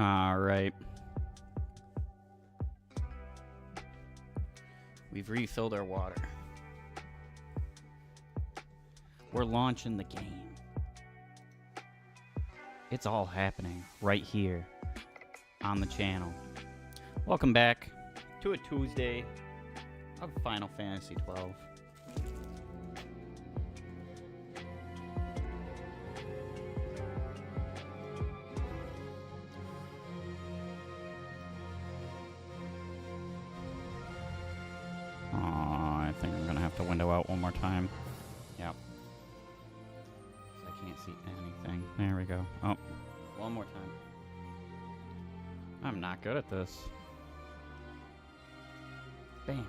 Alright. We've refilled our water. We're launching the game. It's all happening right here on the channel. Welcome back to a Tuesday of Final Fantasy 12. I think I'm gonna have to window out one more time. Yep. I can't see anything. There we go. Oh, one more time. I'm not good at this. Bam.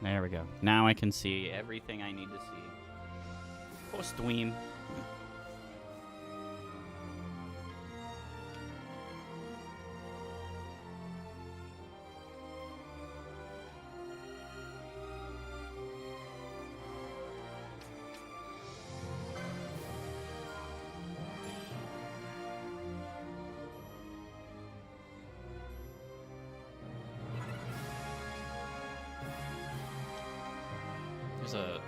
There we go. Now I can see everything I need to see. Post-dweem. There's a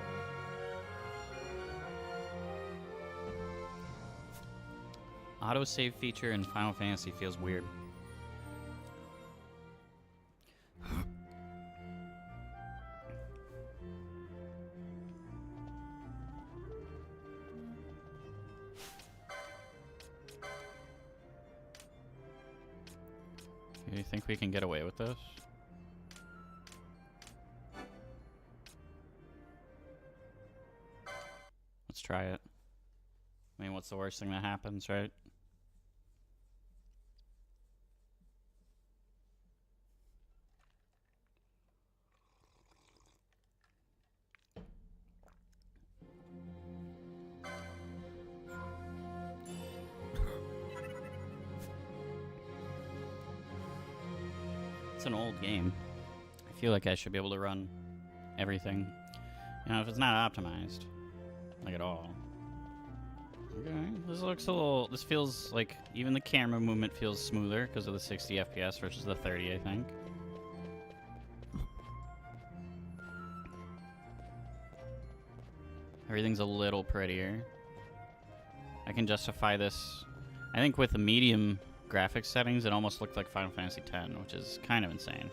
autosave feature in Final Fantasy feels weird. Do you think we can get away with this? Let's try it. I mean, what's the worst thing that happens, right? It's an old game. I feel like I should be able to run everything. You know, if it's not optimized. Like at all. Okay, this looks a little... This feels like even the camera movement feels smoother because of the 60 FPS versus the 30, I think. Everything's a little prettier. I can justify this. I think with the medium graphics settings, it almost looked like Final Fantasy X, which is kind of insane.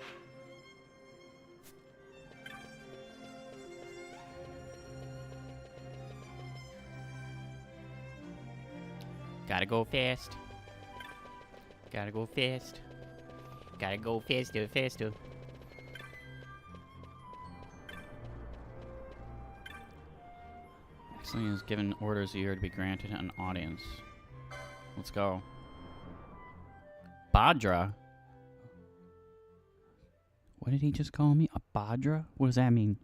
Gotta go fast. Gotta go fast. Gotta go faster, faster. Excellent has given orders a year to be granted an audience. Let's go. Badra? What did he just call me? A Badra? What does that mean?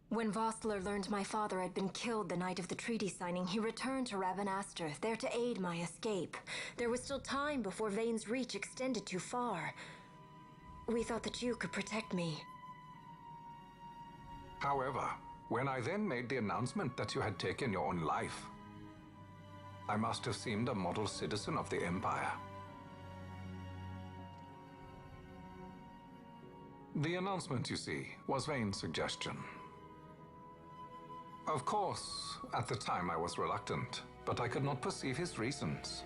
When Vossler learned my father had been killed the night of the treaty signing, he returned to Ravenastre, there to aid my escape. There was still time before Vane's reach extended too far. We thought that you could protect me. However, when I then made the announcement that you had taken your own life, I must have seemed a model citizen of the Empire. The announcement, you see, was Vane's suggestion. Of course, at the time I was reluctant, but I could not perceive his reasons.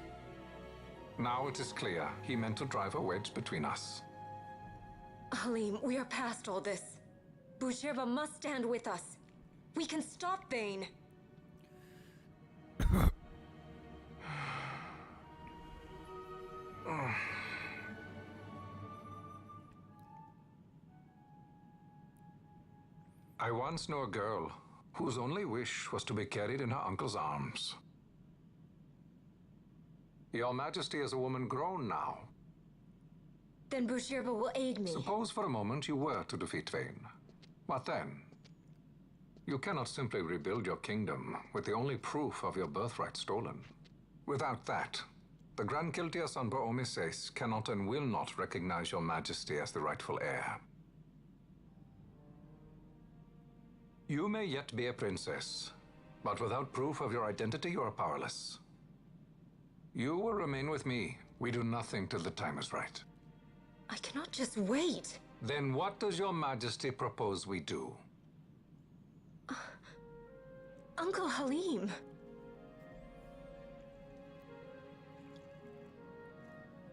Now it is clear he meant to drive a wedge between us. Halim, we are past all this. Boucherba must stand with us. We can stop Vane. I once knew a girl whose only wish was to be carried in her uncle's arms. Your Majesty is a woman grown now. Then Boucherba will aid me. Suppose for a moment you were to defeat Vane. What then? You cannot simply rebuild your kingdom with the only proof of your birthright stolen. Without that, the Grand Kiltias on Bo-Omises cannot and will not recognize your Majesty as the rightful heir. You may yet be a princess, but without proof of your identity, you are powerless. You will remain with me. We do nothing till the time is right. I cannot just wait. Then what does your majesty propose we do? Uncle Halim.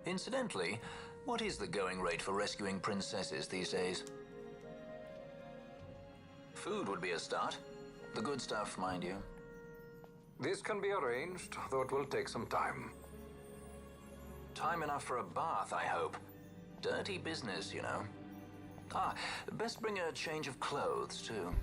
Incidentally, what is the going rate for rescuing princesses these days? Food would be a start. The good stuff, mind you. This can be arranged, though it will take some time. Time enough for a bath, I hope. Dirty business, you know. Ah, best bring a change of clothes, too.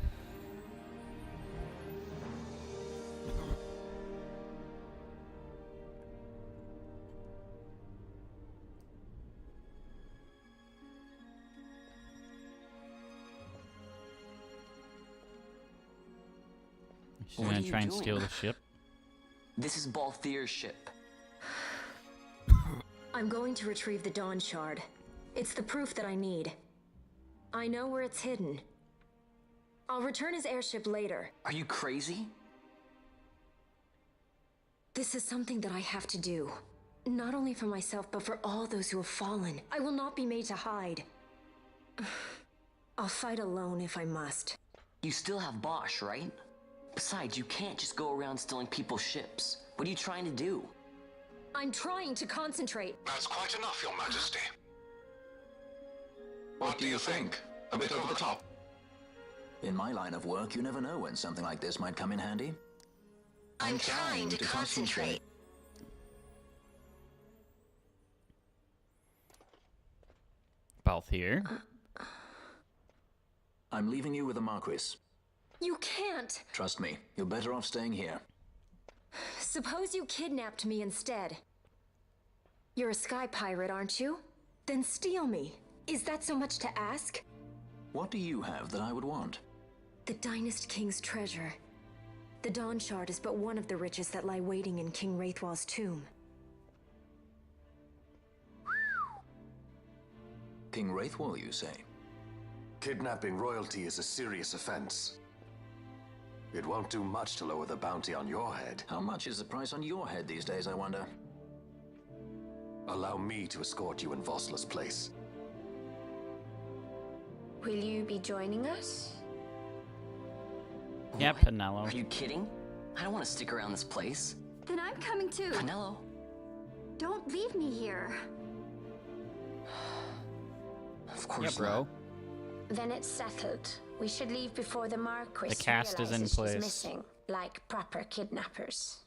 She's gonna try and steal the ship. This is Balthier's ship. I'm going to retrieve the Dawn Shard. It's the proof that I need. I know where it's hidden. I'll return his airship later. Are you crazy? This is something that I have to do. Not only for myself, but for all those who have fallen. I will not be made to hide. I'll fight alone if I must. You still have Bosch, right? Besides, you can't just go around stealing people's ships. What are you trying to do? I'm trying to concentrate. That's quite enough, Your Majesty. What do you think? A bit over the top? In my line of work, you never know when something like this might come in handy. I'm trying to concentrate. Balthier. I'm leaving you with the Marquis. You can't. Trust me, you're better off staying here. Suppose you kidnapped me instead. You're a sky pirate, aren't you? Then steal me. Is that so much to ask? What do you have that I would want? The Dynast King's treasure. The Dawn Shard is but one of the riches that lie waiting in King Wraithwall's tomb. King Wraithwall, you say? Kidnapping royalty is a serious offense. It won't do much to lower the bounty on your head. How much is the price on your head these days, I wonder? Allow me to escort you in Vosla's place. Will you be joining us? Yeah, What? Pinello. Are you kidding? I don't want to stick around this place. Then I'm coming too. Pinello? Don't leave me here. Of course Yeah, bro. Then it's settled. We should leave before the Marquis The cast is in realizes place. she's missing, like proper kidnappers.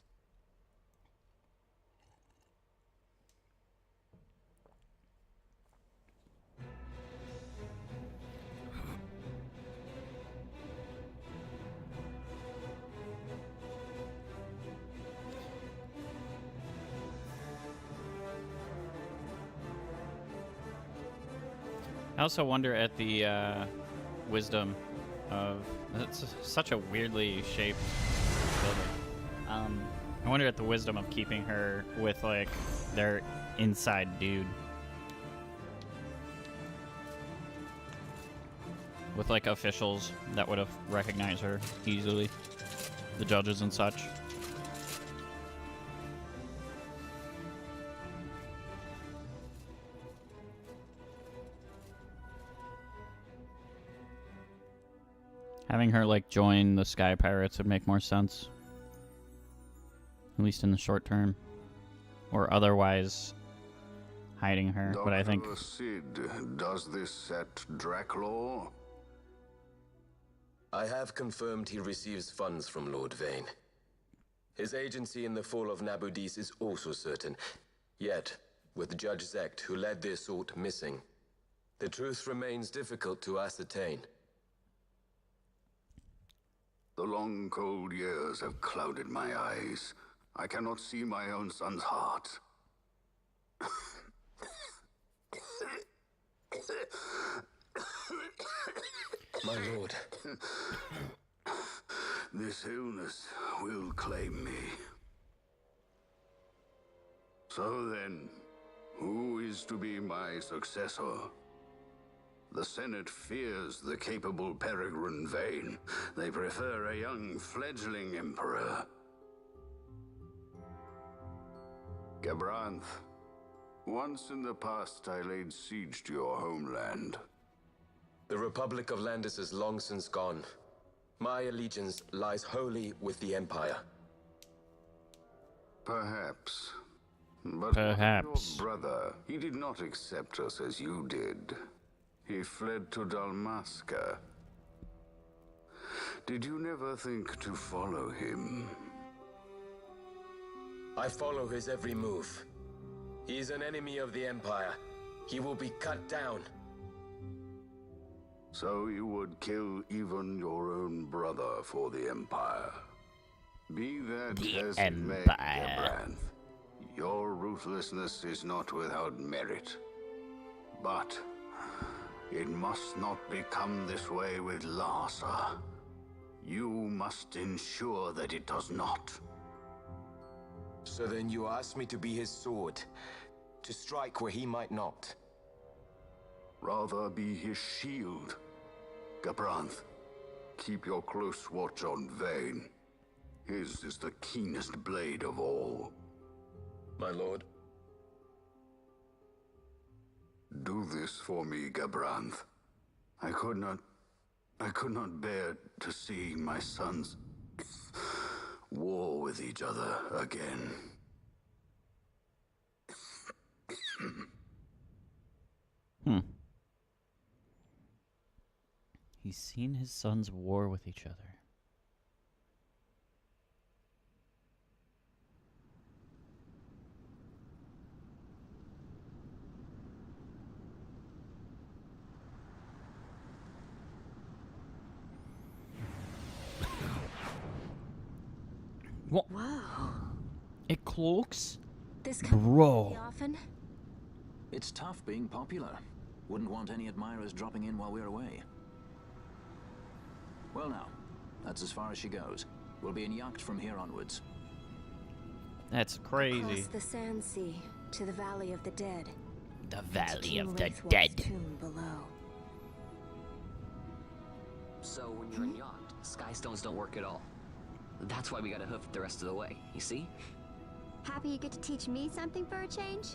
I also wonder at the wisdom of... It's such a weirdly shaped building. I wonder at the wisdom of keeping her with, like, their inside dude. With, like, officials that would have recognized her easily. The judges and such. Having her, like, join the Sky Pirates would make more sense. At least in the short term. Or otherwise hiding her, but I think... Dr. Sid, does this set Draclaw? I have confirmed he receives funds from Lord Vane. His agency in the fall of Nabudis is also certain. Yet, with Judge Zekt, who led the assault, missing, the truth remains difficult to ascertain. The long, cold years have clouded my eyes. I cannot see my own son's heart. My lord. This illness will claim me. So then, who is to be my successor? The Senate fears the capable Peregrine Vane. They prefer a young fledgling emperor. Gabranth, once in the past I laid siege to your homeland. The Republic of Landis is long since gone. My allegiance lies wholly with the Empire. Perhaps. But Perhaps. your brother, he did not accept us as you did. He fled to Dalmasca. Did you never think to follow him? I follow his every move. He is an enemy of the Empire. He will be cut down. So you would kill even your own brother for the Empire. Be that as it may, Gabranth, your ruthlessness is not without merit. But it must not become this way with Larsa. You must ensure that it does not. So then you ask me to be his sword, to strike where he might not. Rather be his shield. Gabranth, keep your close watch on Vane. His is the keenest blade of all. My lord. Do this for me, Gabranth. I could not bear to see my sons war with each other again. He's seen his sons war with each other. What? Whoa. It cloaks? This Bro. often? It's tough being popular. Wouldn't want any admirers dropping in while we're away. Well now, that's as far as she goes. We'll be in yacht from here onwards. That's crazy. Across the Sand Sea to the Valley of the Dead. The Valley King of the Wraithwolf's Dead. tomb below. So when you're in yacht, skystones don't work at all. That's why we gotta hoof it the rest of the way, you see? Happy you get to teach me something for a change?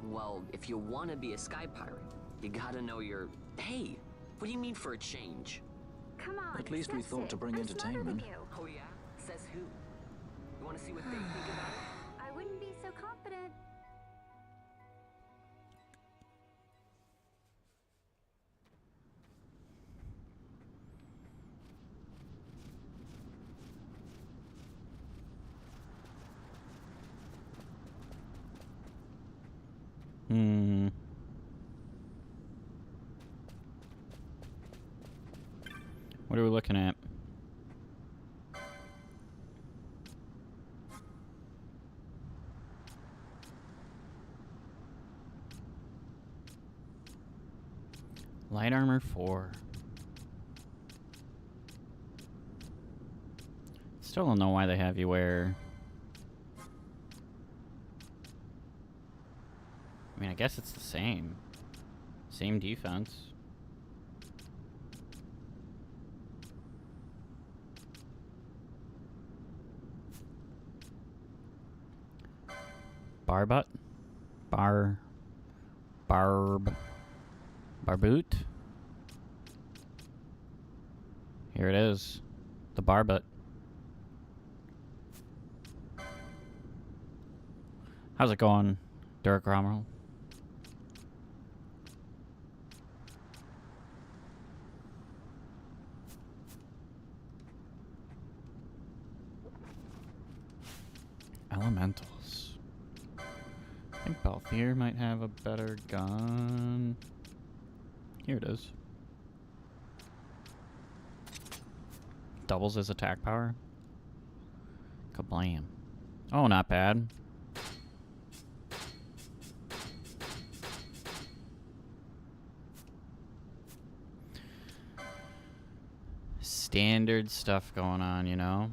Well, if you wanna be a sky pirate, you gotta know your... Hey, what do you mean for a change? Come on, At least we discuss thought it. to bring I'm smarter than entertainment. you. Oh yeah? Says who? You wanna see what they think about it? I wouldn't be so confident. What are we looking at? Light armor 4. Still don't know why they have you wear... I mean, I guess it's the same. Same defense. Barboot? Barboot? Here it is. The Barboot. How's it going, Dirk Rommel? Elementals. I think Balthier might have a better gun. Here it is. Doubles his attack power. Kablam. Oh, not bad. Standard stuff going on, you know?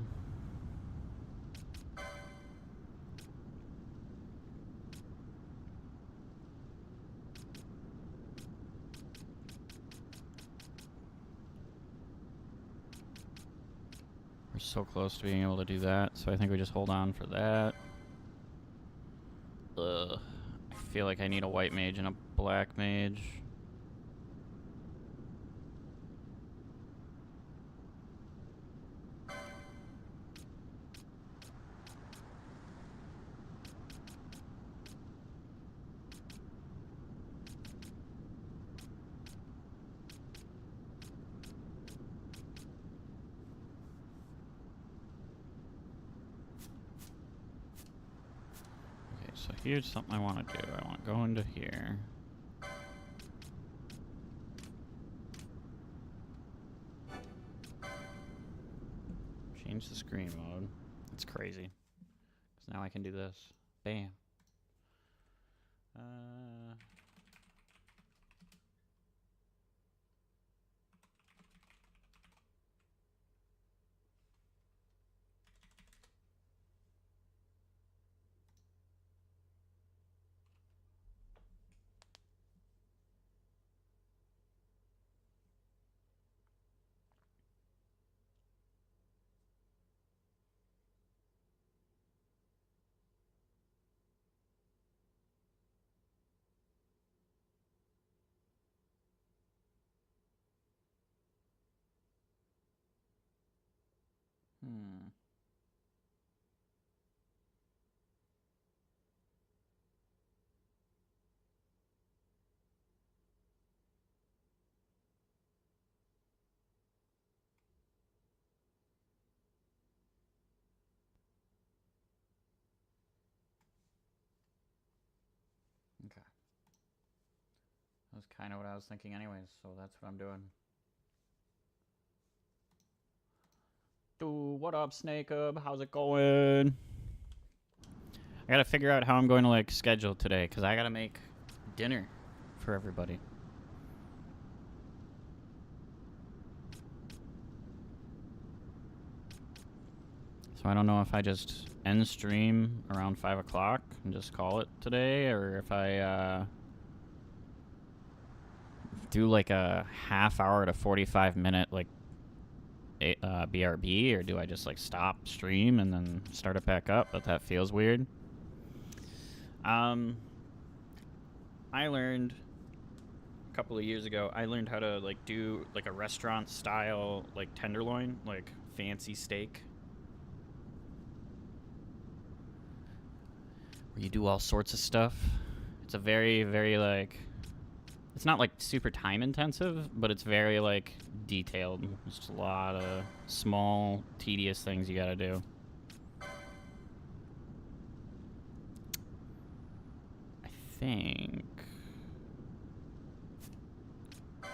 so close to being able to do that, so I think we just hold on for that. I feel like I need a white mage and a black mage. So here's something I want to do. I want to go into here. Change the screen mode. It's crazy. Because now I can do this. Bam. Okay. That's kind of what I was thinking anyways, so that's what I'm doing. Dude, what up, Snake Up? How's it going? I gotta figure out how I'm going to, like, schedule today, because I gotta make dinner for everybody. So I don't know if I just end stream around 5 o'clock and just call it today, or if I do like a half hour to 45-minute like BRB, or do I just like stop stream and then start it back up? But that feels weird. I learned a couple of years ago, I learned how to like do like a restaurant style like tenderloin, like fancy steak, where you do all sorts of stuff. It's a very, very like, it's not like super time intensive, but it's very like detailed. Just a lot of small, tedious things you gotta do. I think I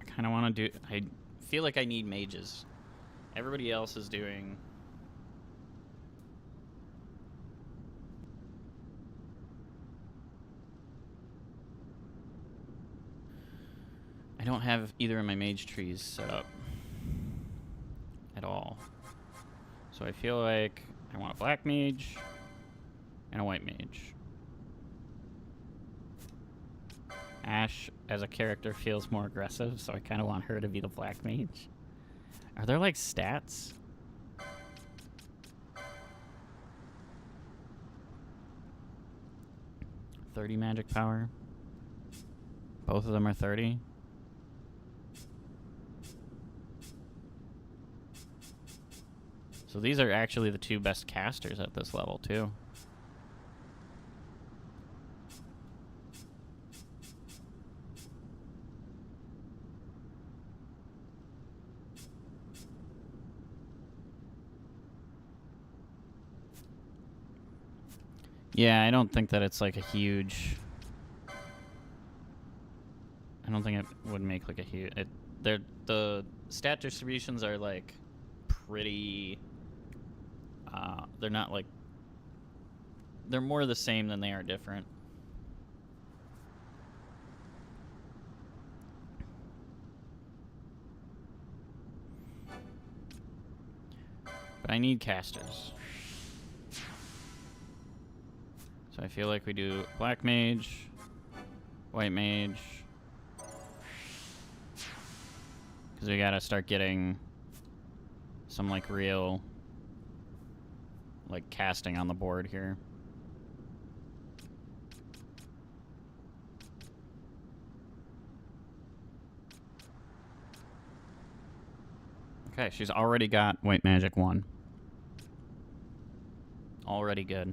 kind of want to do, I feel like I need mages. Everybody else is doing I don't have either of my mage trees set up at all. So I feel like I want a black mage and a white mage. Ash, as a character, feels more aggressive, so I kind of want her to be the black mage. Are there, like, stats? $30 magic power. Both of them are 30. So these are actually the two best casters at this level, too. Yeah, I don't think that it's like a huge... I don't think it would make like a huge... The stat distributions are like pretty... they're not like... They're more the same than they are different. But I need casters. So I feel like we do black mage, white mage, because we gotta start getting some like real like casting on the board here. Okay, she's already got White Magic 1. Already good.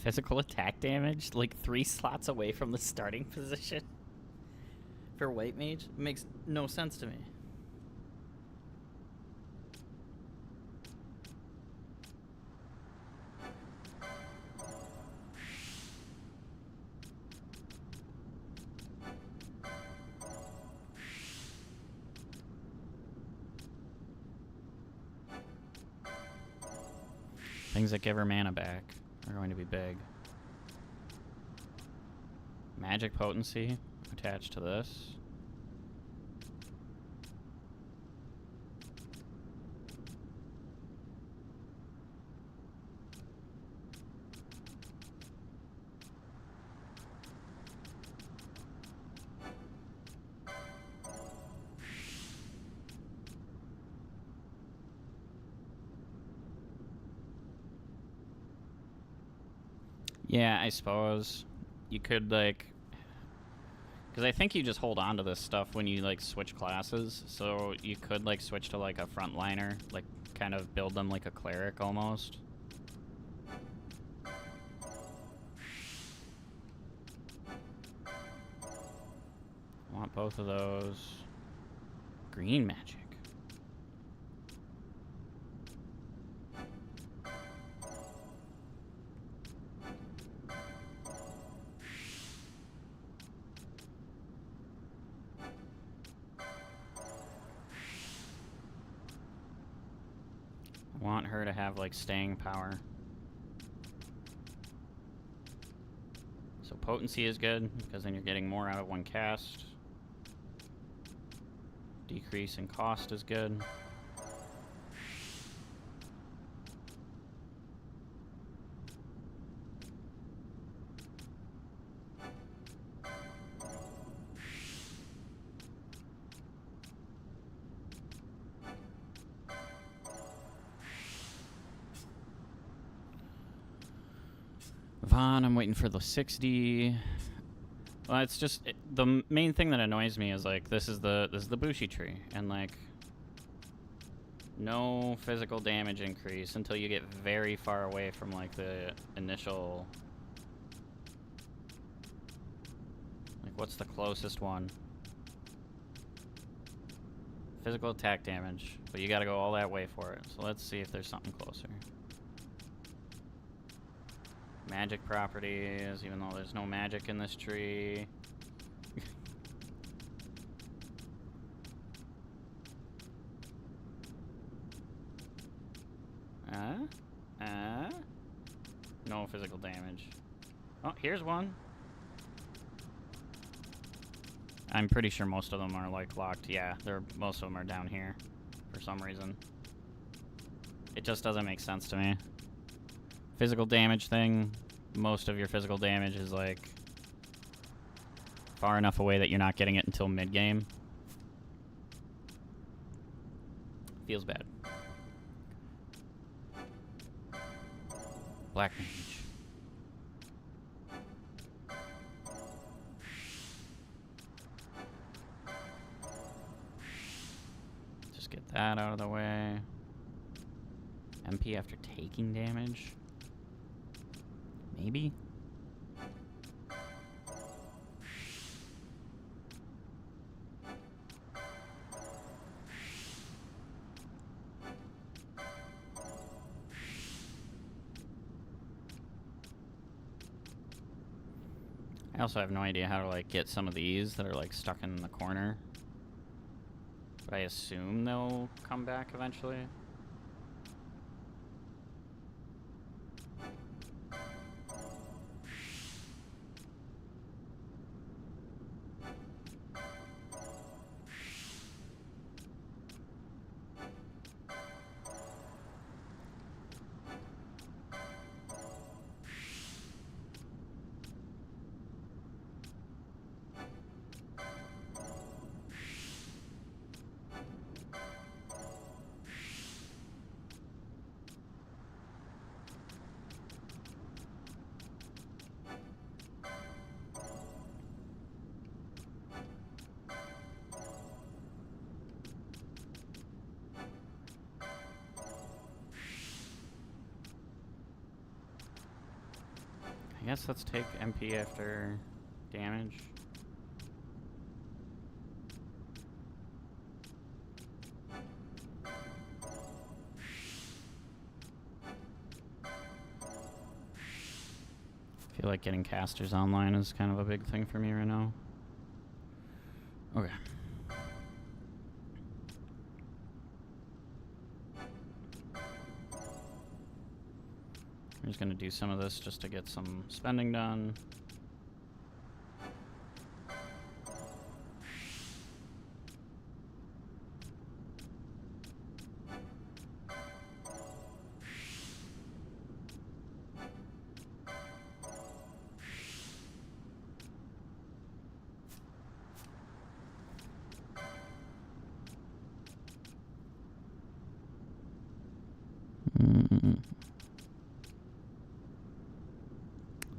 Physical attack damage, like 3 slots away from the starting position for White Mage, makes no sense to me. Things that give her mana back are going to be big. Magic potency attached to this. Yeah, I suppose you could, like, because I think you just hold on to this stuff when you, like, switch classes, so you could, like, switch to, like, a frontliner, like, kind of build them like a cleric almost. Want both of those. Green magic. Want her to have like staying power. So potency is good because then you're getting more out of one cast. Decrease in cost is good. Vaughn, I'm waiting for the 60. Well, it's just the main thing that annoys me is like this is the Bushi tree, and like no physical damage increase until you get very far away from like the initial. Like, what's the closest one? Physical attack damage, but you got to go all that way for it. So let's see if there's something closer. Magic properties, even though there's no magic in this tree. No physical damage. Oh, here's one. I'm pretty sure most of them are like locked. Yeah, most of them are down here for some reason. It just doesn't make sense to me. Physical damage thing, most of your physical damage is like far enough away that you're not getting it until mid-game. Feels bad. Black Mage. Just get that out of the way. MP after taking damage. Maybe? I also have no idea how to like get some of these that are like stuck in the corner. But I assume they'll come back eventually. I guess let's take MP after damage. I feel like getting casters online is kind of a big thing for me right now. Okay. I'm just gonna do some of this just to get some spending done.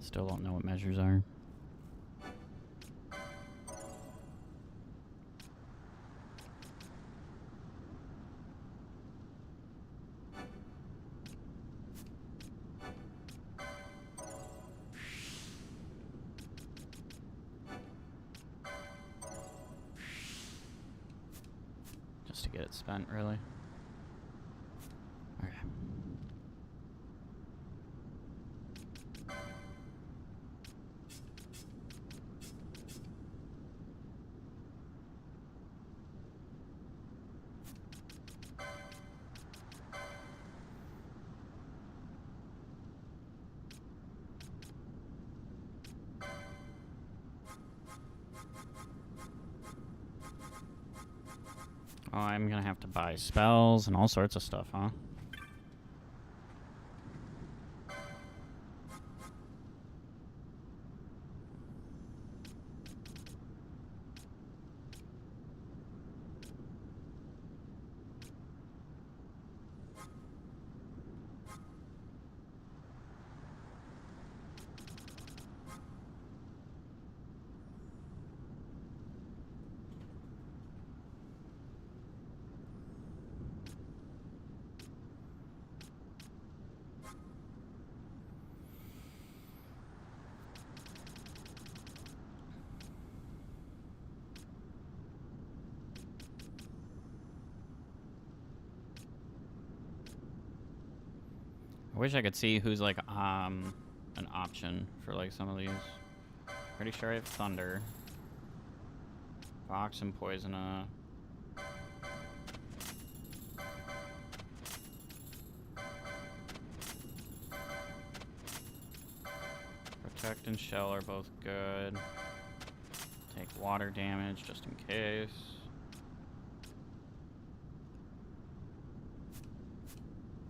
Still don't know what measures are. Just to get it spent, really. Okay. Oh, I'm gonna have to buy spells and all sorts of stuff, huh? I wish I could see who's like an option for like some of these. Pretty sure I have Thunder, Fox, and Poisona. Protect and Shell are both good. Take water damage just in case.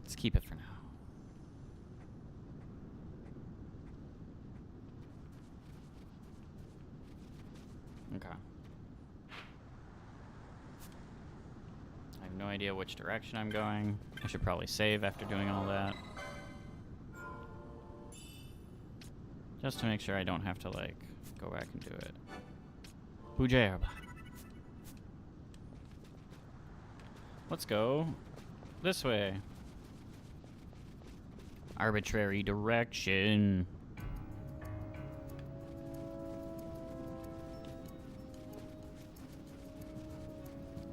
Let's keep it for now. Okay. I have no idea which direction I'm going. I should probably save after doing all that. Just to make sure I don't have to, like, go back and do it. Bujerb. Let's go this way. Arbitrary direction.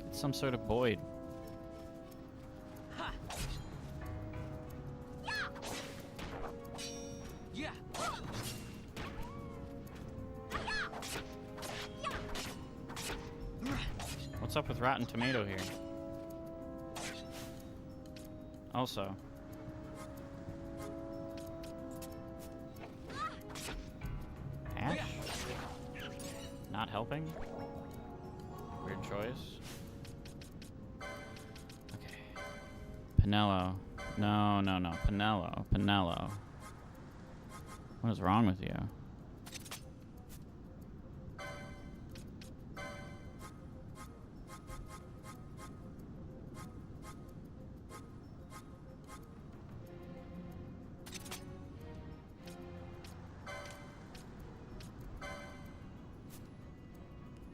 It's some sort of Boyd. What's up with Rotten Tomato here? Also. Ash? Not helping? Weird choice. Okay. Pinello. No. Pinello. What is wrong with you?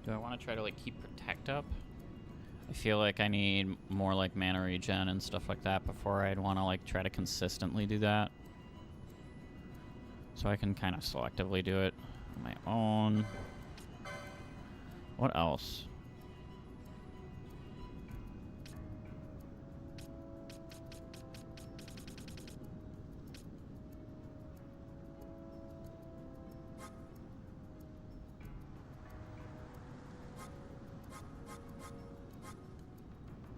Do I want to try to like keep Protect up? I feel like I need more like mana regen and stuff like that before I'd want to like try to consistently do that. So I can kind of selectively do it on my own. What else?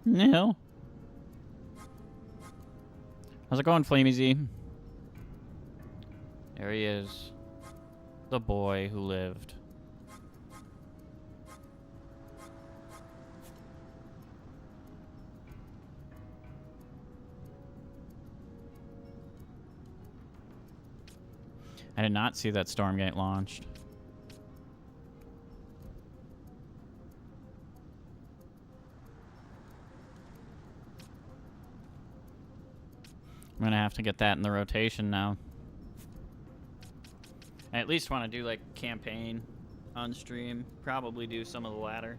No. How's it going, Flamey Z? There he is. The boy who lived. I did not see that Stormgate launched. I'm gonna have to get that in the rotation now. I at least want to do like campaign on stream. Probably do some of the latter.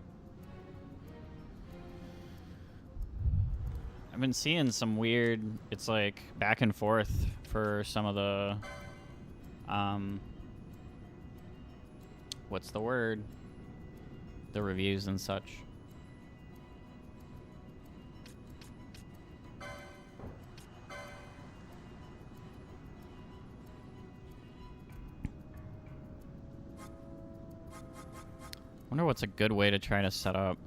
I've been seeing some weird, it's like back and forth for some of the, what's the word? The reviews and such. Wonder what's a good way to try to set up.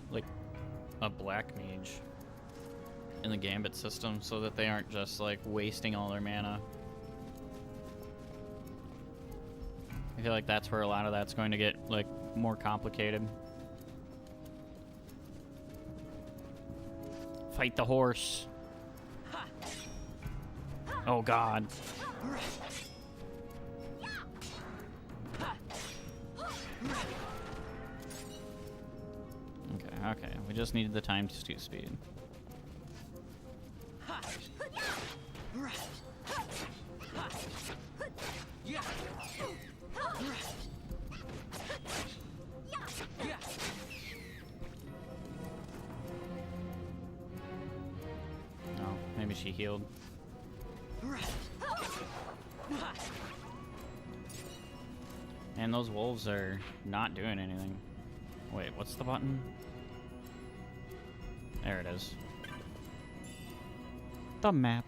Like a black mage in the Gambit system so that they aren't just like wasting all their mana. I feel like that's where a lot of that's going to get like more complicated. Fight the horse. Oh god. Okay, we just needed the time to speed. Oh, maybe she healed. And those wolves are not doing anything. Wait, what's the button? There it is. The map.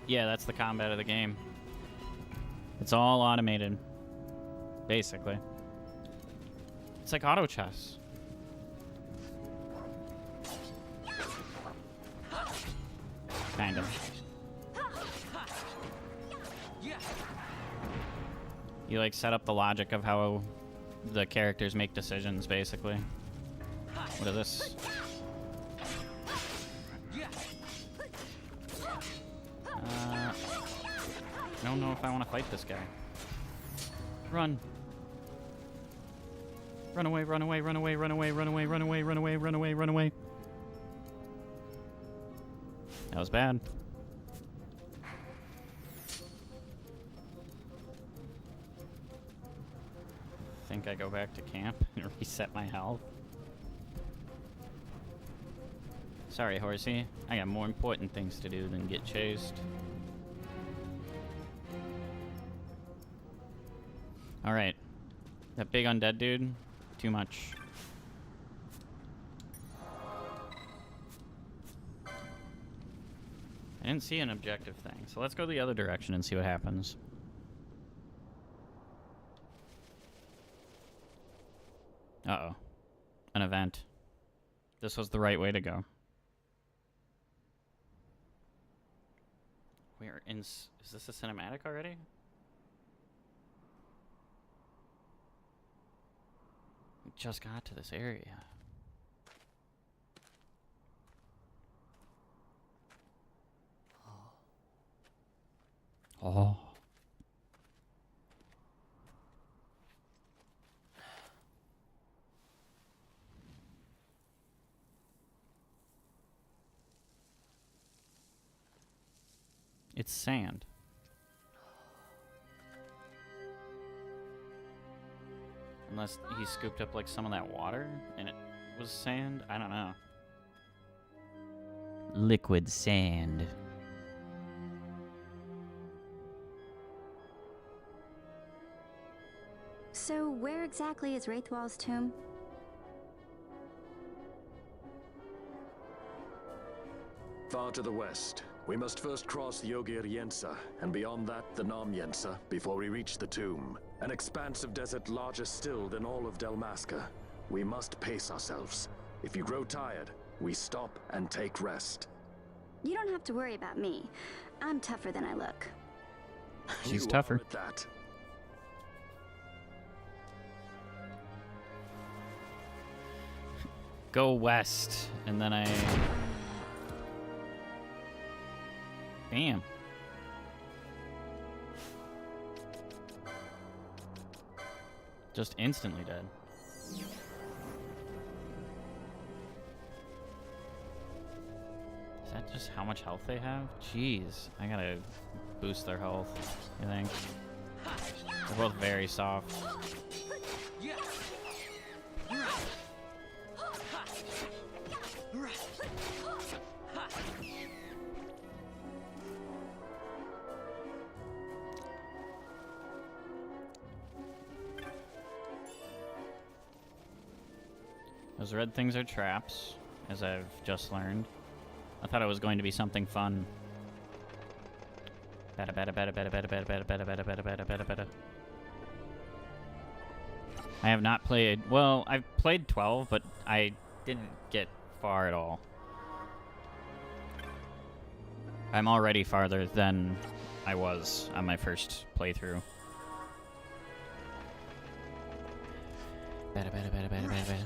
Yeah, that's the combat of the game. It's all automated. Basically. It's like auto chess. Kind of. You like set up the logic of how the characters make decisions, basically. What is this? I don't know if I want to fight this guy. Run. Run away, run away, run away, run away, run away, run away, run away, run away, run away. That was bad. I think I go back to camp and reset my health. Sorry, horsey. I got more important things to do than get chased. Alright. That big undead dude, too much. I didn't see an objective thing, so let's go the other direction and see what happens. Uh-oh. An event. This was the right way to go. We're in... Is this a cinematic already? We just got to this area. Oh. It's sand. Unless he scooped up like some of that water and it was sand? I don't know. Liquid sand. So, where exactly is Wraithwall's tomb? Far to the west. We must first cross the Yogir Yensa, and beyond that, the Nam Yensa, before we reach the tomb. An expanse of desert larger still than all of Delmasca. We must pace ourselves. If you grow tired, we stop and take rest. You don't have to worry about me. I'm tougher than I look. She's tougher. At that. Go west, and then I... Bam. Just instantly dead. Is that just how much health they have? Jeez, I gotta boost their health, I think. They're both very soft. Those red things are traps, as I've just learned. I thought it was going to be something fun. Bada bada bada bada bada bada bada bada bada bada bada bada bada. I have not played... Well, I've played 12, but I didn't get far at all. I'm already farther than I was on my first playthrough. Bada bada bada bada bada bada.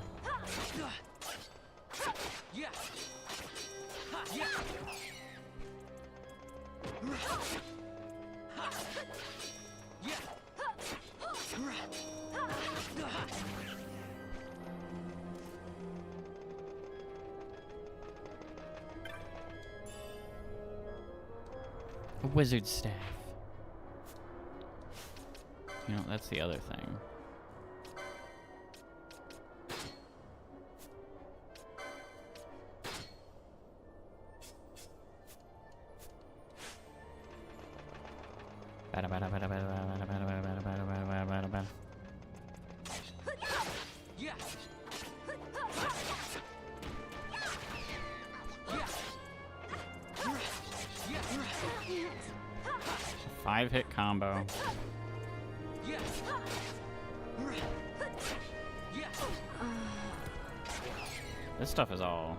A wizard staff. You know, that's the other thing. Bada bada bada bada bada bada bada bada bada bada bada bada. Five-hit combo. This stuff is all...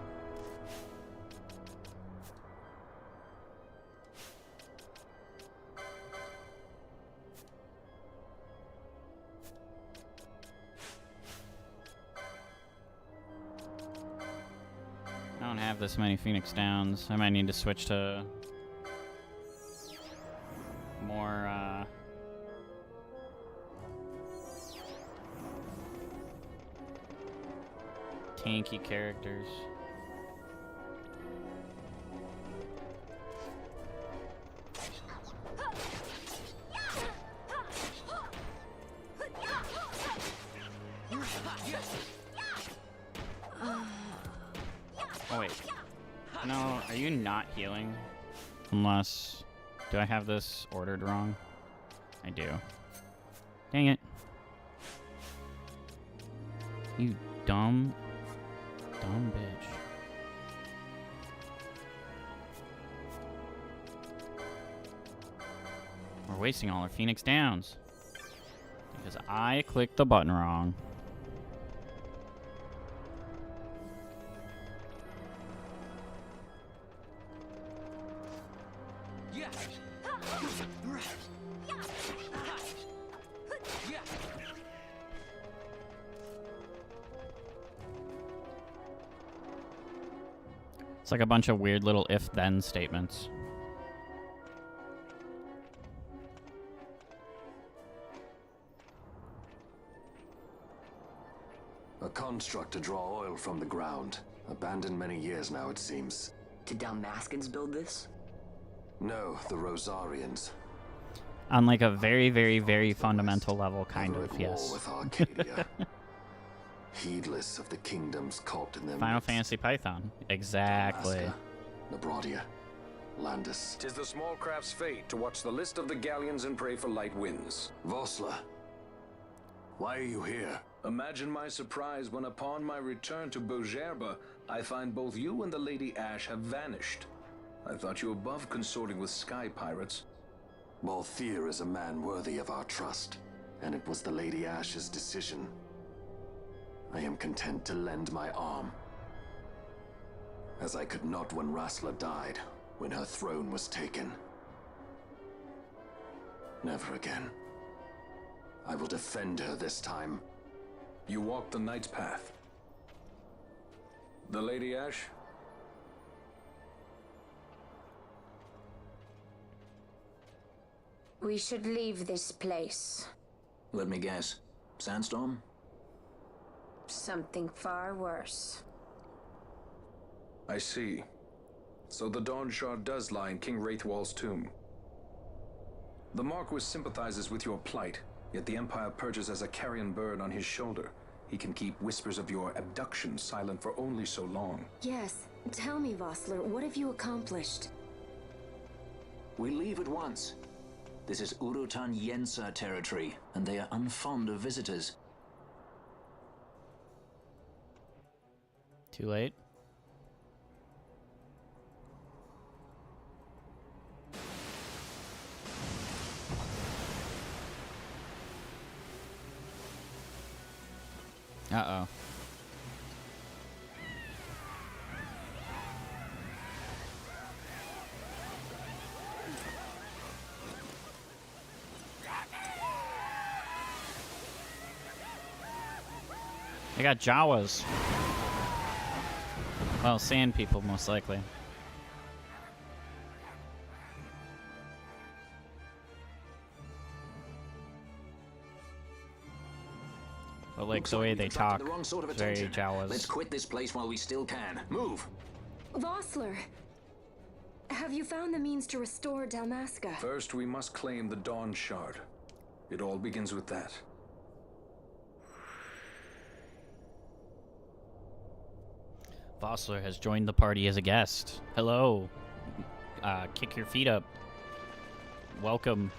I don't have this many Phoenix Downs. I might need to switch to more tanky characters. Oh wait. No, are you not healing? Unless... Do I have this ordered wrong? I do. Dang it. You dumb bitch. We're wasting all our Phoenix Downs. Because I clicked the button wrong. It's like a bunch of weird little if-then statements. A construct to draw oil from the ground. Abandoned many years now, it seems. Did Dalmascans build this? No, the Rosarians. On like a very, very, very fundamental level, kind of, yes. With Arcadia. heedless of the kingdoms caught in their Final midst. Fantasy Python. Exactly. Alaska, Nabradia, Landis. 'Tis the small craft's fate to watch the list of the galleons and pray for light winds. Vossler, why are you here? Imagine my surprise when upon my return to Bogerba, I find both you and the Lady Ash have vanished. I thought you above consorting with sky pirates. Balthier is a man worthy of our trust, and it was the Lady Ash's decision. I am content to lend my arm, as I could not when Rassler died, when her throne was taken. Never again. I will defend her this time. You walked the Knight's path. The Lady Ash? We should leave this place. Let me guess. Sandstorm? Something far worse. I see. So the Dawn Shard does lie in King Wraithwall's tomb. The Marquis sympathizes with your plight, yet the Empire perches as a carrion bird on his shoulder. He can keep whispers of your abduction silent for only so long. Yes. Tell me, Vossler, what have you accomplished? We leave at once. This is Urutan Yensa territory, and they are unfond of visitors. Too late. Uh-oh. They got Jawas. Well, sand people, most likely. But like the way they talk, The wrong sort of it's very attention. Jawas. Let's quit this place while we still can. Move! Vossler! Have you found the means to restore Dalmasca? First, we must claim the Dawn Shard. It all begins with that. Vossler has joined the party as a guest. Hello. Kick your feet up. Welcome.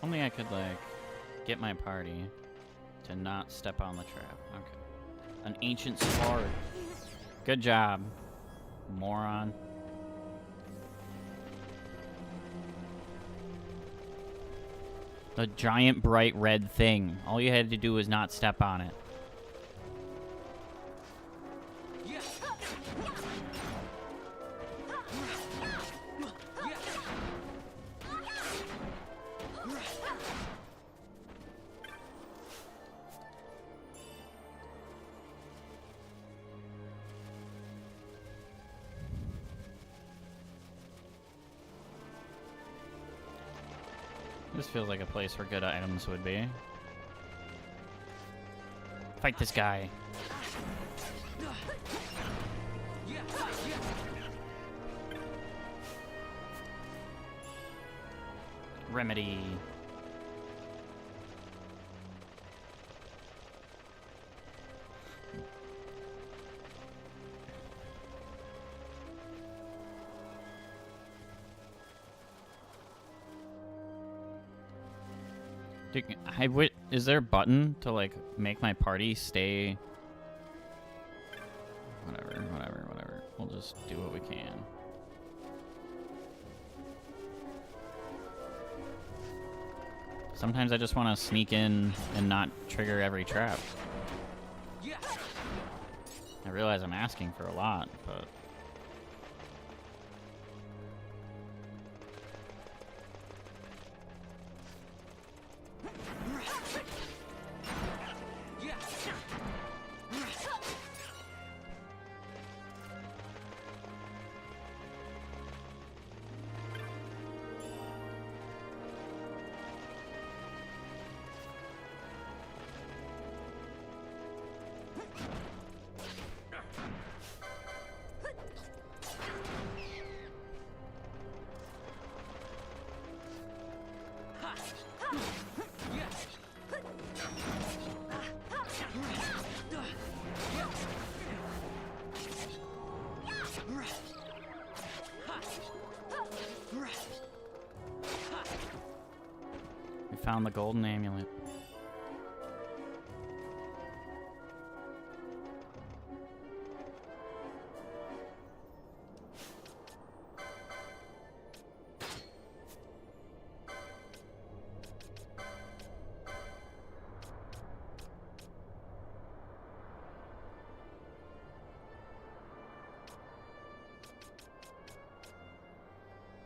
Only I could, like, get my party to not step on the trap. Okay. An ancient sword. Good job, moron. The giant bright red thing. All you had to do was not step on it. This feels like a place where good items would be. Fight this guy. Remedy. Is there a button to, like, make my party stay? Whatever. We'll just do what we can. Sometimes I just want to sneak in and not trigger every trap. I realize I'm asking for a lot, but... found the golden amulet.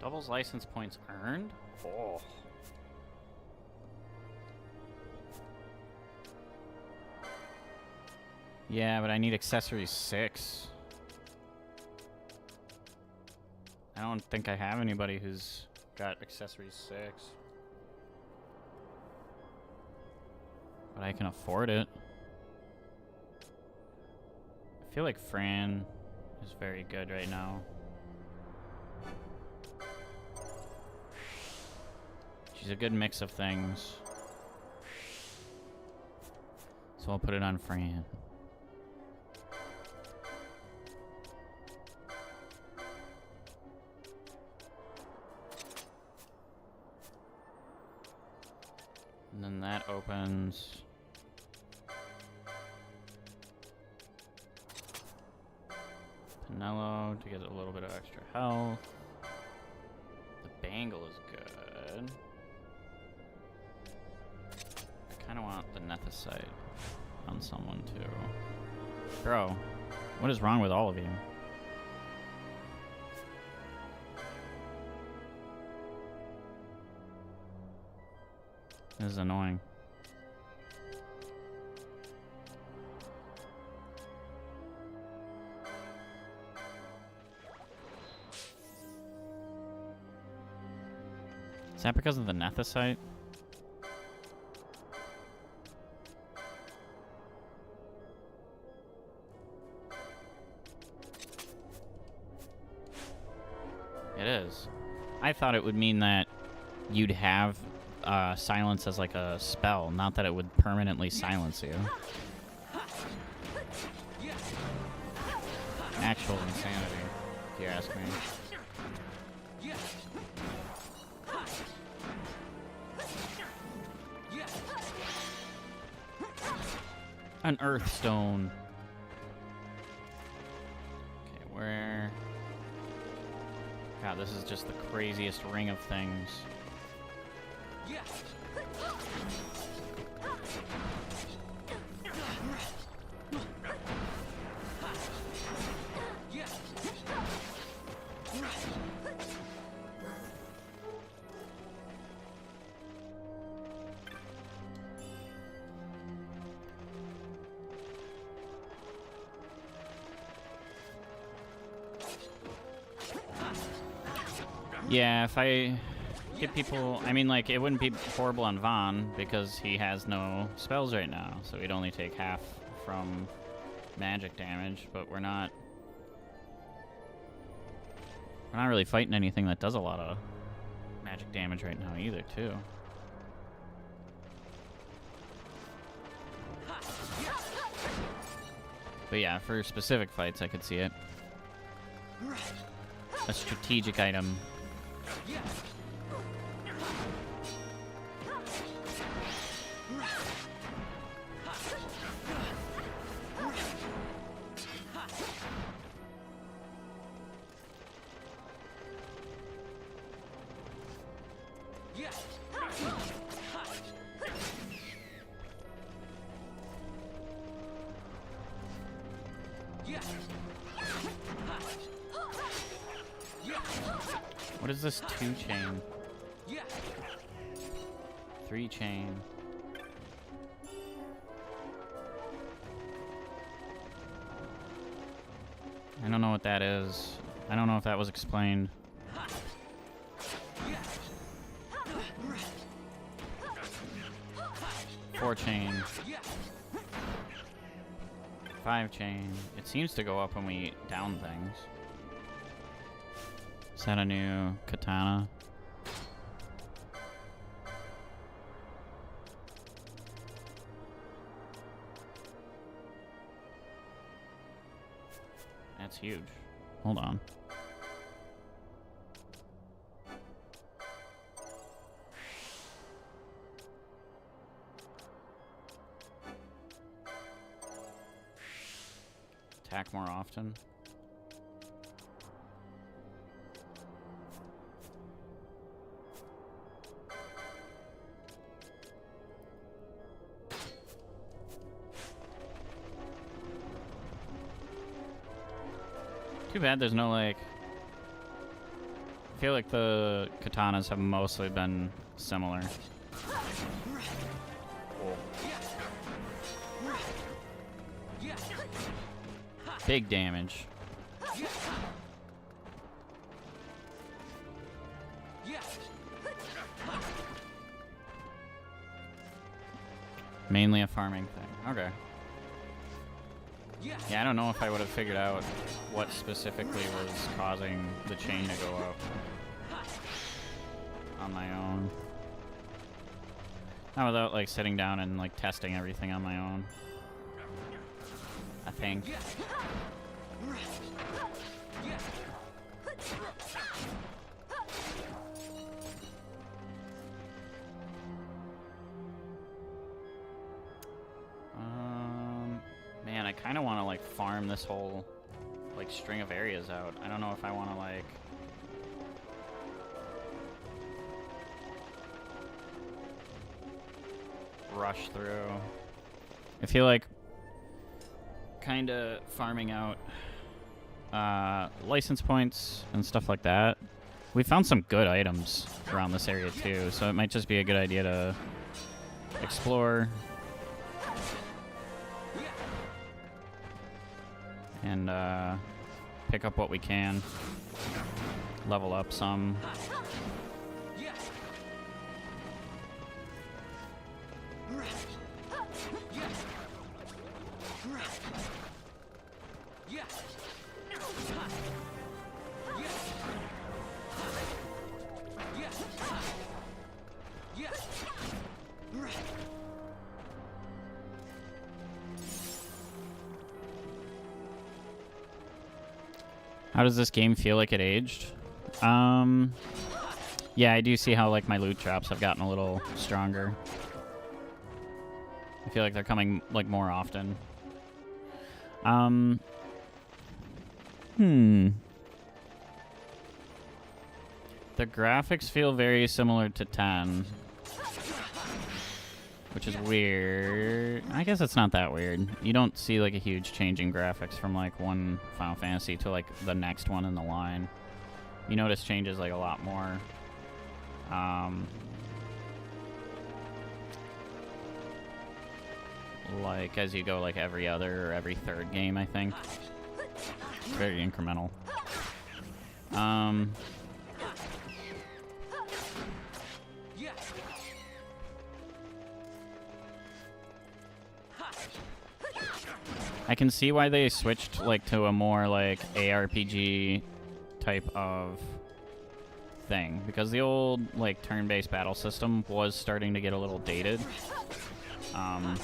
Doubles license points earned? Oh. Yeah, but I need accessories 6. I don't think I have anybody who's got accessories 6. But I can afford it. I feel like Fran is very good right now. She's a good mix of things. So I'll put it on Fran. And then that opens. Pinello to get a little bit of extra health. The bangle is good. I kind of want the nethicite on someone too. Bro, what is wrong with all of you? This is annoying. Is that because of the nethicite? It is. I thought it would mean that you'd have silence as like a spell, not that it would permanently silence you. Actual insanity, if you ask me. An earth stone. Okay, where? God, this is just the craziest ring of things. Yeah, if I get people... I mean, like, it wouldn't be horrible on Vaughn because he has no spells right now, so he'd only take half from magic damage, but we're not really fighting anything that does a lot of magic damage right now either, too. But yeah, for specific fights, I could see it. A strategic item. What is this 2-chain? 3-chain. I don't know what that is. I don't know if that was explained. 4-chain. 5-chain. It seems to go up when we down things. Is that a new katana? That's huge. Hold on. often. Too bad there's no, like... I feel like the katanas have mostly been similar. Big damage. Mainly a farming thing. Okay. Yeah, I don't know if I would have figured out what specifically was causing the chain to go up on my own. Not without, like, sitting down and, like, testing everything on my own. I think. Man, I kind of want to, like, farm this whole, like, string of areas out. I don't know if I want to, like... rush through. I feel like kind of farming out license points and stuff like that. We found some good items around this area too, so it might just be a good idea to explore and pick up what we can, level up some. How does this game feel like it aged? Yeah, I do see how, like, my loot drops have gotten a little stronger. I feel like they're coming, like, more often. The graphics feel very similar to 10. Which is weird. I guess it's not that weird. You don't see, like, a huge change in graphics from, like, one Final Fantasy to, like, the next one in the line. You notice changes, like, a lot more. Like, as you go, like, every other or every third game, I think. It's very incremental. I can see why they switched, like, to a more, like, ARPG type of thing. Because the old, like, turn-based battle system was starting to get a little dated. And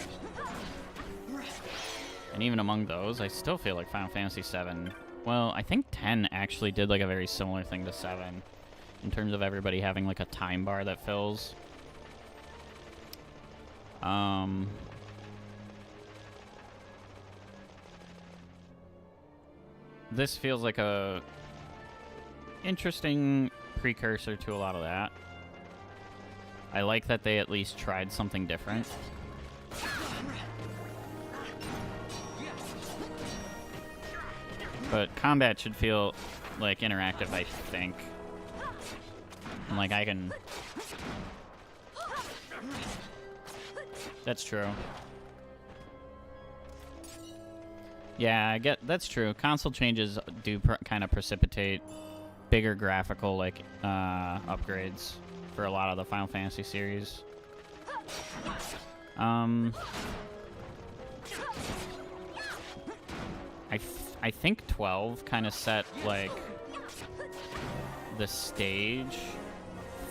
even among those, I still feel like Final Fantasy VII... Well, I think 10 actually did, like, a very similar thing to 7. In terms of everybody having, like, a time bar that fills. This feels like a interesting precursor to a lot of that. I like that they at least tried something different. But combat should feel, like, interactive, I think. And, like, I can... That's true. Yeah, I get that's true. Console changes do kind of precipitate bigger graphical, like, upgrades for a lot of the Final Fantasy series. I think 12 kind of set, like, the stage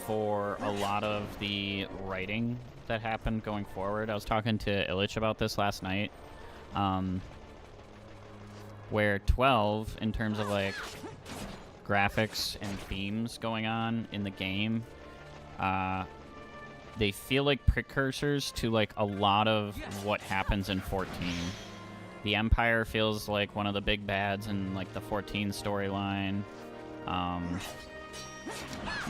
for a lot of the writing that happened going forward. I was talking to Illich about this last night. Where 12, in terms of, like, graphics and themes going on in the game, they feel like precursors to, like, a lot of what happens in 14. The Empire feels like one of the big bads in like the 14 storyline.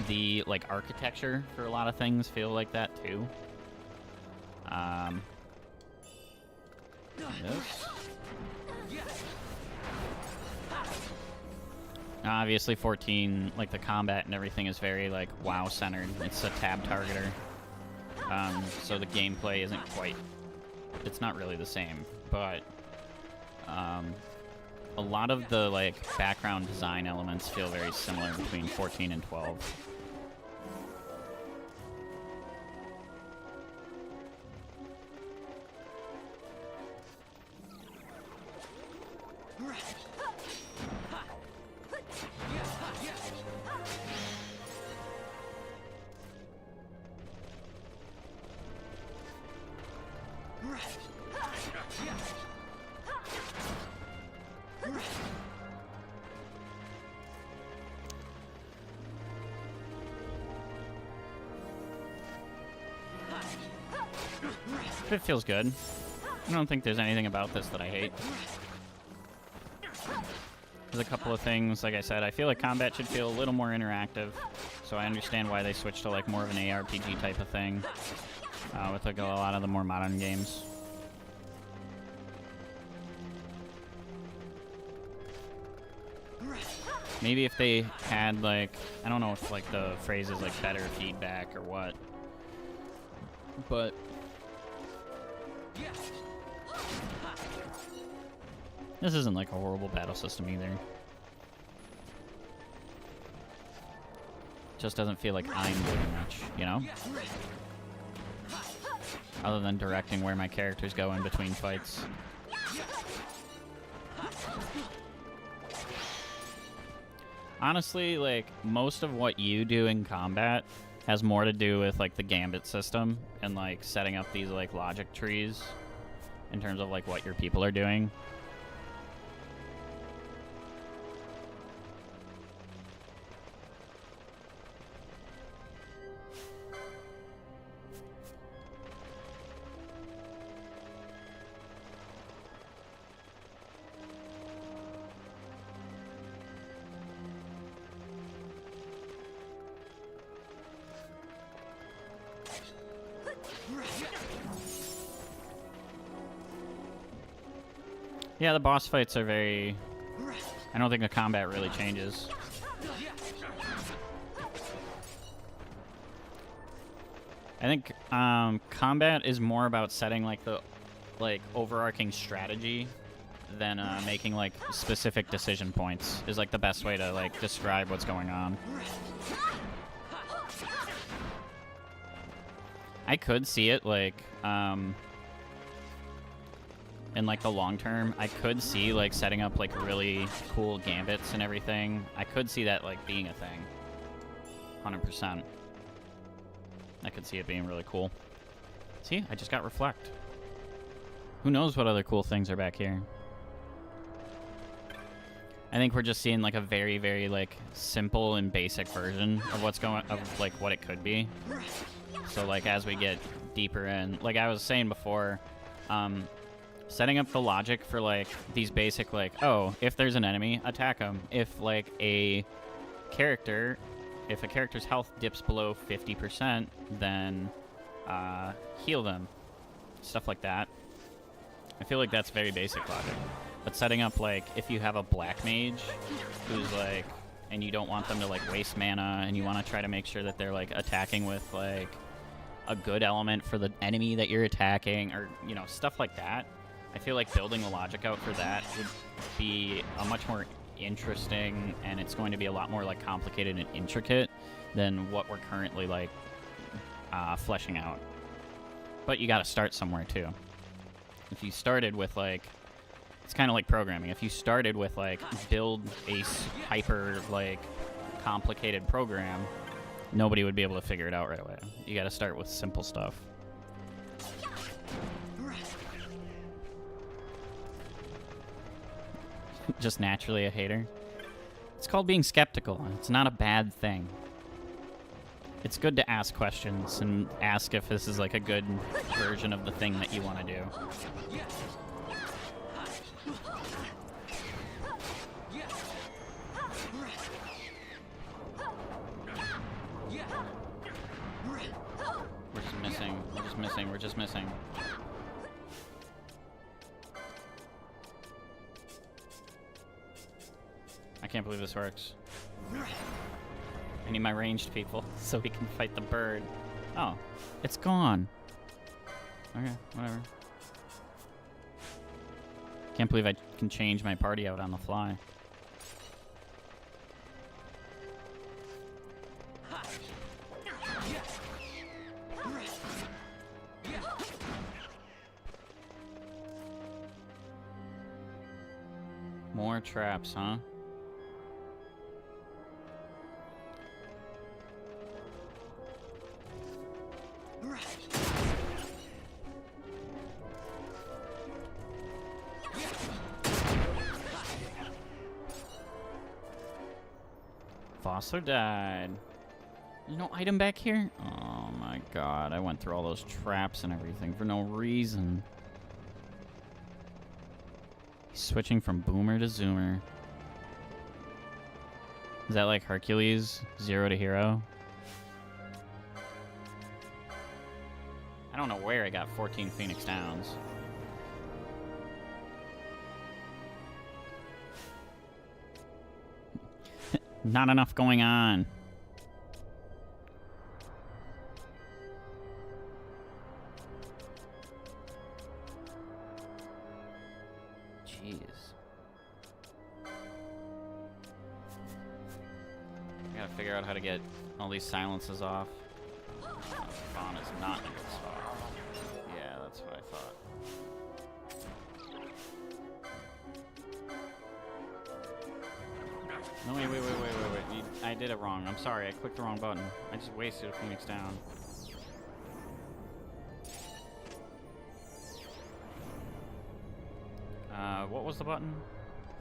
The like architecture for a lot of things feel like that too. Yes. Obviously 14, like the combat and everything is very like WoW centered. It's a tab targeter. So the gameplay isn't quite, it's not really the same, but a lot of the like background design elements feel very similar between 14 and 12. It feels good. I don't think there's anything about this that I hate. There's a couple of things, like I said, I feel like combat should feel a little more interactive, so I understand why they switched to like more of an ARPG type of thing with like a lot of the more modern games. Maybe if they had like, I don't know if like the phrase is like better feedback or what, but this isn't like a horrible battle system either. Just doesn't feel like I'm doing much, you know? Other than directing where my characters go in between fights. Honestly, like, most of what you do in combat has more to do with, like, the gambit system and, like, setting up these, like, logic trees in terms of, like, what your people are doing. Yeah, the boss fights are very... I don't think the combat really changes. I think combat is more about setting like the overarching strategy than making like specific decision points is like the best way to like describe what's going on. I could see it like in like the long term, I could see like setting up like really cool gambits and everything. I could see that like being a thing. 100%. I could see it being really cool. See, I just got reflect. Who knows what other cool things are back here? I think we're just seeing like a very, very like simple and basic version of what's going of like what it could be. So like as we get deeper in, like I was saying before, setting up the logic for like these basic like, oh, if there's an enemy, attack them. If like if a character's health dips below 50%, then heal them. Stuff like that. I feel like that's very basic logic. But setting up like if you have a black mage who's like, and you don't want them to like waste mana, and you want to try to make sure that they're like attacking with like a good element for the enemy that you're attacking, or you know, stuff like that. I feel like building the logic out for that would be a much more interesting, and it's going to be a lot more like complicated and intricate than what we're currently like fleshing out. But you got to start somewhere too. If you started with like, it's kind of like programming. If you started with like build a hyper like complicated program, nobody would be able to figure it out right away. You got to start with simple stuff. Just naturally a hater. It's called being skeptical, and it's not a bad thing. It's good to ask questions and ask if this is like a good version of the thing that you want to do. just missing. I can't believe this works. I need my ranged people so we can fight the bird. Oh, it's gone. Okay, whatever. Can't believe I can change my party out on the fly. More traps, huh? Fossler died. There's no item back here? Oh my god, I went through all those traps and everything for no reason. He's switching from boomer to zoomer. Is that like Hercules? 0 to hero? I don't know where I got 14 Phoenix Downs. Not enough going on. Jeez. I gotta figure out how to get all these silences off. Fawn is not in a good spot. Yeah, that's what I thought. No, wait. I did it wrong. I'm sorry. I clicked the wrong button. I just wasted a Phoenix down. What was the button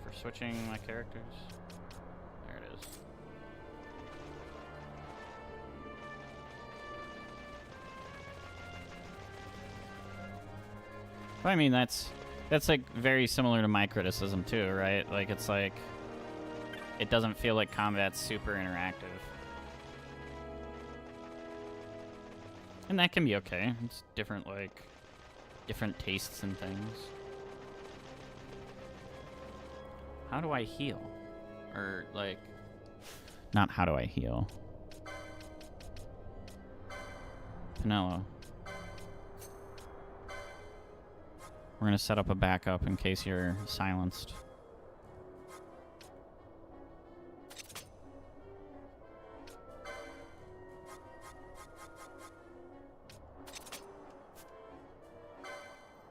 for switching my characters? There it is. Well, I mean, that's like very similar to my criticism too, right? Like it's like it doesn't feel like combat's super interactive. And that can be okay. It's different, like, different tastes and things. How do I heal? Or, like, not how do I heal. Pinello. We're gonna set up a backup in case you're silenced.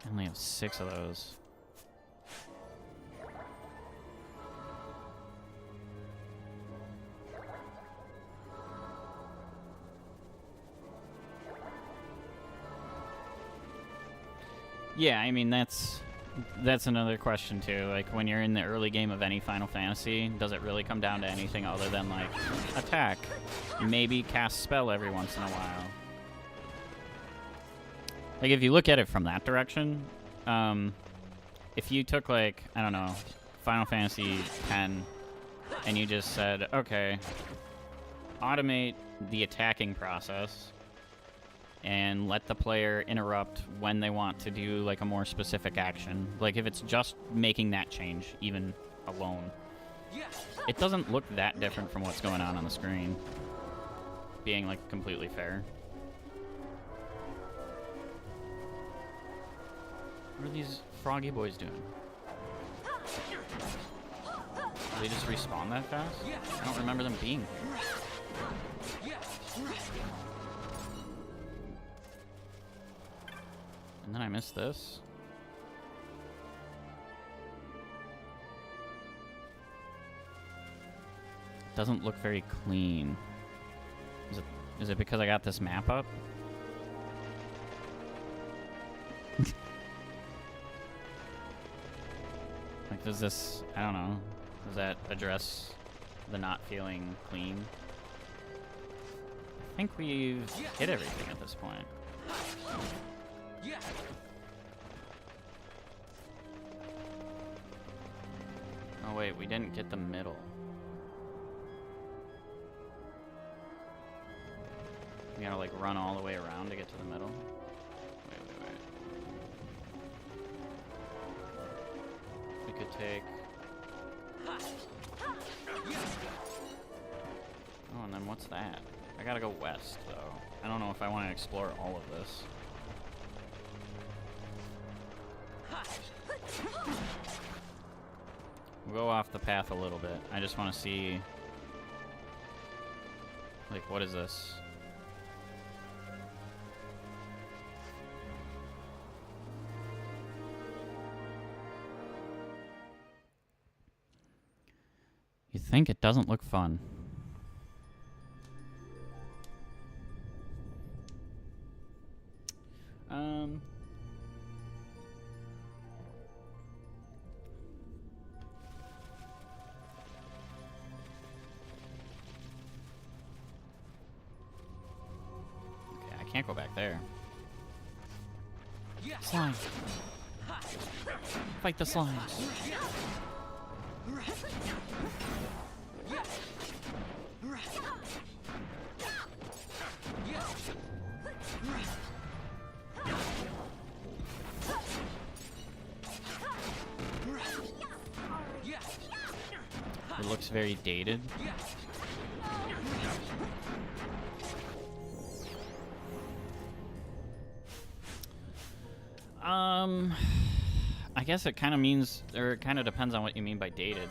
I only have 6 of those. Yeah, I mean, that's another question too. Like, when you're in the early game of any Final Fantasy, does it really come down to anything other than, like, attack? Maybe cast spell every once in a while. Like, if you look at it from that direction, if you took, like, I don't know, Final Fantasy X, and you just said, okay, automate the attacking process, and let the player interrupt when they want to do, like, a more specific action. Like, if it's just making that change, even alone, it doesn't look that different from what's going on the screen, being, like, completely fair. What are these froggy boys doing? Do they just respawn that fast? I don't remember them being here. And then I missed this. Doesn't look very clean. Is it because I got this map up? Like, does this, I don't know, does that address the not feeling clean? I think we've hit everything at this point. Oh wait, we didn't get the middle. We gotta, like, run all the way around to get to the middle. Wait. take. Oh, and then what's that? I gotta go west, though. I don't know if I want to explore all of this. We'll go off the path a little bit. I just want to see... Like, what is this? You think it doesn't look fun. Okay, I can't go back there. Slime. Fight the slimes. It looks very dated. I guess it kind of means, or it kind of depends on what you mean by dated.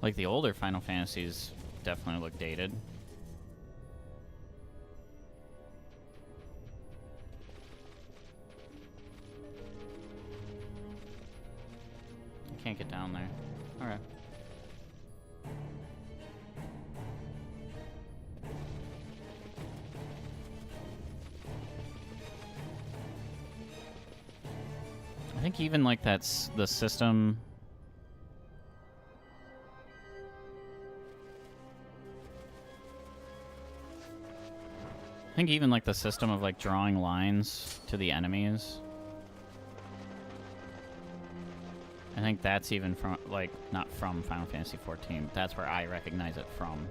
Like the older Final Fantasies definitely look dated. I can't get down there. Alright. I think even like that's the system. I think even like the system of like drawing lines to the enemies. I think that's even from, like, not from Final Fantasy XIV, but that's where I recognize it from.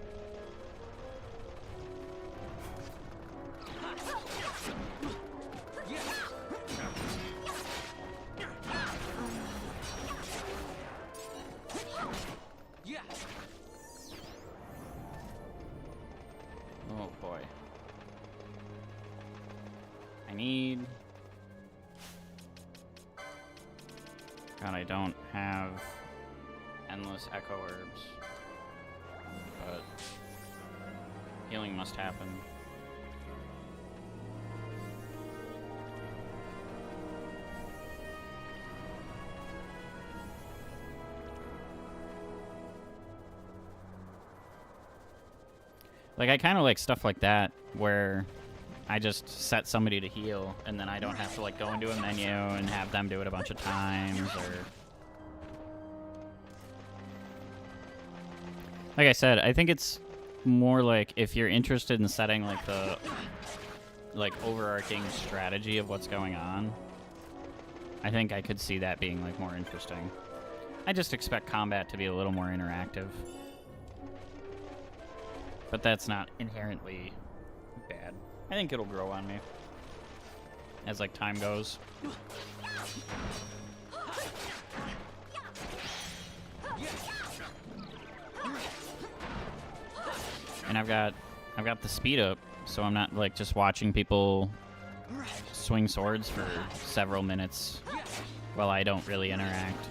Oh boy. I need... God, I don't have endless echo herbs, but healing must happen. Like, I kind of like stuff like that, where I just set somebody to heal, and then I don't have to, like, go into a menu and have them do it a bunch of times, or... Like I said, I think it's more like if you're interested in setting, like, the, like, overarching strategy of what's going on, I think I could see that being, like, more interesting. I just expect combat to be a little more interactive. But that's not inherently bad. I think it'll grow on me as, like, time goes. And I've got the speed up, so I'm not, like, just watching people swing swords for several minutes while I don't really interact.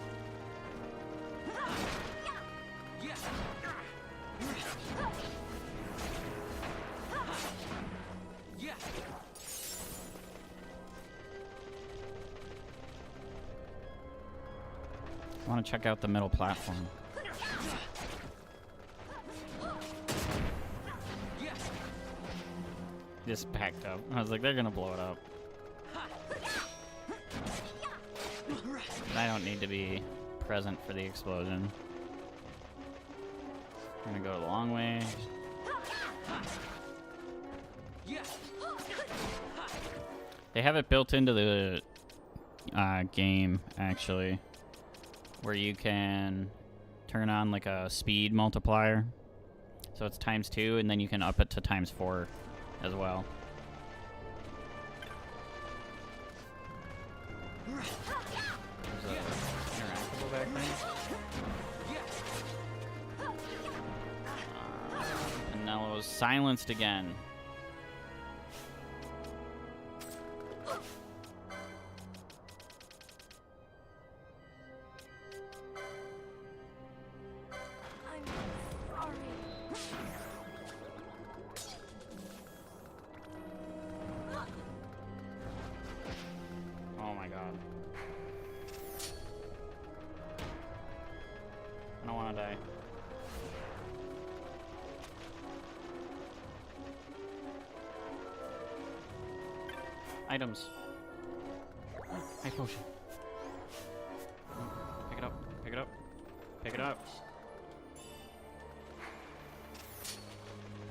I want to check out the middle platform. Just backed up. I was like, they're gonna blow it up. I don't need to be present for the explosion. I'm gonna go the long way. They have it built into the game, actually, where you can turn on like a speed multiplier. So it's ×2, and then you can up it to ×4 as well. There's a interactable back there. Pinello's silenced again. Items. High potion. Pick it up. Pick it up. Pick it up.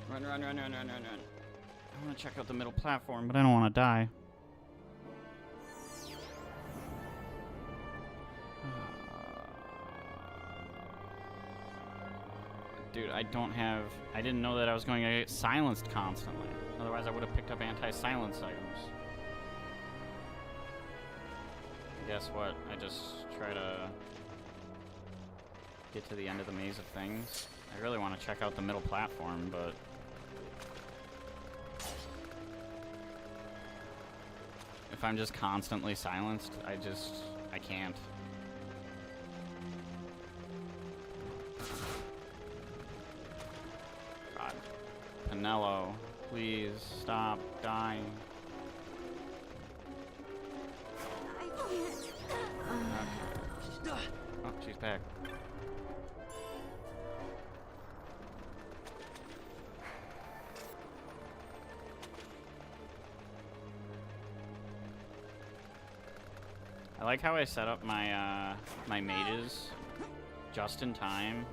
Run, run, run, run, run, run, run. I want to check out the middle platform, but I don't want to die. Dude, I didn't know that I was going to get silenced constantly. Otherwise, I would have picked up anti-silence items. Guess what? I just try to get to the end of the maze of things. I really want to check out the middle platform, but if I'm just constantly silenced, I can't. God. Pinello, please stop dying. Oh, she's back. I like how I set up my my mages just in time.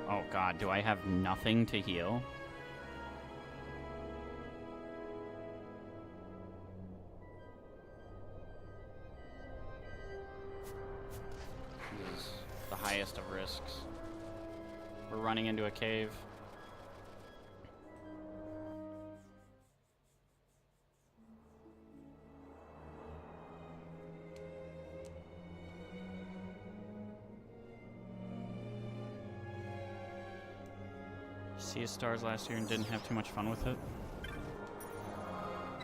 Oh god, do I have nothing to heal? This is the highest of risks. We're running into a cave. Sea of Stars last year and didn't have too much fun with it.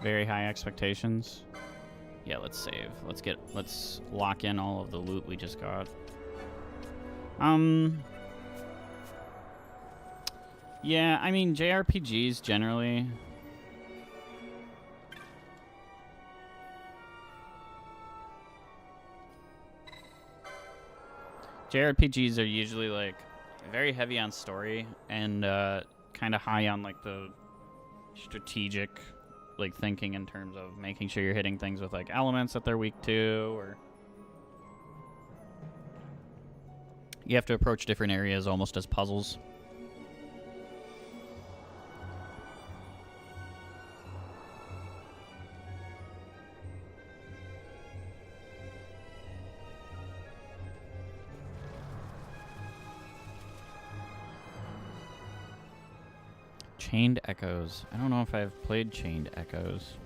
Very high expectations. Yeah, let's save. Let's lock in all of the loot we just got. Yeah, I mean JRPGs generally. JRPGs are usually like very heavy on story and kind of high on like the strategic like thinking in terms of making sure you're hitting things with like elements that they're weak to, or you have to approach different areas almost as puzzles. Chained Echoes. I don't know if I've played Chained Echoes.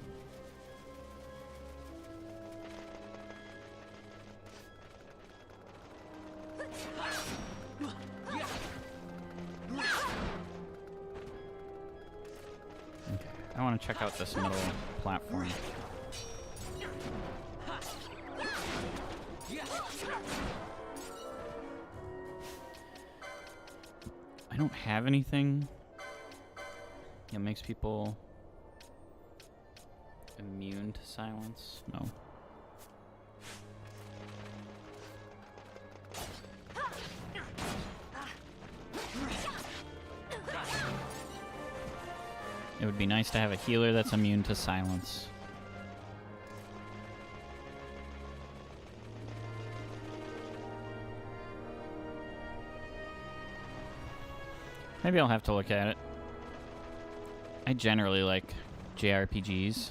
Okay, I want to check out this middle platform. I don't have anything. It makes people immune to silence. No. It would be nice to have a healer that's immune to silence. Maybe I'll have to look at it. I generally like JRPGs.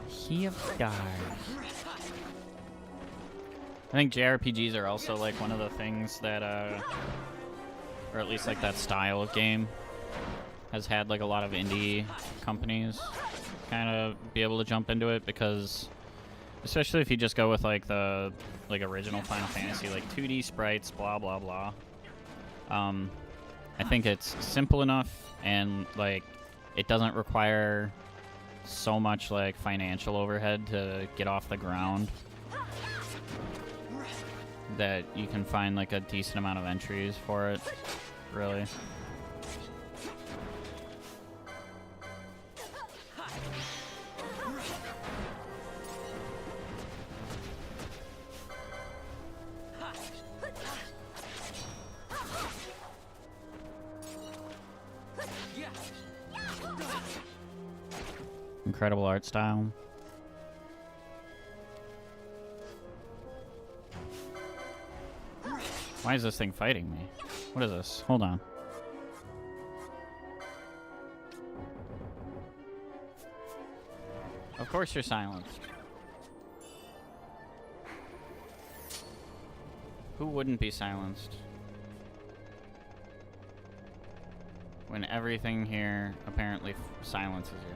Key of Stars. I think JRPGs are also like one of the things that, or at least like that style of game, has had like a lot of indie companies kind of be able to jump into it, because especially if you just go with like the original Final Fantasy, like 2D sprites, blah blah blah. I think it's simple enough and like it doesn't require so much like financial overhead to get off the ground that you can find like a decent amount of entries for it, really. Incredible art style. Why is this thing fighting me? What is this? Hold on. Of course you're silenced. Who wouldn't be silenced? When everything here apparently silences you.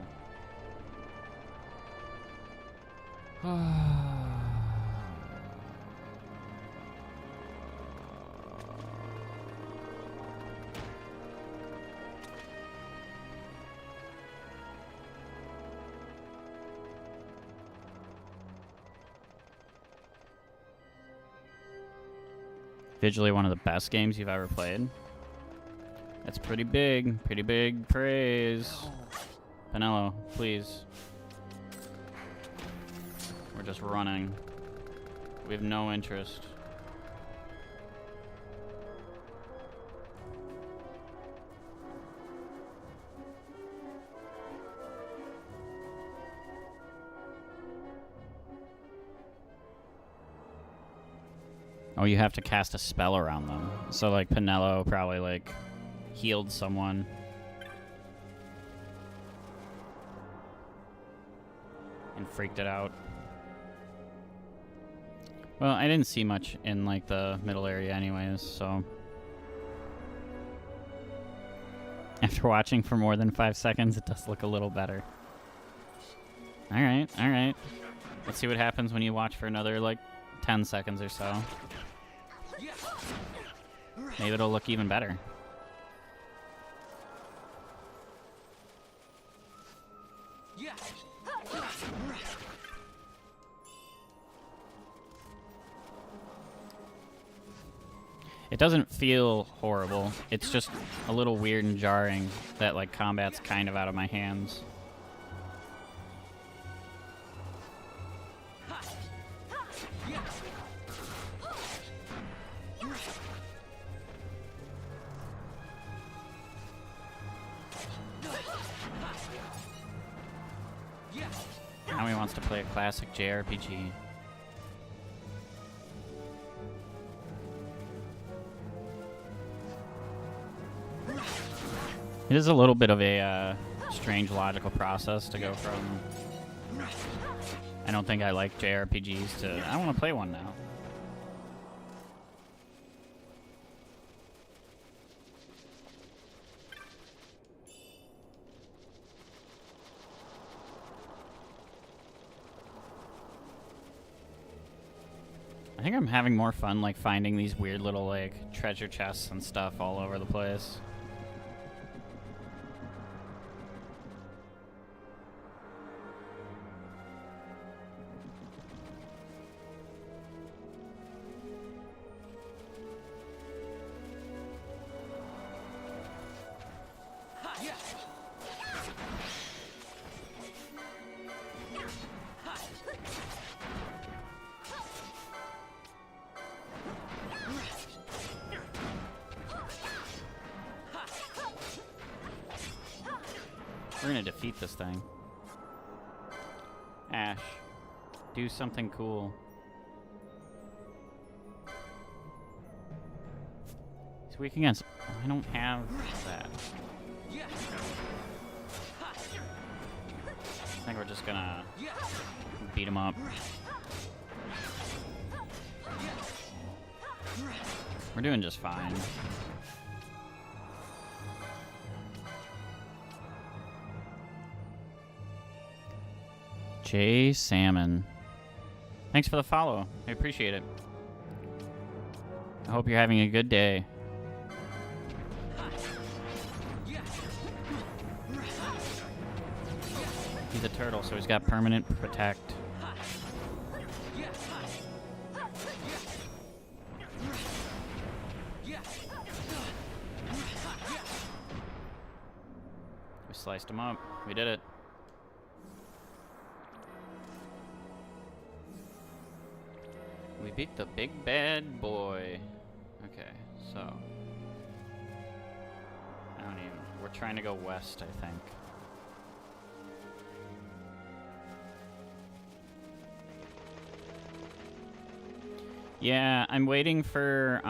Visually one of the best games you've ever played. That's pretty big praise. Penelo, please. We're just running. We have no interest. Oh, you have to cast a spell around them. So, like, Penelo probably, like, healed someone. And freaked it out. Well, I didn't see much in, like, the middle area anyways, so... After watching for more than 5 seconds, it does look a little better. Alright, alright. Let's see what happens when you watch for another, like, 10 seconds or so. Maybe it'll look even better. It doesn't feel horrible. It's just a little weird and jarring that, like, combat's kind of out of my hands. Now he wants to play a classic JRPG. It is a little bit of a strange logical process to go from I don't think I like JRPGs to I want to play one now. I think I'm having more fun like finding these weird little like treasure chests and stuff all over the place. We're gonna defeat this thing. Ash, do something cool. He's weak against. I don't have that. I think we're just gonna beat him up. We're doing just fine. Jay Salmon. Thanks for the follow. I appreciate it. I hope you're having a good day. He's a turtle, so he's got permanent protect. We sliced him up. We did it. We beat the big bad boy. Okay, so I don't even. We're trying to go west, I think. Yeah, I'm waiting for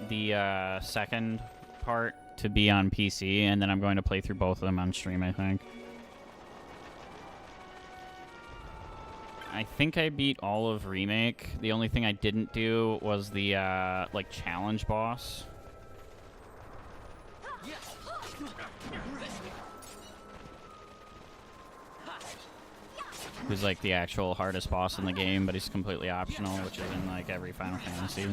the second part to be on PC, and then I'm going to play through both of them on stream, I think. I think I beat all of Remake. The only thing I didn't do was the, like, challenge boss. Who's, like, the actual hardest boss in the game, but he's completely optional, which is in, like, every Final Fantasy.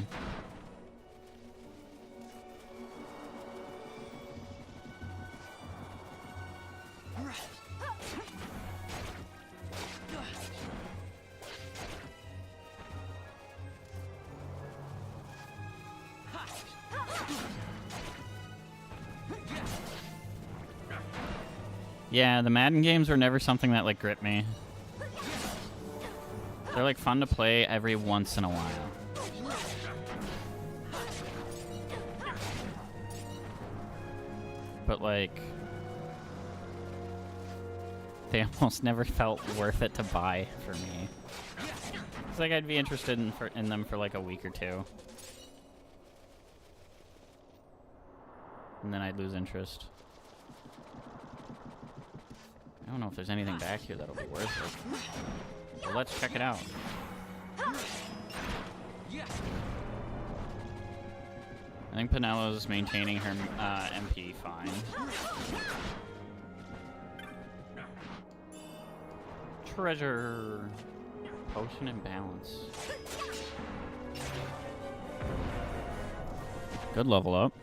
Yeah, the Madden games were never something that, like, gripped me. They're, like, fun to play every once in a while. But, like, they almost never felt worth it to buy for me. It's like I'd be interested in them for, like, a week or two. And then I'd lose interest. I don't know if there's anything back here that'll be worth it. Well, let's check it out. I think Penelo's maintaining her MP fine. Treasure. Potion and balance. Good level up.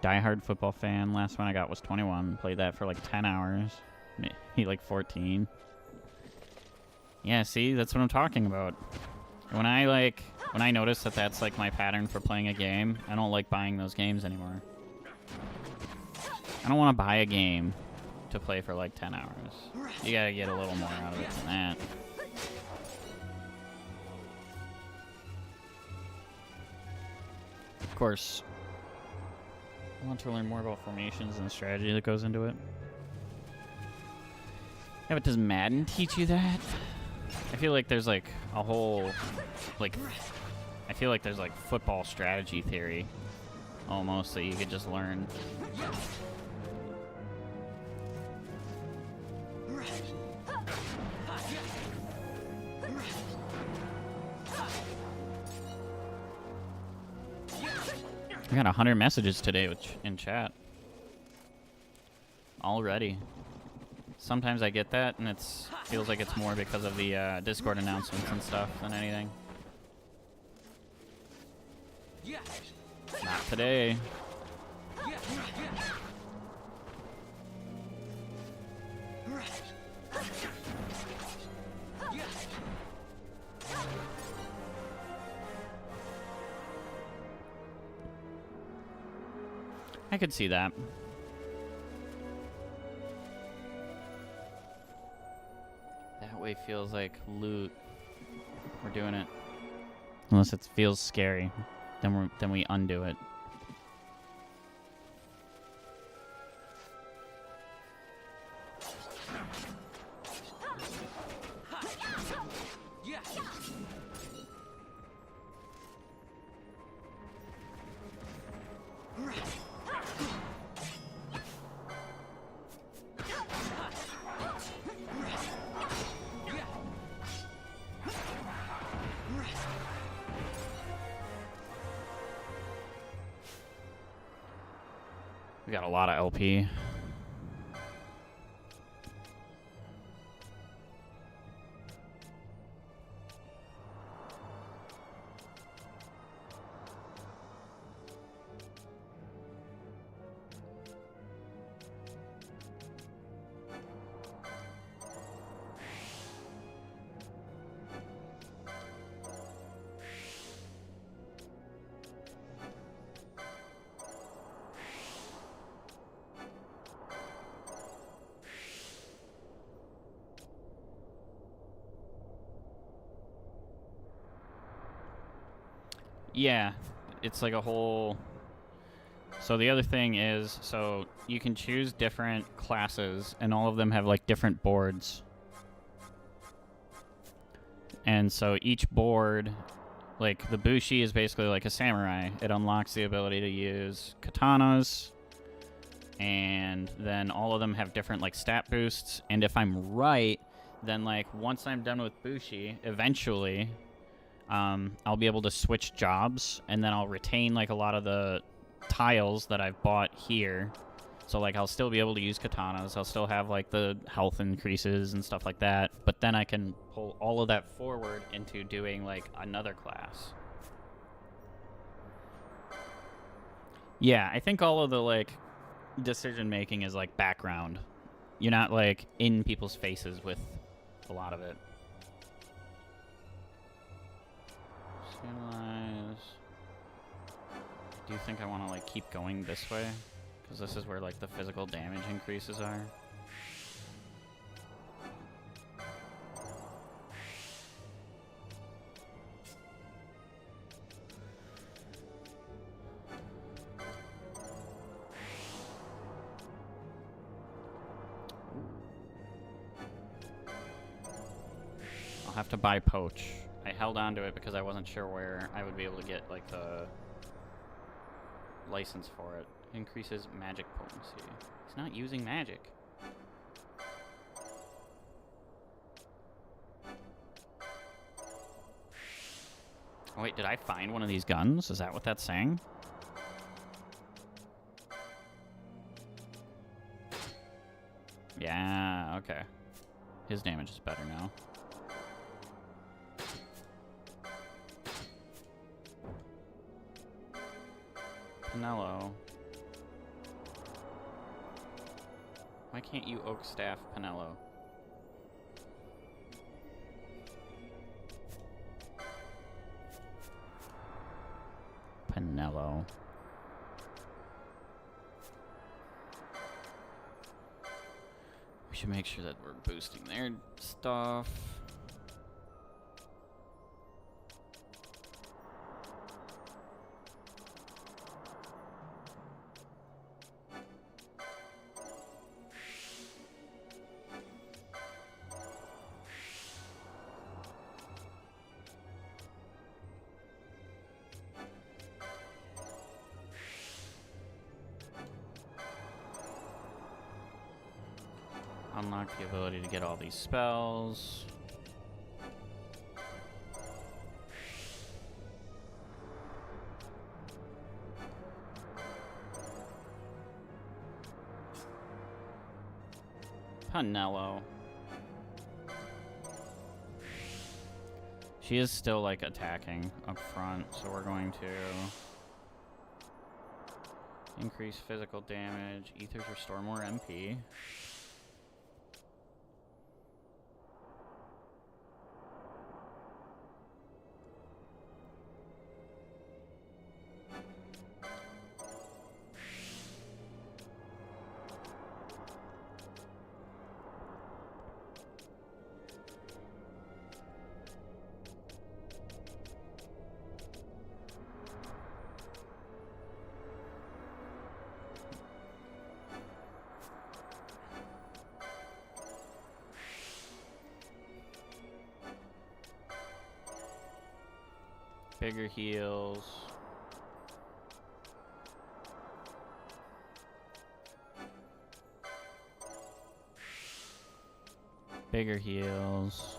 Die-hard football fan. Last one I got was 21. Played that for like 10 hours. He like 14. Yeah, see? That's what I'm talking about. When I notice that that's like my pattern for playing a game, I don't like buying those games anymore. I don't want to buy a game to play for like 10 hours. You gotta get a little more out of it than that. Of course, I want to learn more about formations and the strategy that goes into it. Yeah, but does Madden teach you that? I feel like there's like a whole, like, I feel like there's like football strategy theory almost that you could just learn. I got 100 messages today in chat. Already. Sometimes I get that, and it feels like it's more because of the Discord announcements and stuff than anything. Not today. I could see that. That way feels like loot. We're doing it. Unless it feels scary, then we undo it. We got a lot of LP. Yeah, it's like a whole... So the other thing is, so you can choose different classes, and all of them have like different boards. And so each board, like the Bushi is basically like a samurai. It unlocks the ability to use katanas, and then all of them have different like stat boosts. And if I'm right, then like once I'm done with Bushi, eventually... I'll be able to switch jobs, and then I'll retain, like, a lot of the tiles that I've bought here. So, like, I'll still be able to use katanas. I'll still have, like, the health increases and stuff like that. But then I can pull all of that forward into doing, like, another class. Yeah, I think all of the, like, decision-making is, like, background. You're not, like, in people's faces with a lot of it. Analyze. Do you think I want to like keep going this way? Because this is where like the physical damage increases are. I'll have to buy Poach. I held on to it because I wasn't sure where I would be able to get, like, the license for it. Increases magic potency. He's not using magic. Oh, wait, did I find one of these guns? Is that what that's saying? Yeah, okay. His damage is better now. Pinello. Why can't you Oak Staff Pinello? Pinello. We should make sure that we're boosting their stuff. Unlock the ability to get all these spells. Pinello. She is still, like, attacking up front, so we're going to increase physical damage. Ethers restore more MP. Bigger heals. Bigger heals.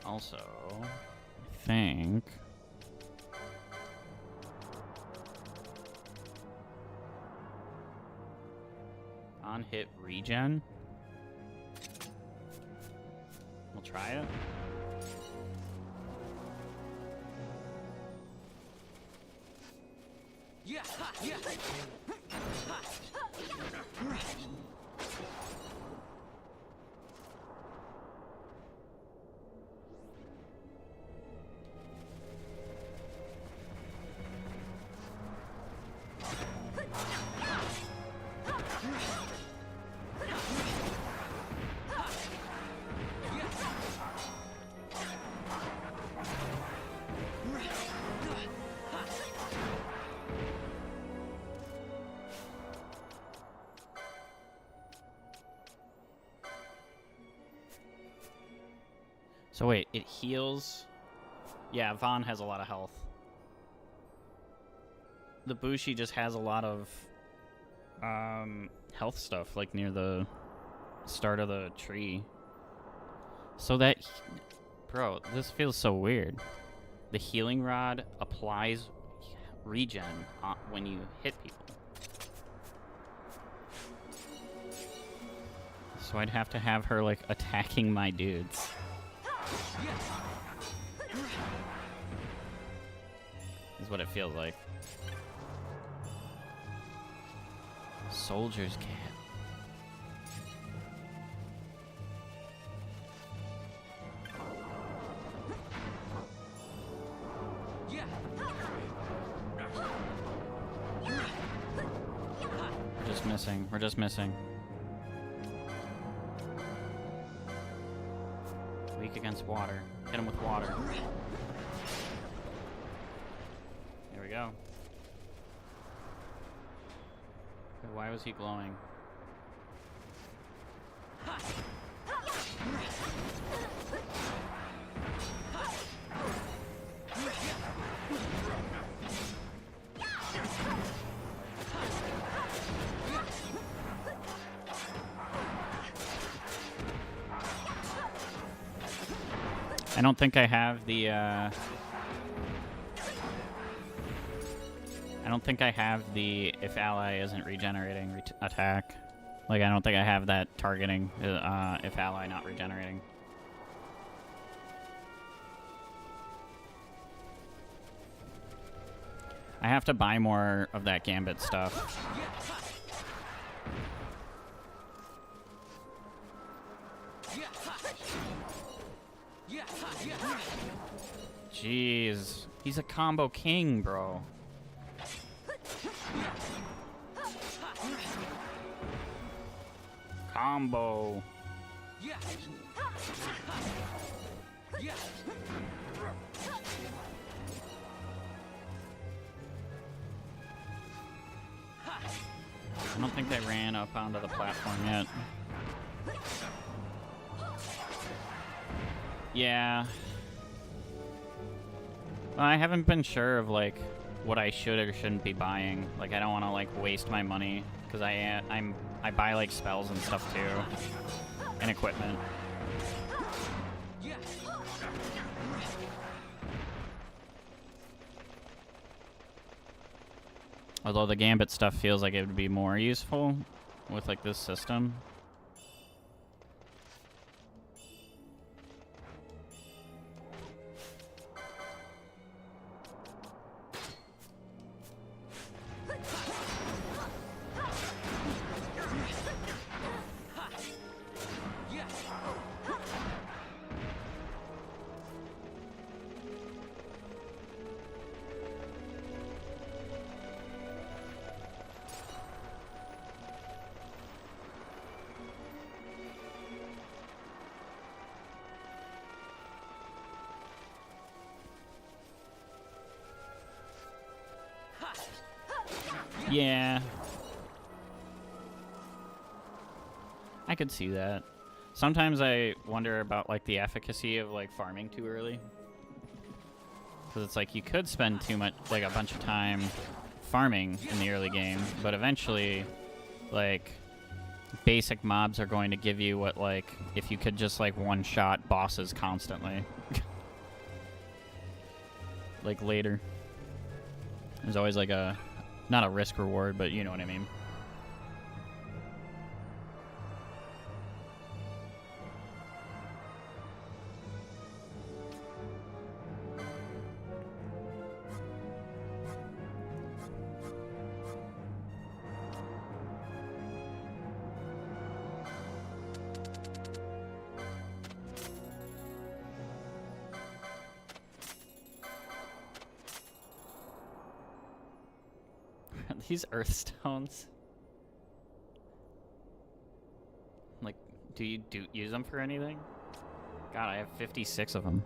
Also, I think on hit regen. We'll try it. Yeah, yeah. So wait, it heals. Yeah, Vaughn has a lot of health. The Bushi just has a lot of health stuff, like near the start of the tree. So that, bro, this feels so weird. The healing rod applies regen when you hit people. So I'd have to have her like attacking my dudes. Is what it feels like. Soldier's camp. We're just missing. We're just missing. Weak against water. Hit him with water. There we go. Why was he glowing? I don't think I have the, I don't think I have the if ally isn't regenerating attack. Like, I don't think I have that targeting if ally not regenerating. I have to buy more of that Gambit stuff. Jeez, he's a combo king, bro. Combo. I don't think they ran up onto the platform yet. Yeah. Well, I haven't been sure of like what I should or shouldn't be buying. Like, I don't want to like waste my money because I buy like spells and stuff too, and equipment. Although the Gambit stuff feels like it would be more useful with like this system. Yeah. I could see that. Sometimes I wonder about like the efficacy of like farming too early. Because it's like you could spend too much, like a bunch of time farming in the early game, but eventually, like, basic mobs are going to give you what, like, if you could just like one-shot bosses constantly. Like later. There's always like a, not a risk reward, but you know what I mean. These earth stones. Like, do you use them for anything? God, I have 56 of them.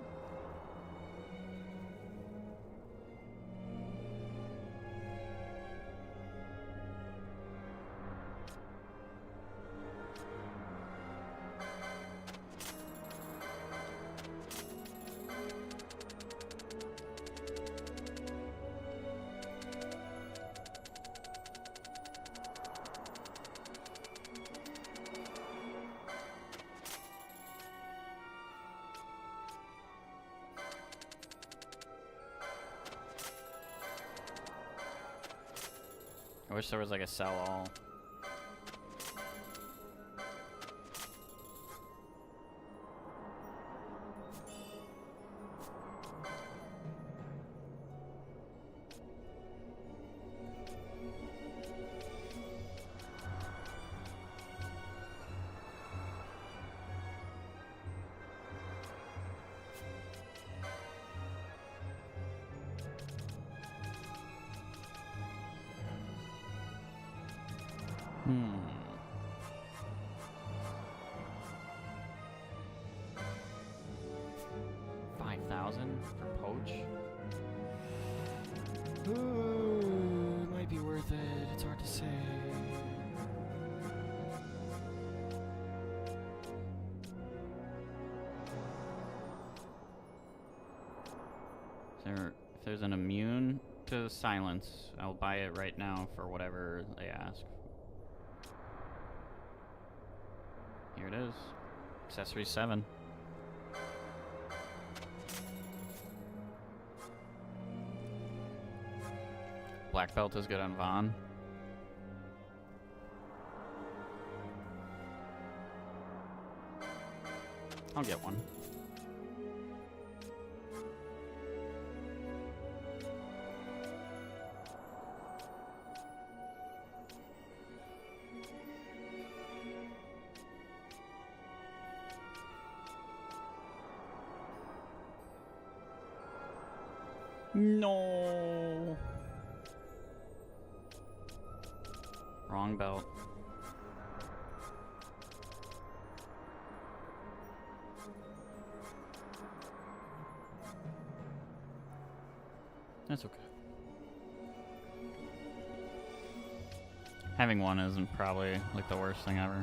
I wish there was like a sell all. Hmm. $5,000 for poach? Ooh, it might be worth it. It's hard to say. If there's an immune to silence, I'll buy it right now for whatever they ask. Here it is. Accessory 7. Black belt is good on Vaughn. I'll get one. No. Wrong belt. That's okay. Having one isn't probably like the worst thing ever.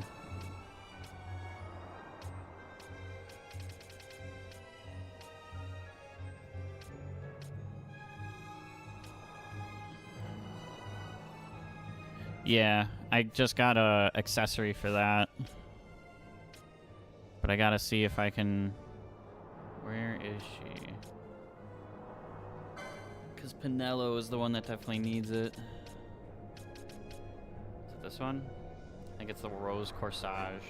Yeah, I just got a accessory for that. But I gotta see if I can... Where is she? Because Pinello is the one that definitely needs it. Is it this one? I think it's the Rose Corsage.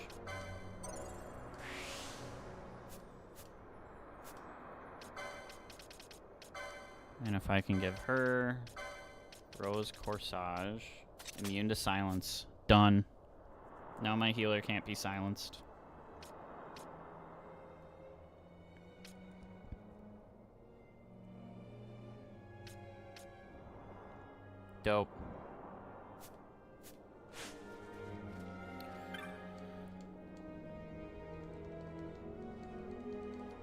And if I can give her Rose Corsage, immune to silence. Done. Now my healer can't be silenced. Dope.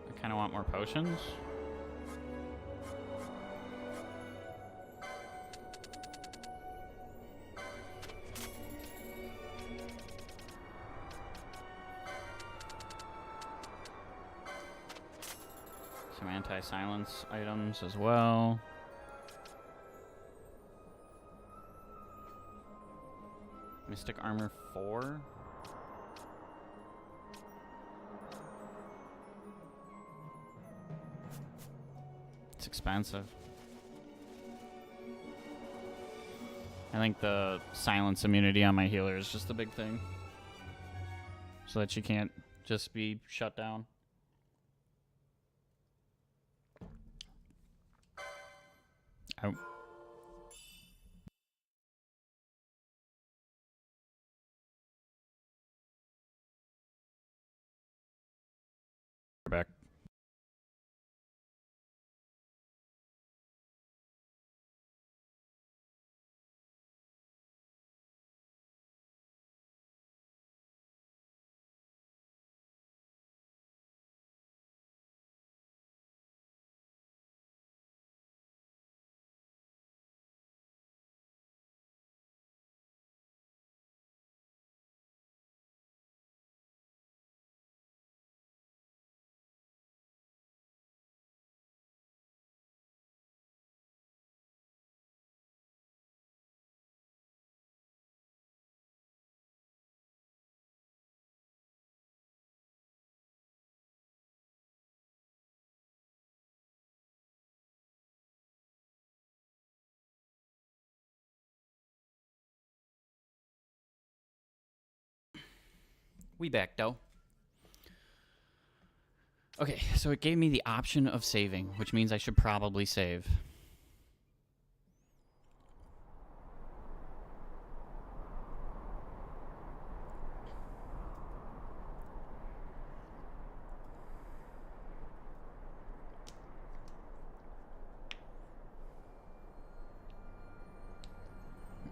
I kind of want more potions. anti-silence items as well. Mystic Armor 4. It's expensive. I think the silence immunity on my healer is just the big thing. So that she can't just be shut down. Oh. We're back. We back, though. Okay, so it gave me the option of saving, which means I should probably save.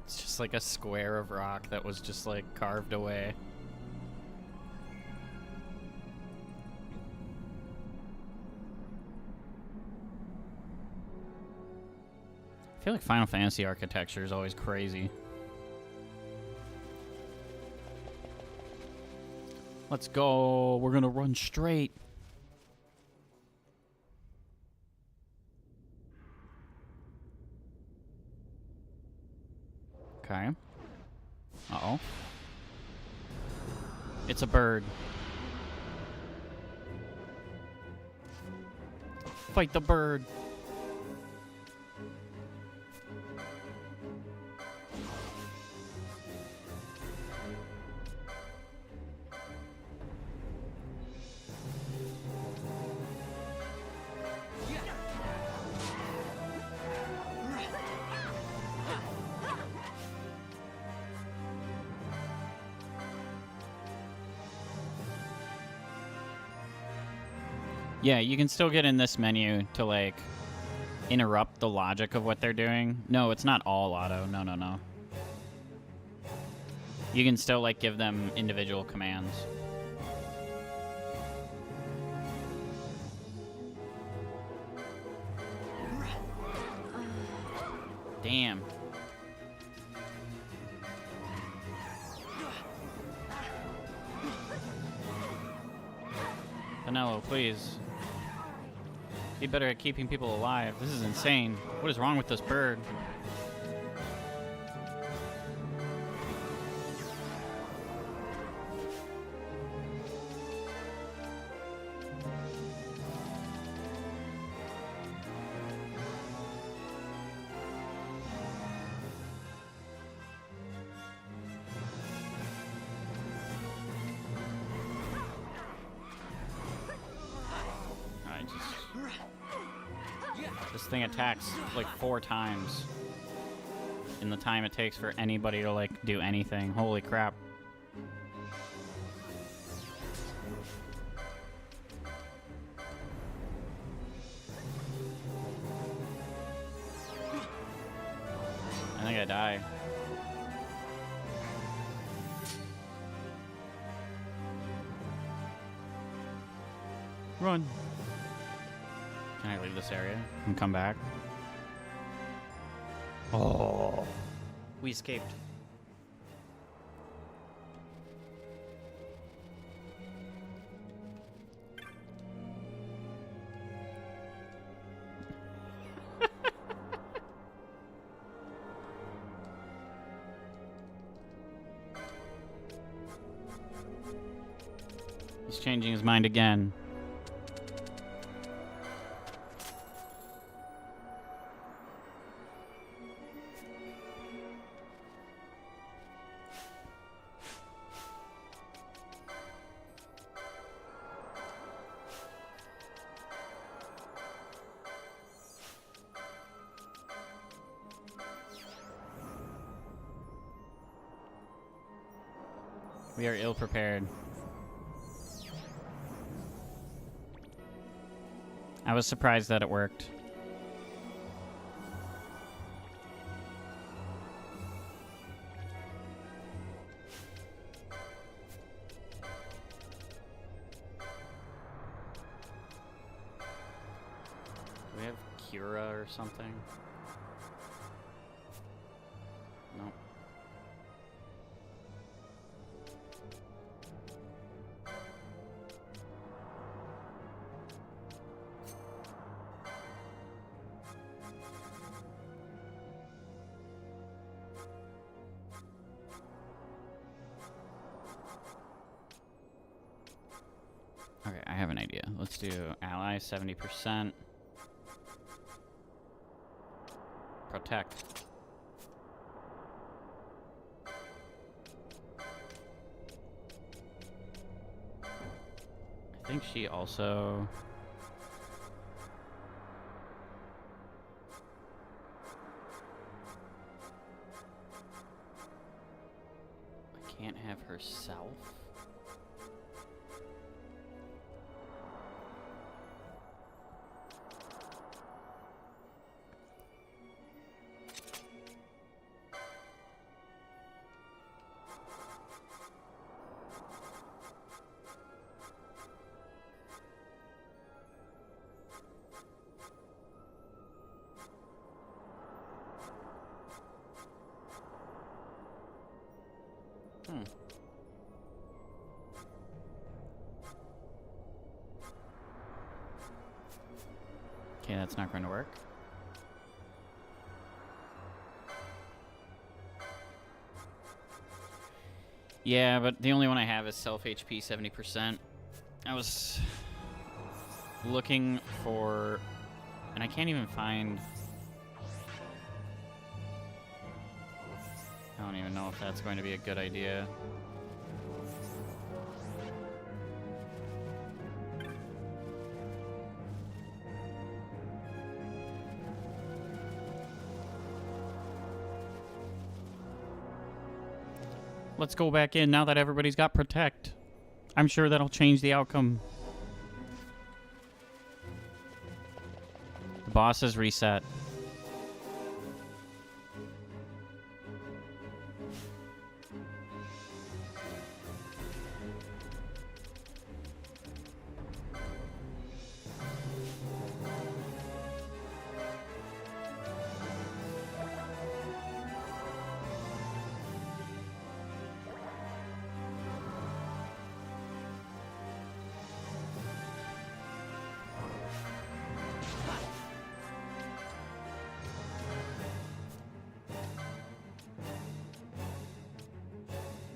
It's just like a square of rock that was just like carved away. I feel like Final Fantasy architecture is always crazy. Let's go. We're gonna run straight. Okay. Uh-oh. It's a bird. Fight the bird. Yeah, you can still get in this menu to, like, interrupt the logic of what they're doing. No, it's not all auto. No, no, no. You can still, like, give them individual commands. Damn. Vanello, please. Be better at keeping people alive. This is insane. What is wrong with this bird? This thing attacks like 4 times in the time it takes for anybody to like do anything. Holy crap. I think I die. Run. Can I leave this area and come back? Oh. We escaped. He's changing his mind again. We are ill-prepared. I was surprised that it worked. Do we have Kira or something? Nope. Okay, I have an idea. Let's do ally 70%. Protect. I think she also... I can't have herself. Okay, that's not going to work. Yeah, but the only one I have is self HP 70%. I was looking for... And I can't even find... I don't even know if that's going to be a good idea. Let's go back in now that everybody's got Protect. I'm sure that'll change the outcome. The boss is reset.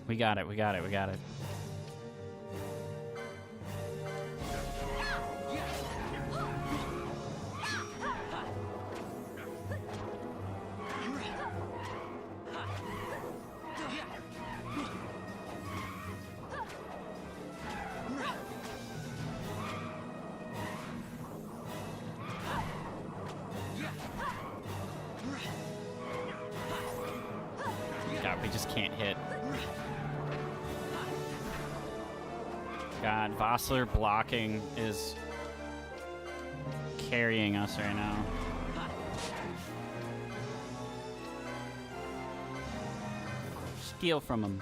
We got it, we got it, we got it. God, we just can't hit. God, Vossler blocking is carrying us right now. Steal from him.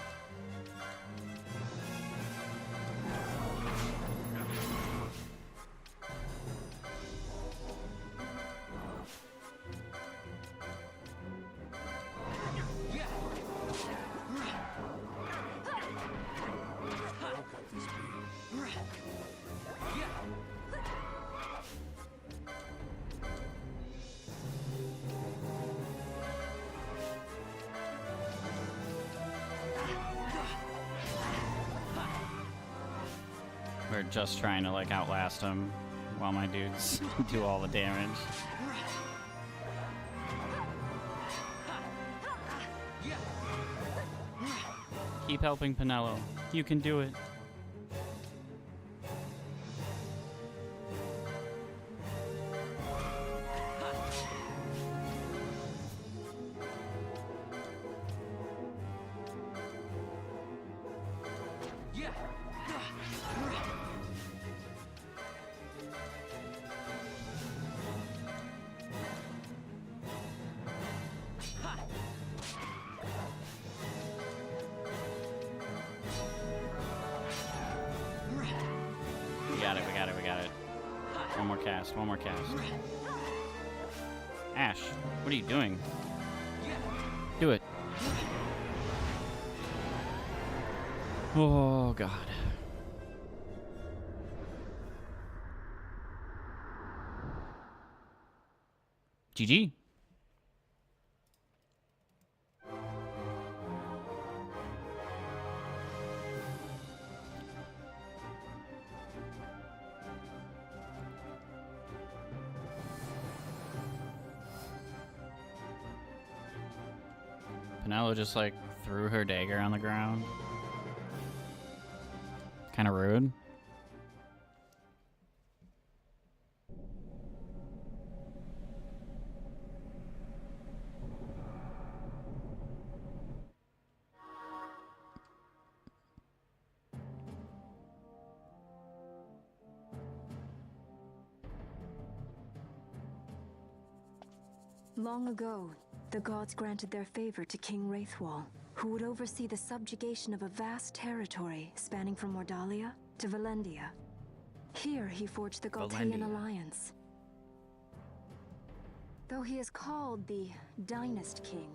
We're just trying to like outlast him while my dudes do all the damage. Keep helping Penelo. You can do it. We got it. One more cast. Ash, what are you doing? Do it. Oh, God. GG. Penelo just like threw her dagger on the ground. Kind of rude. Long ago, the gods granted their favor to King Wraithwall, who would oversee the subjugation of a vast territory spanning from Mordalia to Valendia. Here he forged the Galtean Alliance. Though he is called the Dynast King,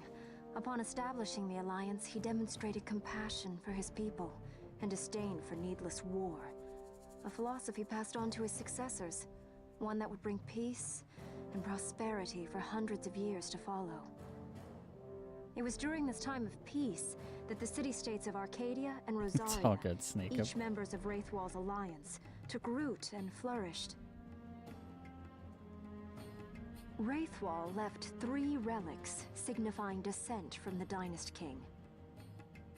upon establishing the alliance, he demonstrated compassion for his people and disdain for needless war. A philosophy passed on to his successors, one that would bring peace and prosperity for hundreds of years to follow. It was during this time of peace that the city-states of Arcadia and Rosaria, each members of Wraithwall's alliance, took root and flourished. Wraithwall left 3 relics signifying descent from the Dynast King.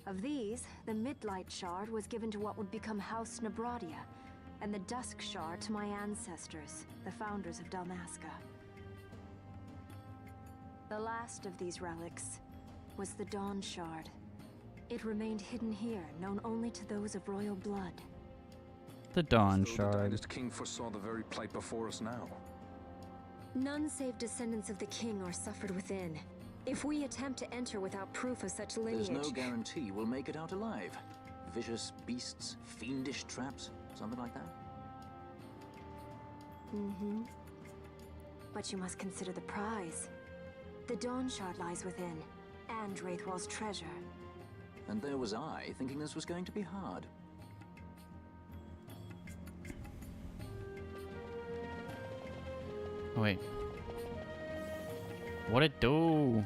Of these, the Midlight Shard was given to what would become House Nabradia, and the Dusk Shard to my ancestors, the founders of Dalmasca. The last of these relics was the Dawn Shard. It remained hidden here, known only to those of royal blood. The Dawn Still, Shard. The Dynast King foresaw the very plight before us now. None save descendants of the king are suffered within. If we attempt to enter without proof of such lineage... There's no guarantee we'll make it out alive. Vicious beasts, fiendish traps, something like that? Mm-hmm. But you must consider the prize. The Dawn Shard lies within, and Wraithwall's treasure. And there was I, thinking this was going to be hard. Wait. What'd it do?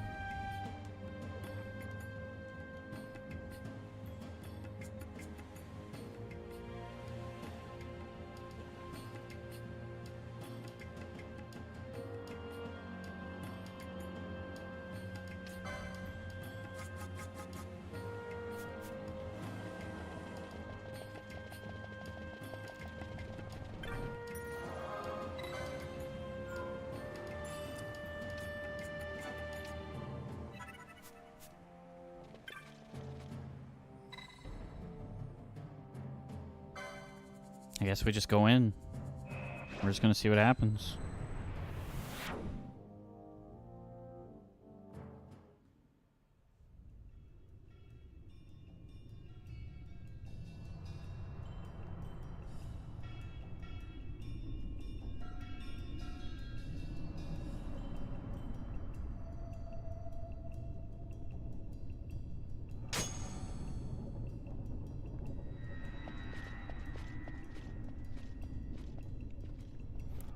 I guess we just go in. We're just gonna see what happens.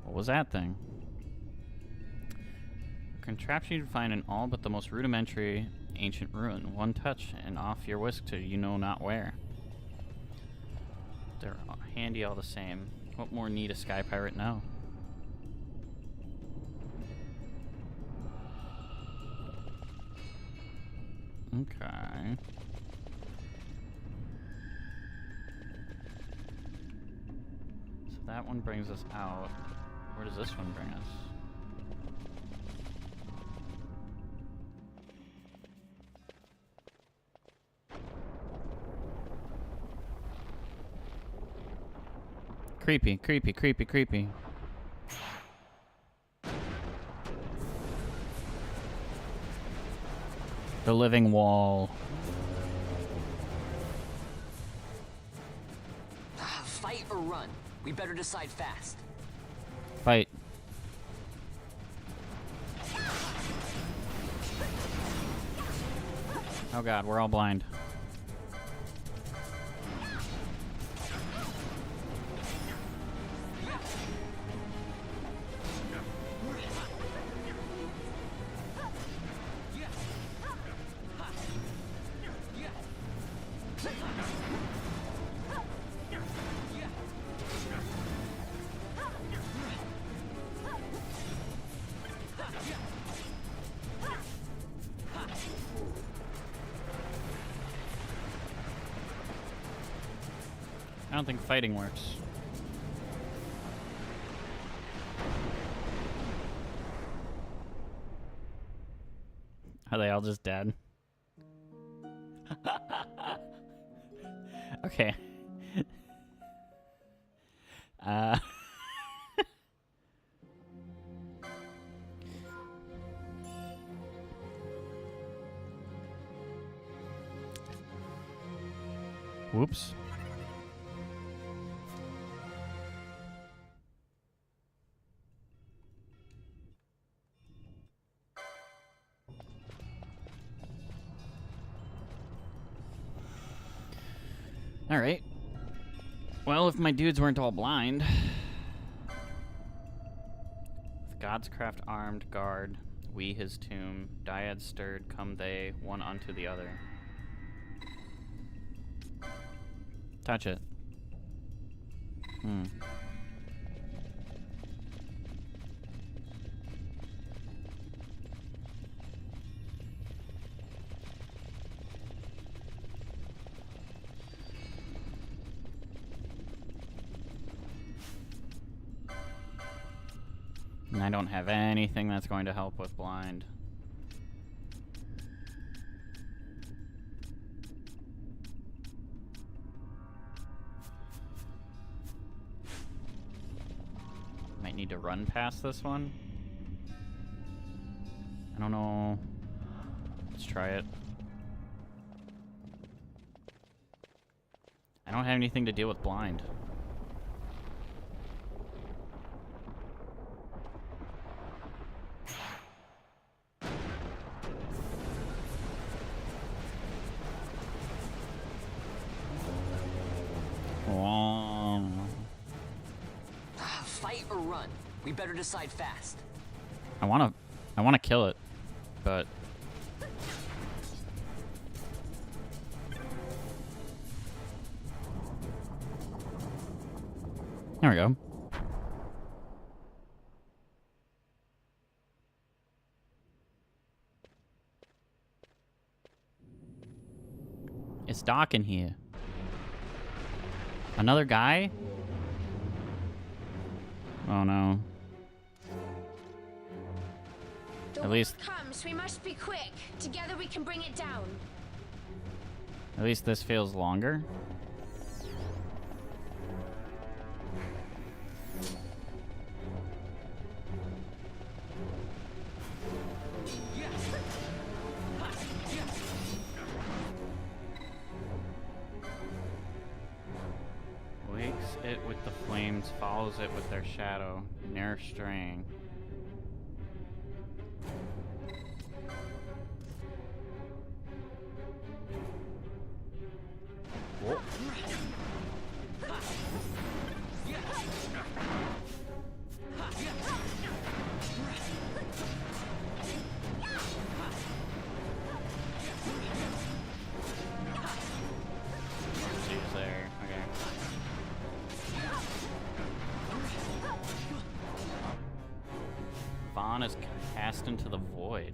What was that thing? A contraption you find in all but the most rudimentary ancient ruin. One touch and off your whisk to you know not where. They're handy all the same. What more need a Sky Pirate know? Okay. So that one brings us out. Where does this one bring us? Creepy, creepy, creepy, creepy. The living wall. Fight or run? We better decide fast. Fight. Oh god, we're all blind. I don't think fighting works. Are they all just dead? Okay. Whoops. Alright. Well, if my dudes weren't all blind. With God's craft armed guard, we his tomb, dyad stirred, come they, one unto the other. Touch it. And I don't have anything that's going to help with blind. Might need to run past this one. I don't know. Let's try it. I don't have anything to deal with blind. Fight or run? We better decide fast. I wanna kill it, but there we go. It's dark in here. Another guy? Oh no. The At least comes, we must be quick. Together we can bring it down. At least this feels longer. Wakes it with the flames, follows it with their shadow, ne'er straying. Whoa. She's there. Okay. cast into the void.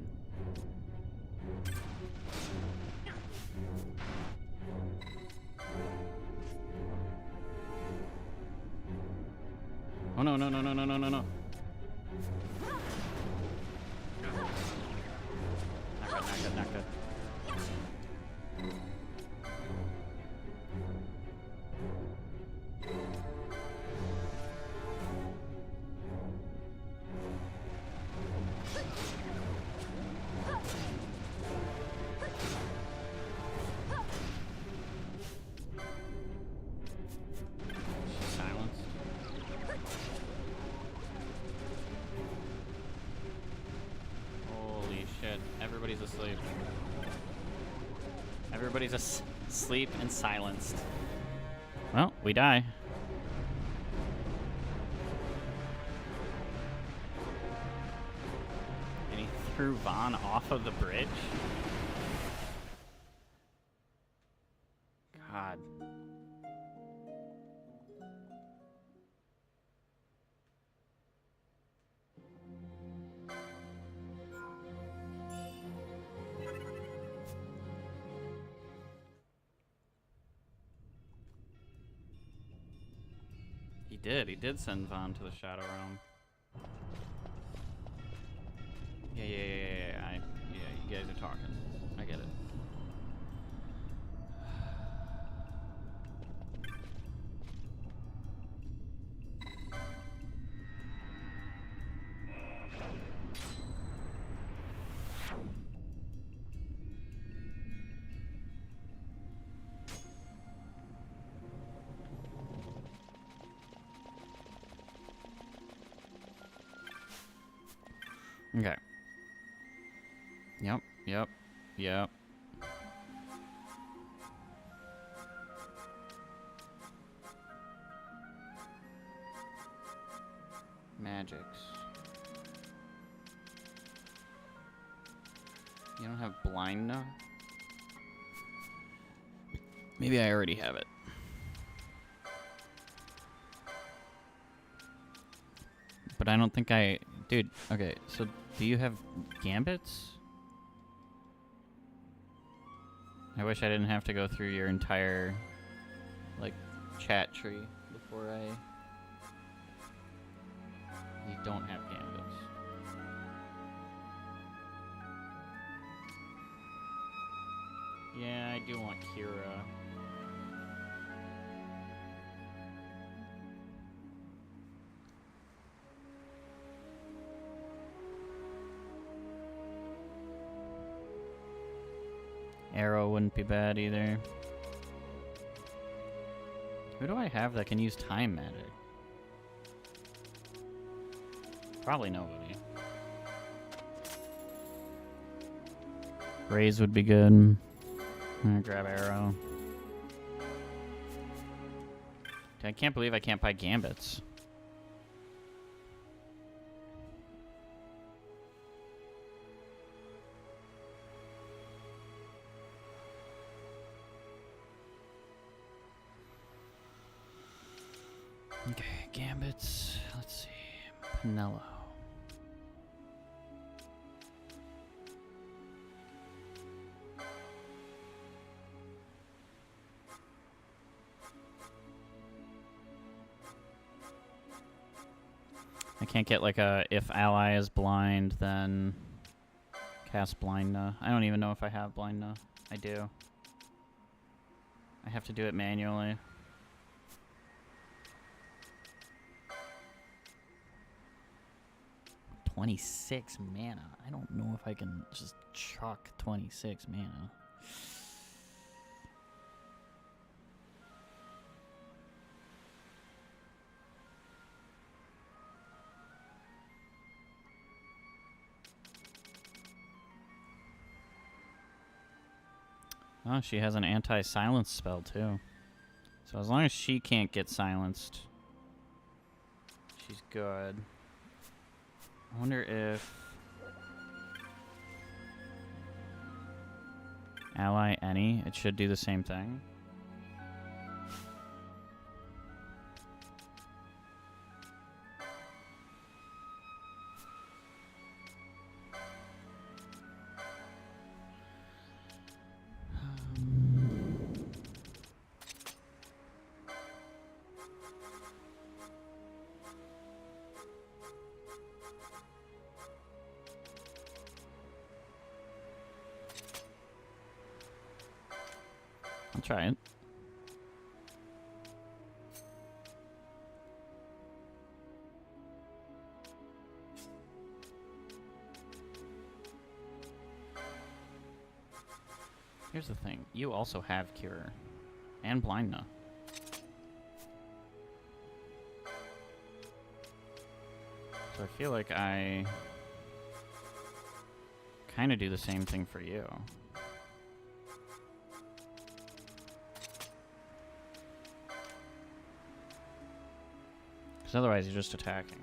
Oh no, no, no, no, no, no, no, no. Not good, not good, not good. She's silenced. Holy shit. Everybody's asleep. Everybody's asleep and silenced. Well, we die. And he threw Vaughn off of the bridge? God. He did send Vaughn to the Shadow Realm. Yeah, you guys are talking. I get it. Okay. Yep. Magics. You don't have blind now? Maybe I already have it. But I don't think I... Dude, okay, so do you have gambits? I wish I didn't have to go through your entire, like, chat tree before I... You don't have gambits. Yeah, I do want Kira. Arrow wouldn't be bad either. Who do I have that can use time magic? Probably nobody. Raze would be good. I'm gonna grab Arrow. I can't believe I can't buy gambits. Okay, gambits. Let's see. Pinello. I can't get like a if ally is blind, then cast blindna. I don't even know if I have blindna. I do. I have to do it manually. $26 mana. I don't know if I can just chuck 26 mana. Oh, she has an anti-silence spell too. So as long as she can't get silenced, she's good. I wonder if ally any, it should do the same thing. I'll try it. Here's the thing. You also have Cure. And Blindna. So I feel like I kind of do the same thing for you. Because otherwise you're just attacking.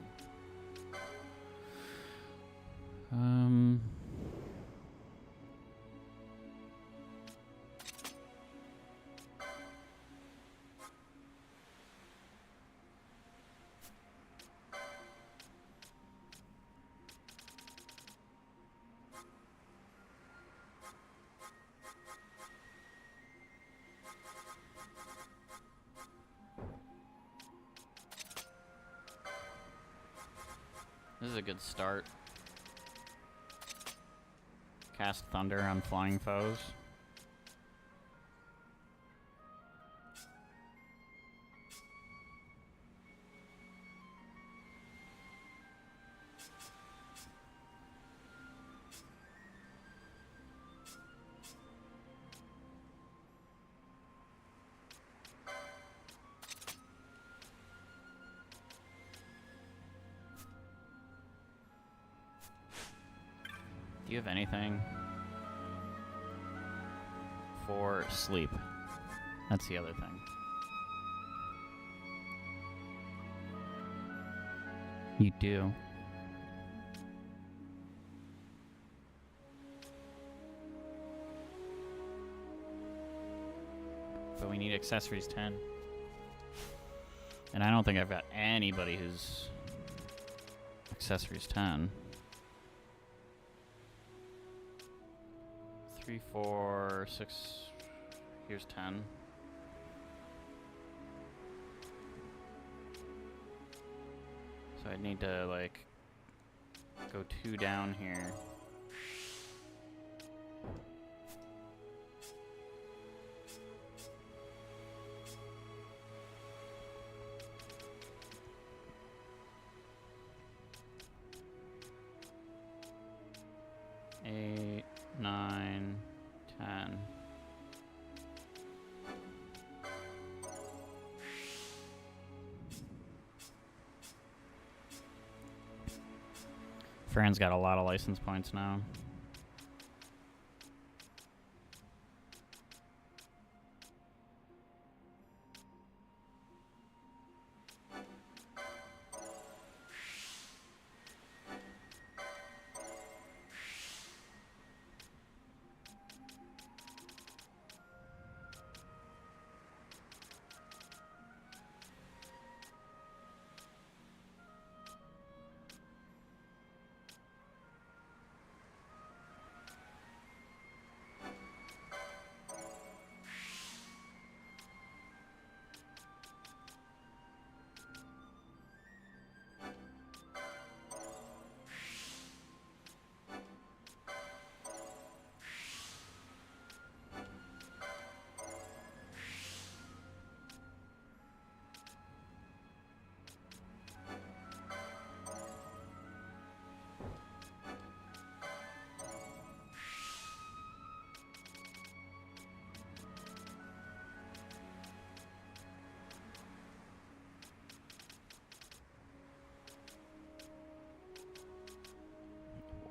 This is a good start. Cast Thunder on flying foes. Do you have anything for sleep? That's the other thing. You do. But we need accessories 10. And I don't think I've got anybody who's accessories 10. 3, 4, 6. Here's 10. So I'd need to, like, go 2 down here. Eight, 9, 10. Fran's got a lot of license points now.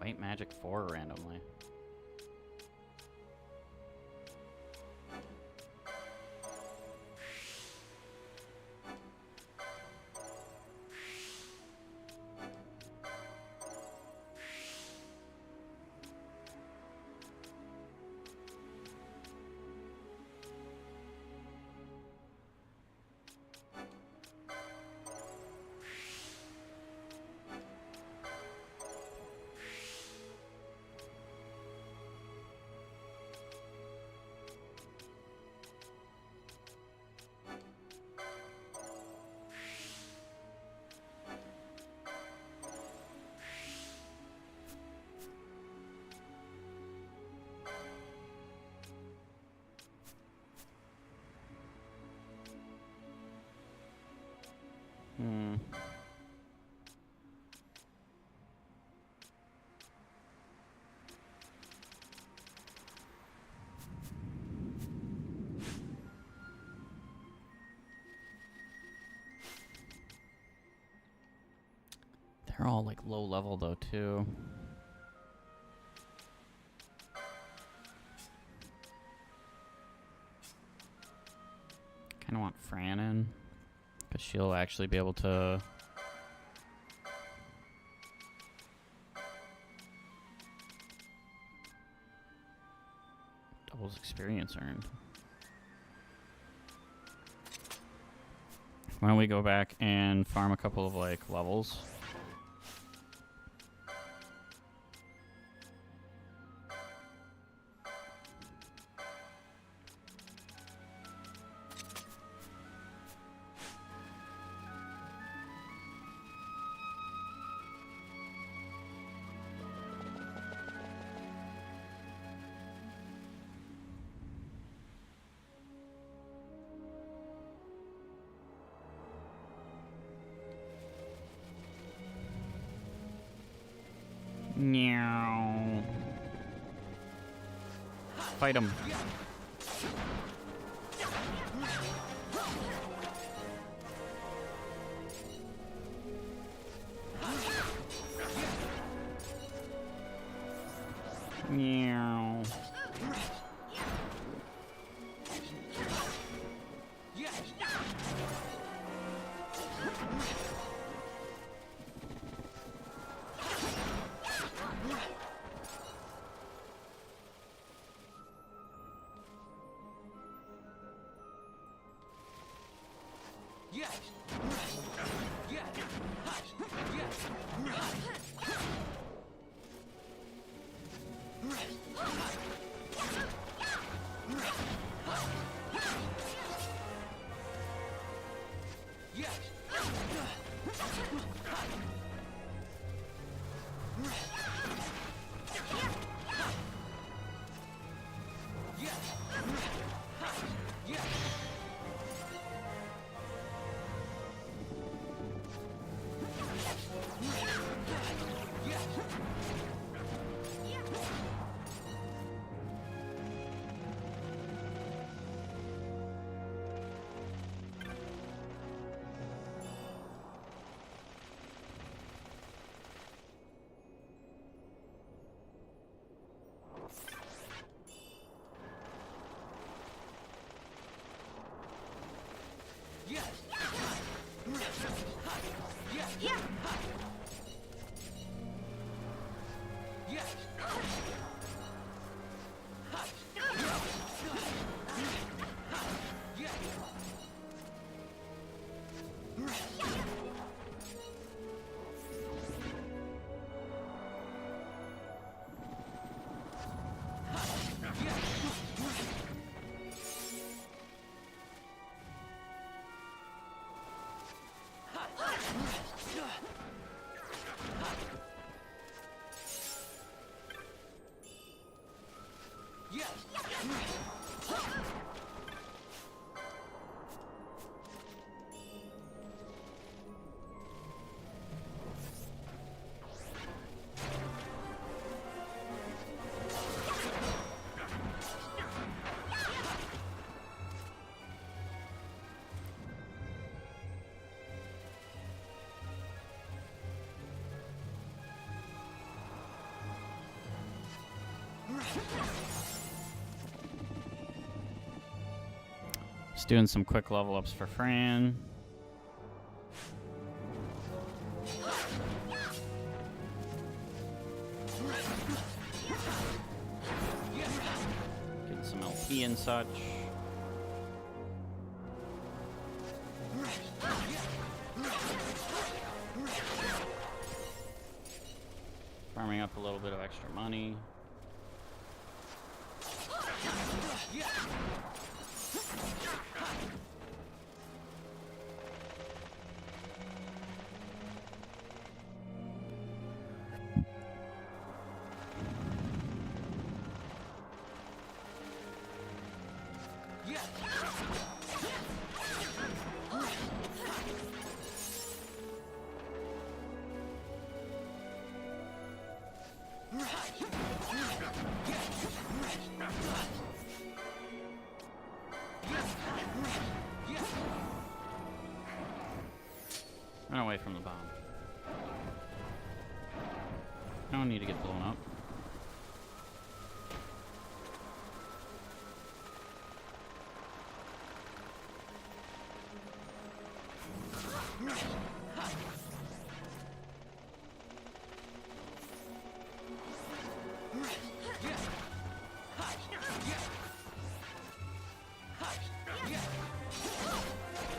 White magic 4 randomly. They're all like low level though too. Kind of want Fran in, because she'll actually be able to doubles experience earned. Why don't we go back and farm a couple of like levels? Meow. Fight him. Meow. Just doing some quick level ups for Fran. Getting some LP and such. Farming up a little bit of extra money. Run away from the bomb. don't need to get blown up.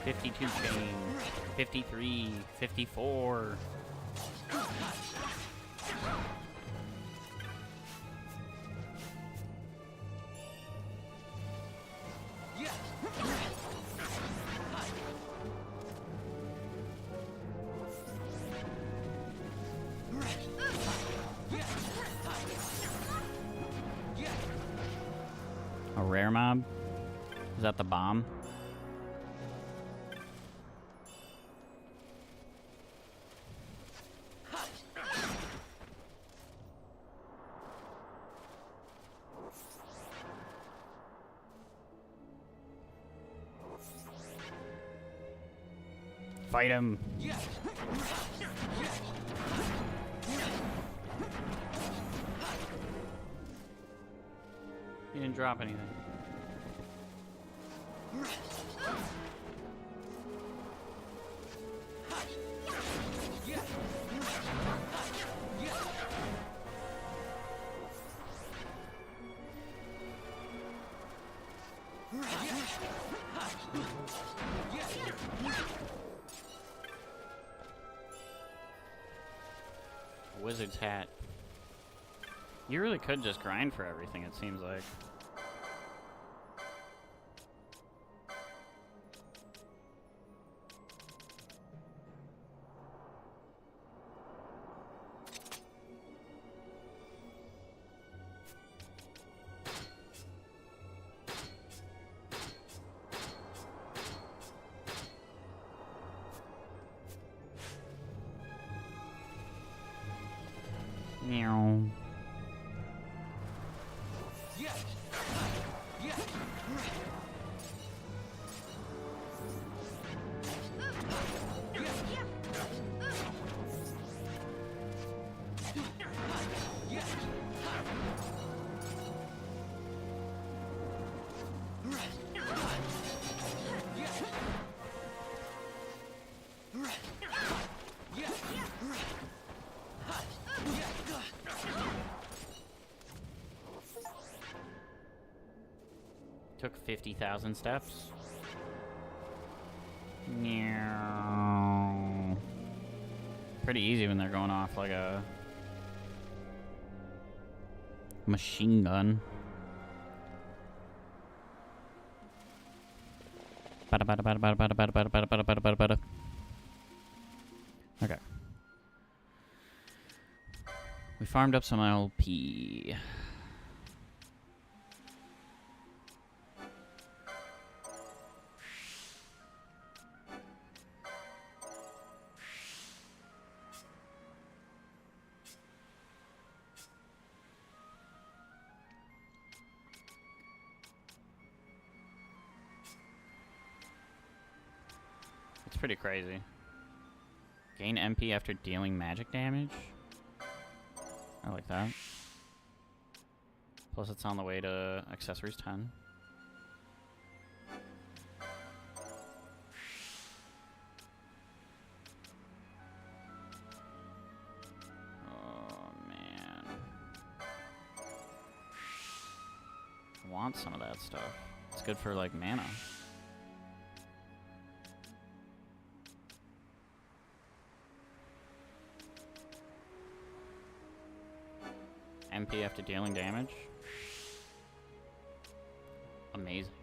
$52 chain, 53, 54. A rare mob? Is that the bomb? Fight him. He didn't drop anything. Wizard's hat. You really could just grind for everything, it seems like. Meow. Took 50,000 steps. Meow. Pretty easy when they're going off like a machine gun. Okay. We farmed up some LP. It's pretty crazy. Gain MP after dealing magic damage. I like that. Plus it's on the way to accessories 10. Oh man. I want some of that stuff. It's good for like mana. MP after dealing damage. Amazing.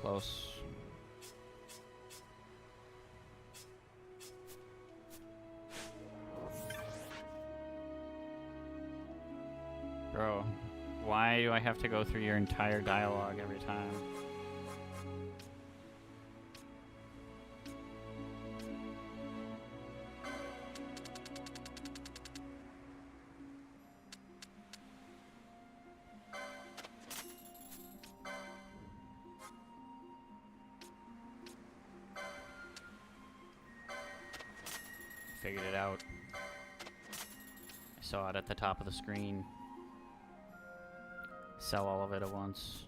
Close. Bro. have to go through your entire dialogue every time? Figured it out. I saw it at the top of the screen. Sell all of it at once.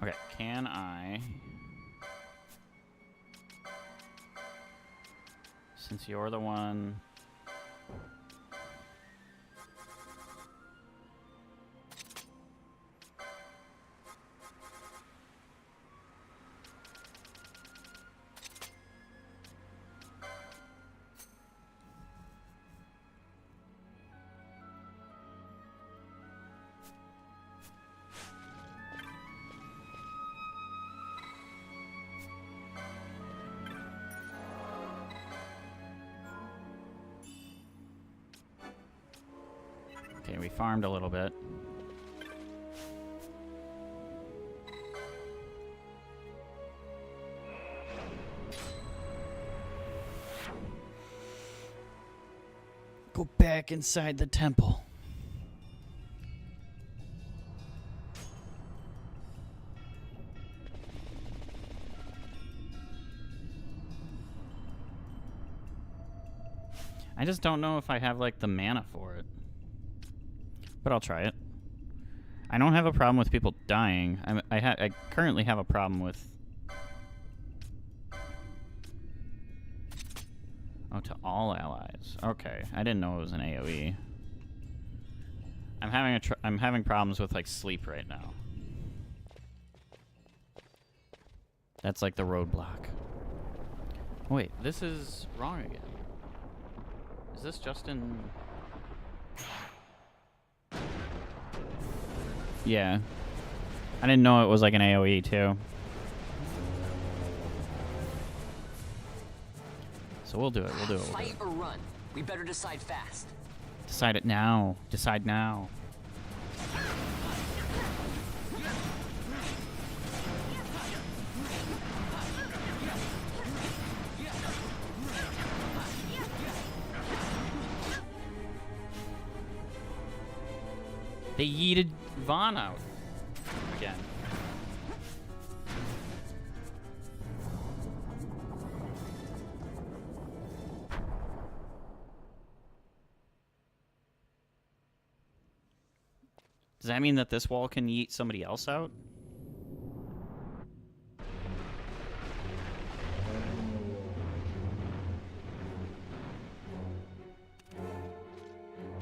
Okay, can I... Since you're the one... Okay, we farmed a little bit. Go back inside the temple. I just don't know if I have like the mana for it. But I'll try it. I don't have a problem with people dying. I currently have a problem with... Oh, to all allies. Okay, I didn't know it was an AoE. I'm having problems with like sleep right now. That's like the roadblock. Wait, this is wrong again. Is this just in... Yeah. I didn't know it was like an AoE too. So we'll do it, we'll do it. Fight or run? We better decide fast. Decide it now. Decide now. They yeeted Vaughn out again. Does that mean that this wall can yeet somebody else out?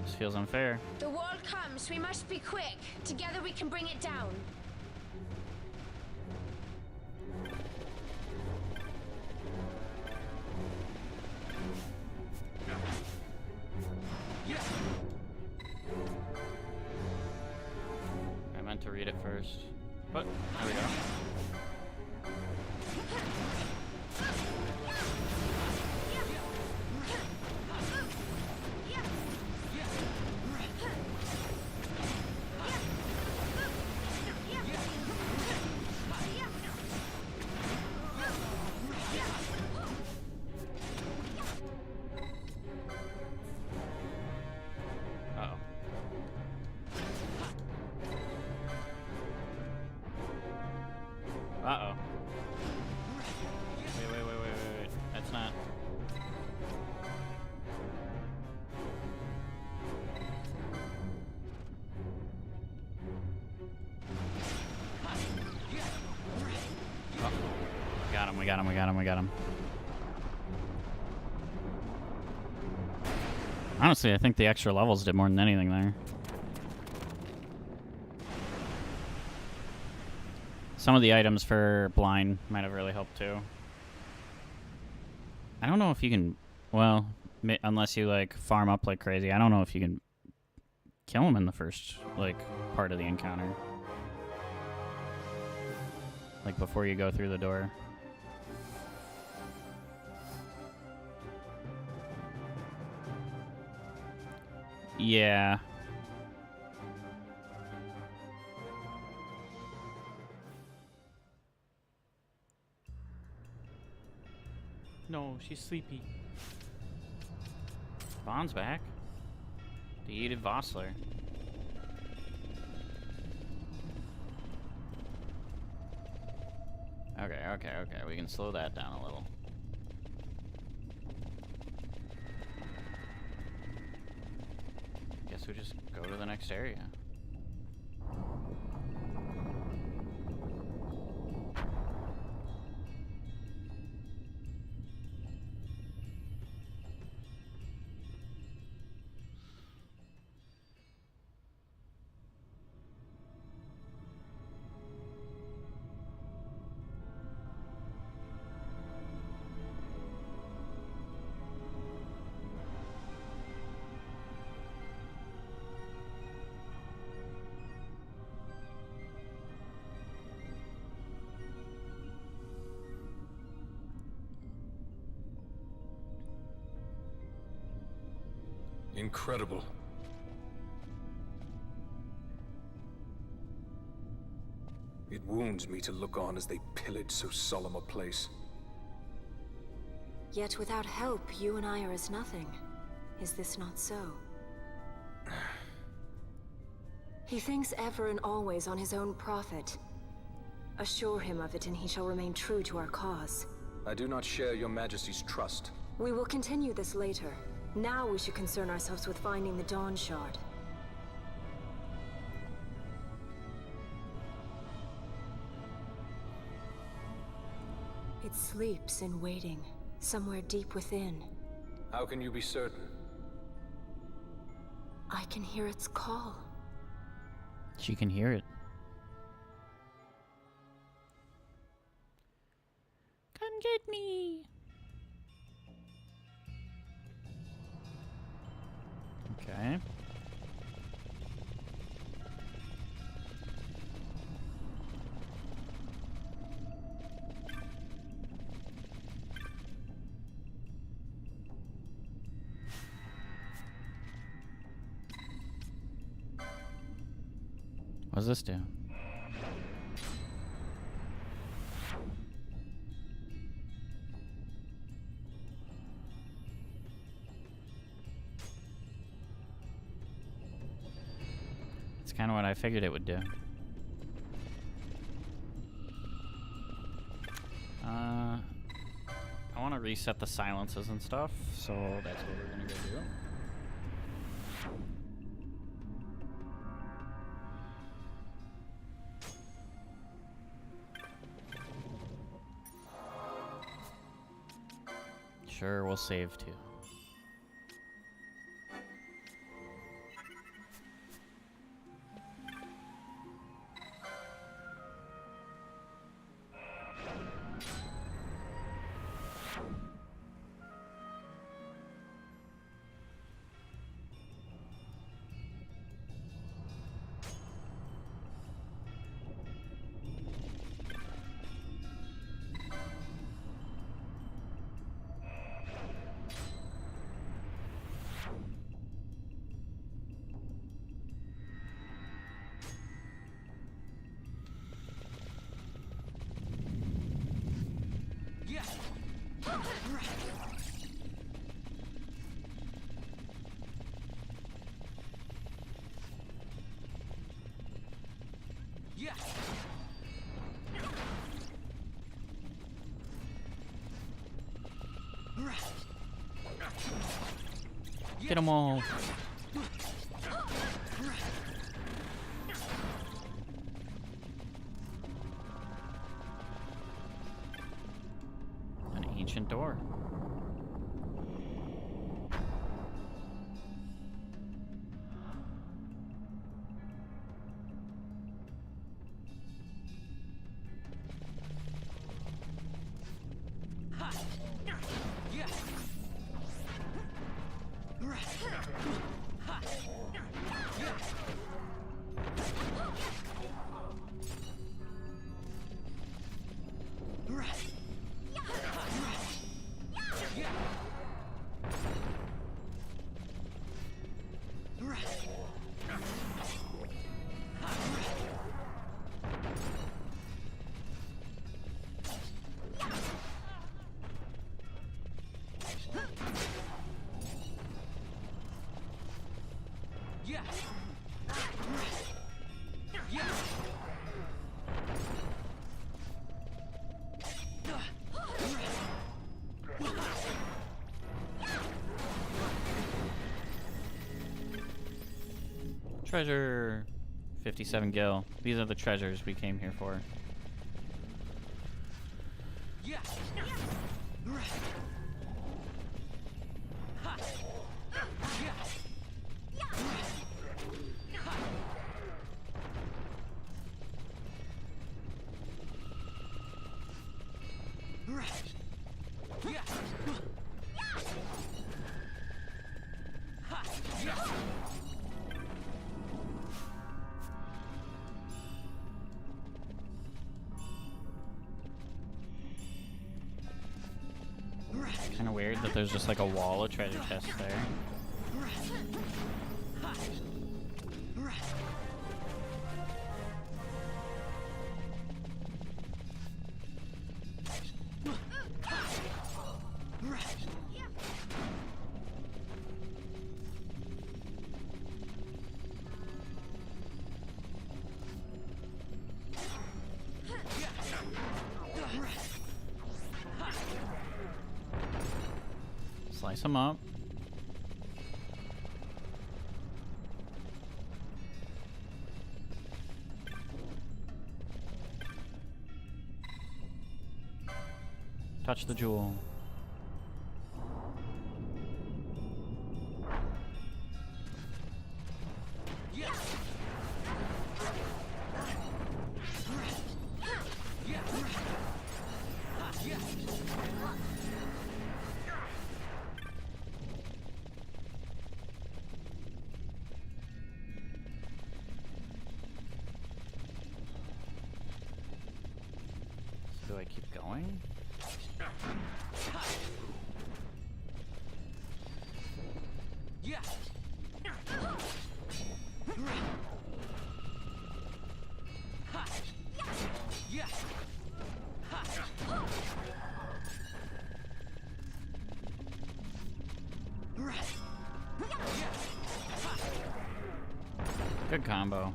This feels unfair. The wall comes. We must be quick. Together we can bring it down. I meant to read it first, but there we go. Uh-oh. Wait. That's not... Oh. We got him. Honestly, I think the extra levels did more than anything there. Some of the items for blind might have really helped too. I don't know if you can, well, unless you like farm up like crazy, I don't know if you can kill him in the first like part of the encounter. Like before you go through the door. Yeah. No, she's sleepy. Vaughn's back. Defeated Vossler. Okay. We can slow that down a little. Guess we just go to the next area. Incredible. It wounds me to look on as they pillage so solemn a place. Yet without help, you and I are as nothing. Is this not so? He thinks ever and always on his own profit. Assure him of it and he shall remain true to our cause. I do not share your majesty's trust. We will continue this later. Now we should concern ourselves with finding the Dawn Shard. It sleeps in waiting, somewhere deep within. How can you be certain? I can hear its call. She can hear it. Come get me. Okay. What does this do? It's kind of what I figured it would do. I want to reset the silences and stuff, so that's what we're gonna go do. Sure, we'll save too. Get them all. An ancient door. Treasure. 57 gil. These are the treasures we came here for. Kind of weird that there's just like a wall of treasure chests there. Slice them up. Touch the jewel. Do I keep going? Good combo.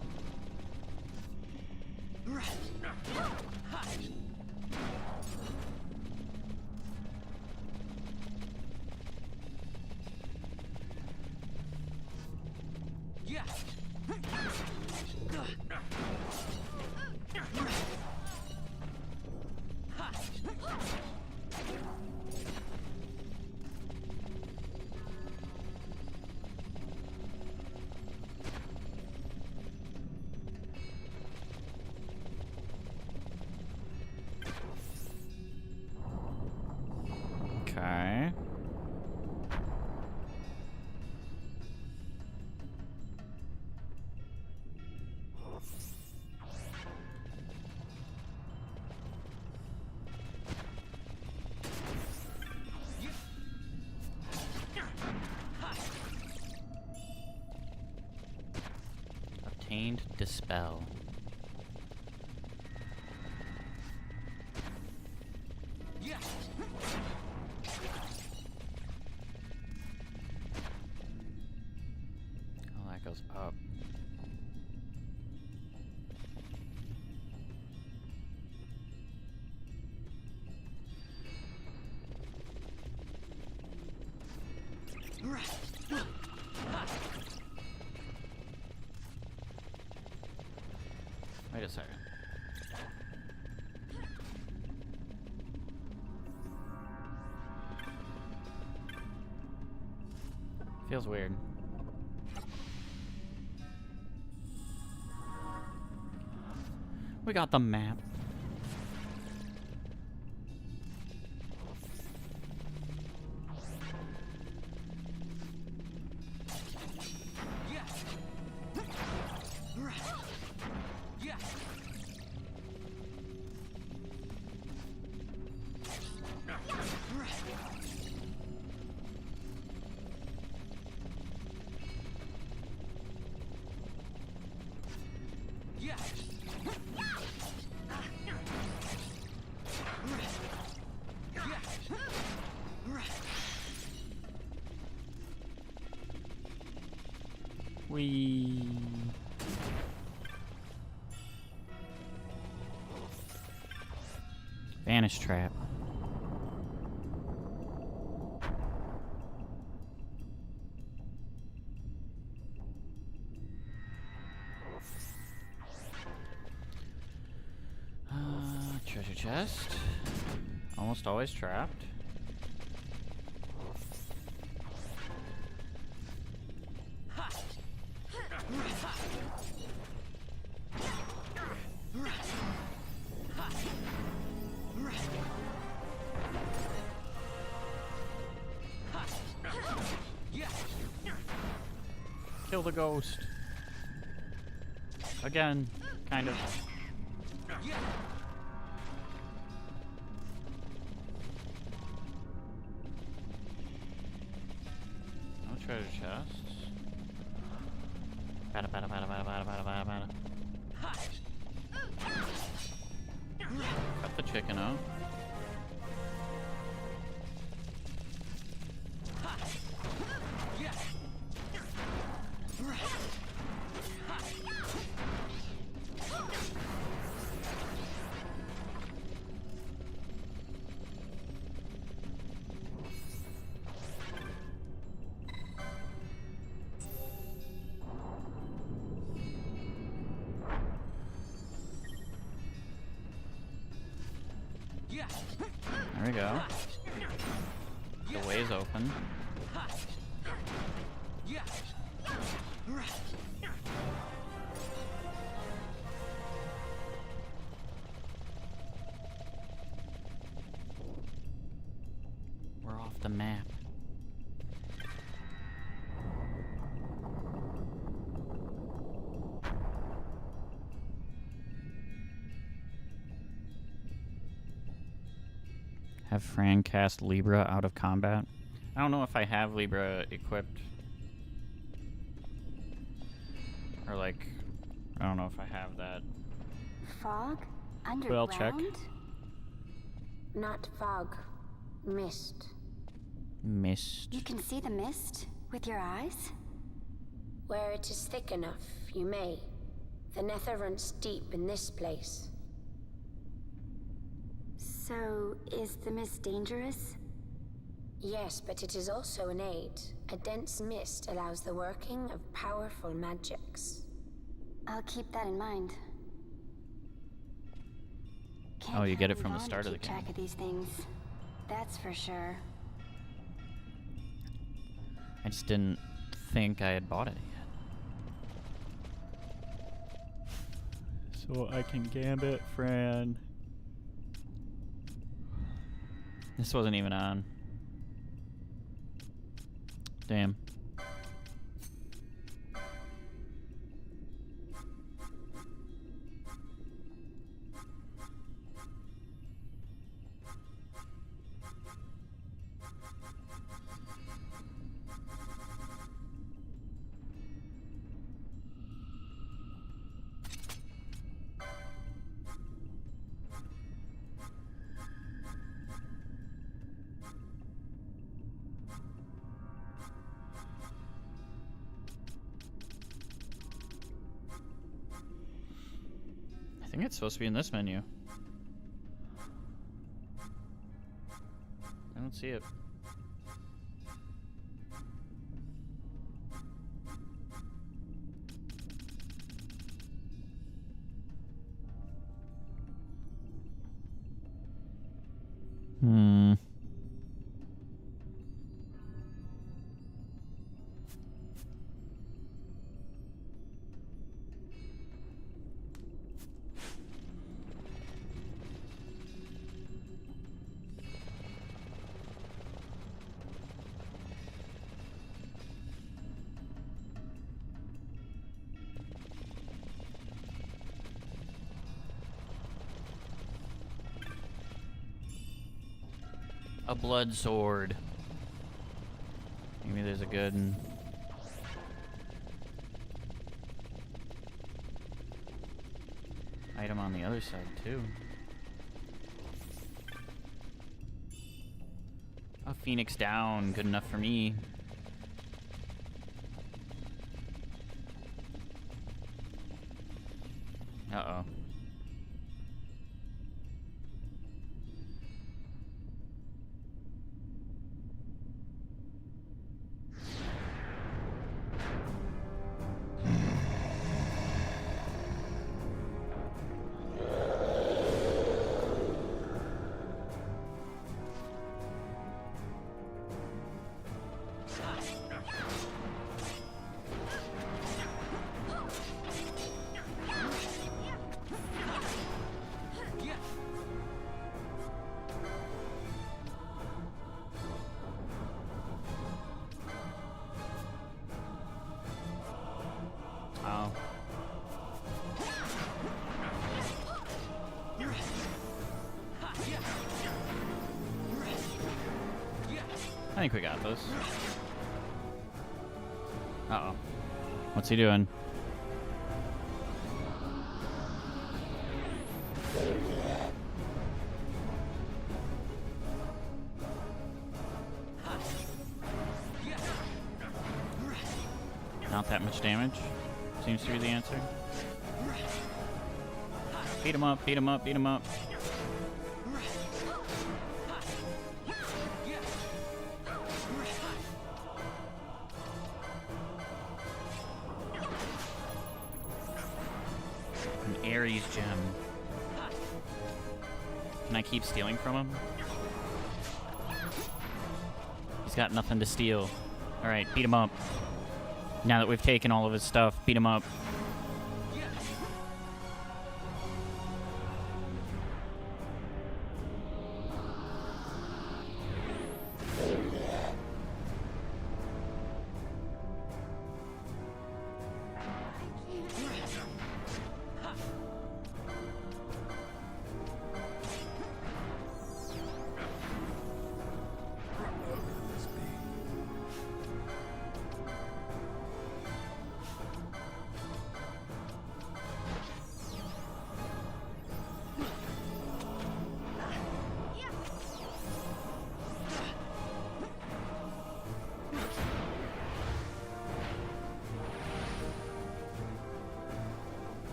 Okay. Obtained Dispel. Oh, that goes up. Wait a second. Feels weird. We got the map. We Vanish trap. treasure chest. Almost always trapped. Kill the ghost. Again, kind of. No treasure chests. Bada bada bada bada bada bada bada bada. Cut the chicken out. There we go. The way is open. We're off the map. Have Fran cast Libra out of combat. I don't know if I have Libra equipped. Or like, I don't know if I have that. Fog? Underground? But I'll check. Not fog. Mist. Mist. You can see the mist with your eyes? Where it is thick enough, you may. The nether runs deep in this place. So, is the mist dangerous? Yes, but it is also an aid. A dense mist allows the working of powerful magics. I'll keep that in mind. Oh, you get it from the start of the game. Track of these things. That's for sure. I just didn't think I had bought it yet. So I can gambit Fran. This wasn't even on. Damn. I think it's supposed to be in this menu. I don't see it. A blood sword. Maybe there's a good item on the other side too. A phoenix down, good enough for me. Uh-oh. think we got this. Uh-oh. What's he doing? Not that much damage. Seems to be the answer. Beat him up, beat him up, beat him up. An Ares gem. Can I keep stealing from him? He's got nothing to steal. Alright, beat him up. Now that we've taken all of his stuff, beat him up.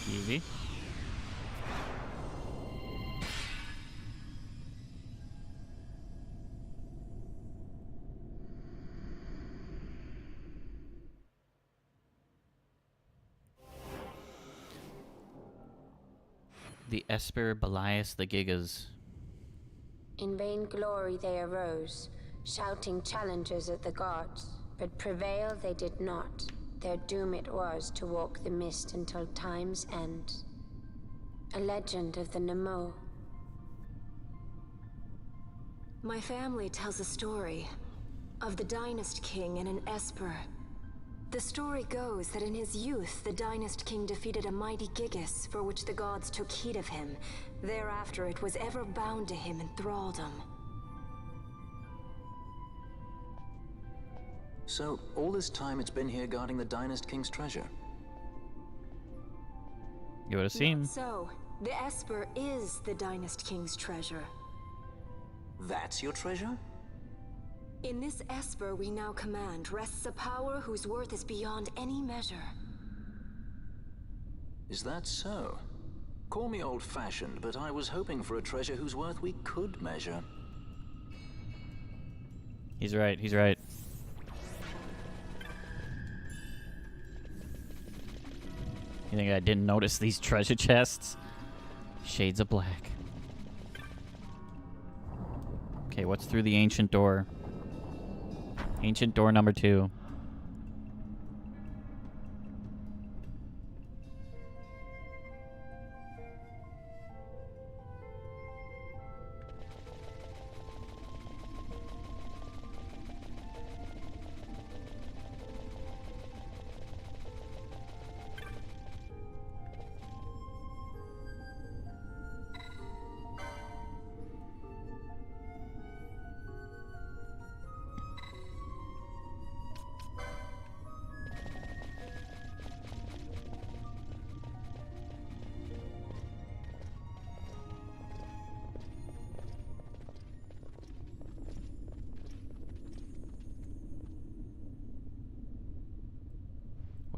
Easy. The Esper Belias the Gigas. In vain glory they arose, shouting challenges at the gods, but prevail they did not. Their doom it was to walk the mist until time's end. A legend of the Nemo. My family tells a story of the Dynast King and an Esper. The story goes that in his youth, the Dynast King defeated a mighty Gigas, for which the gods took heed of him. Thereafter, it was ever bound to him in thraldom. So, all this time it's been here guarding the Dynast King's treasure? You would have seen. So, the Esper is the Dynast King's treasure. That's your treasure? In this Esper we now command rests a power whose worth is beyond any measure. Is that so? Call me old-fashioned, but I was hoping for a treasure whose worth we could measure. He's right, he's right. You think I didn't notice these treasure chests? Shades of black. Okay, what's through the ancient door? Ancient door number 2.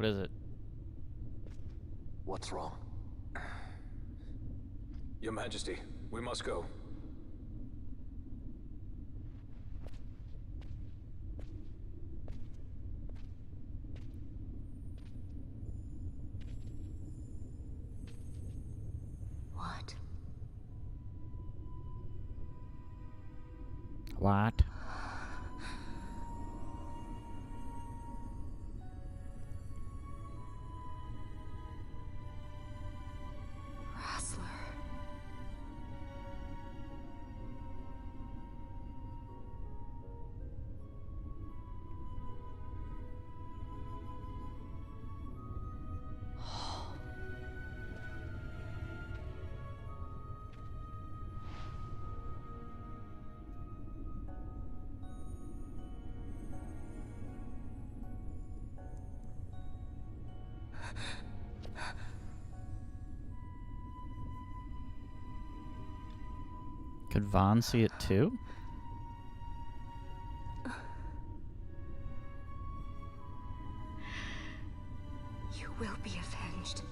What is it? What's wrong? Your Majesty, we must go. What? What? Could Vaughn see it too? You will be avenged.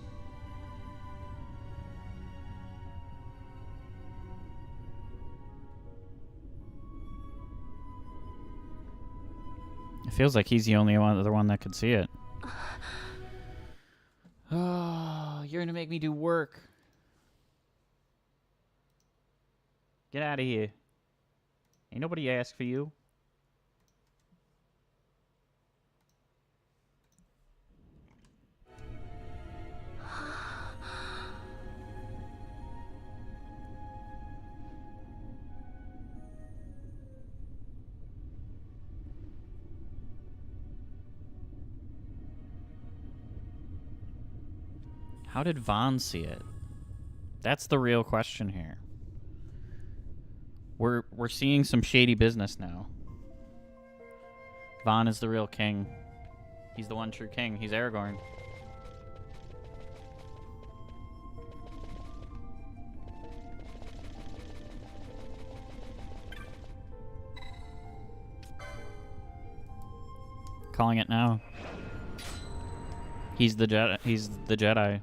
It feels like he's the only other one that could see it. Oh, you're gonna make me do work. Get out of here. Ain't nobody asked for you. How did Vaughn see it? That's the real question here. We're seeing some shady business now. Vaughn is the real king. He's the one true king. He's Aragorn. Calling it now. He's the Jedi. He's the Jedi.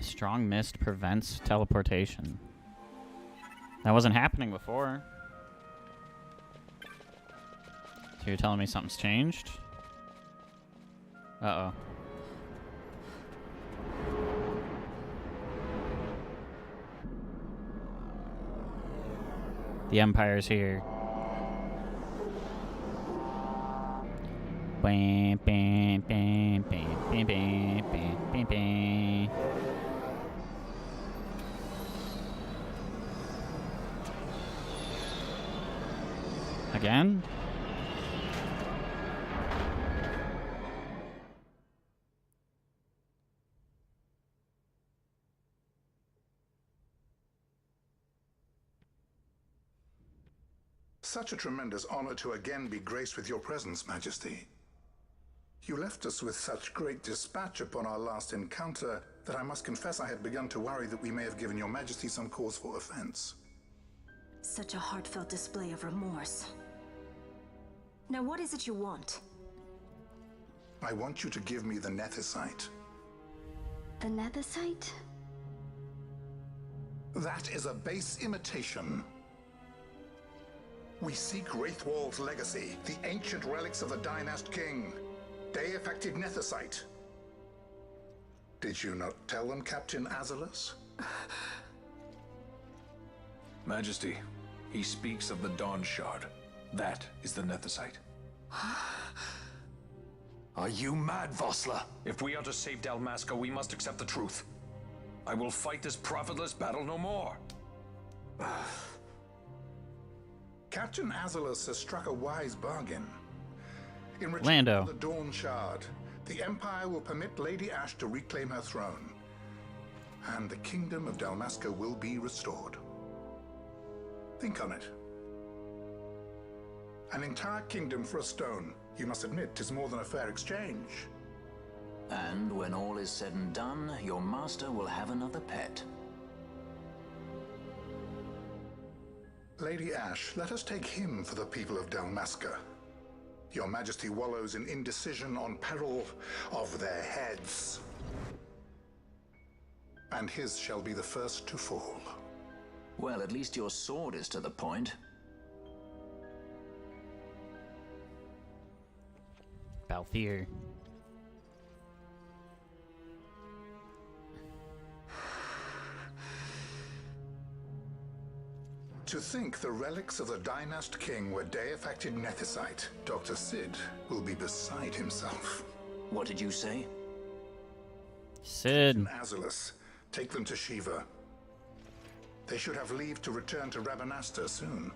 Strong mist prevents teleportation. That wasn't happening before. So you're telling me something's changed? Uh-oh. The Empire's here. Bam, bam, bam, bam, bam, bam, bam, bam, bam. Again? Such a tremendous honor to again be graced with your presence, Majesty. You left us with such great dispatch upon our last encounter that I must confess I had begun to worry that we may have given your Majesty some cause for offense. Such a heartfelt display of remorse. Now what is it you want? I want you to give me the Nethicite. The Nethicite? That is a base imitation. We seek Wraithwall's legacy, the ancient relics of the Dynast King. They affected Nethicite. Did you not tell them, Captain Azalas? Majesty, he speaks of the Dawn Shard. That is the Nethicite. Are you mad, Vossler? If we are to save Dalmasca, we must accept the truth. I will fight this profitless battle no more. Captain Azalas has struck a wise bargain. In return Lando. for the Dawn Shard, the Empire will permit Lady Ash to reclaim her throne, and the Kingdom of Dalmasca will be restored. Think on it. An entire kingdom for a stone. You must admit, 'tis more than a fair exchange. And when all is said and done, your master will have another pet. Lady Ash, let us take him for the people of Dalmasca. Your Majesty wallows in indecision on peril of their heads. And his shall be the first to fall. Well, at least your sword is to the point. Balthier. To think the relics of the Dynast King were day-affected nethicite. Dr. Sid will be beside himself. What did you say? Sid. Azulus, take them to Shiva. They should have leave to return to Rabanastre soon.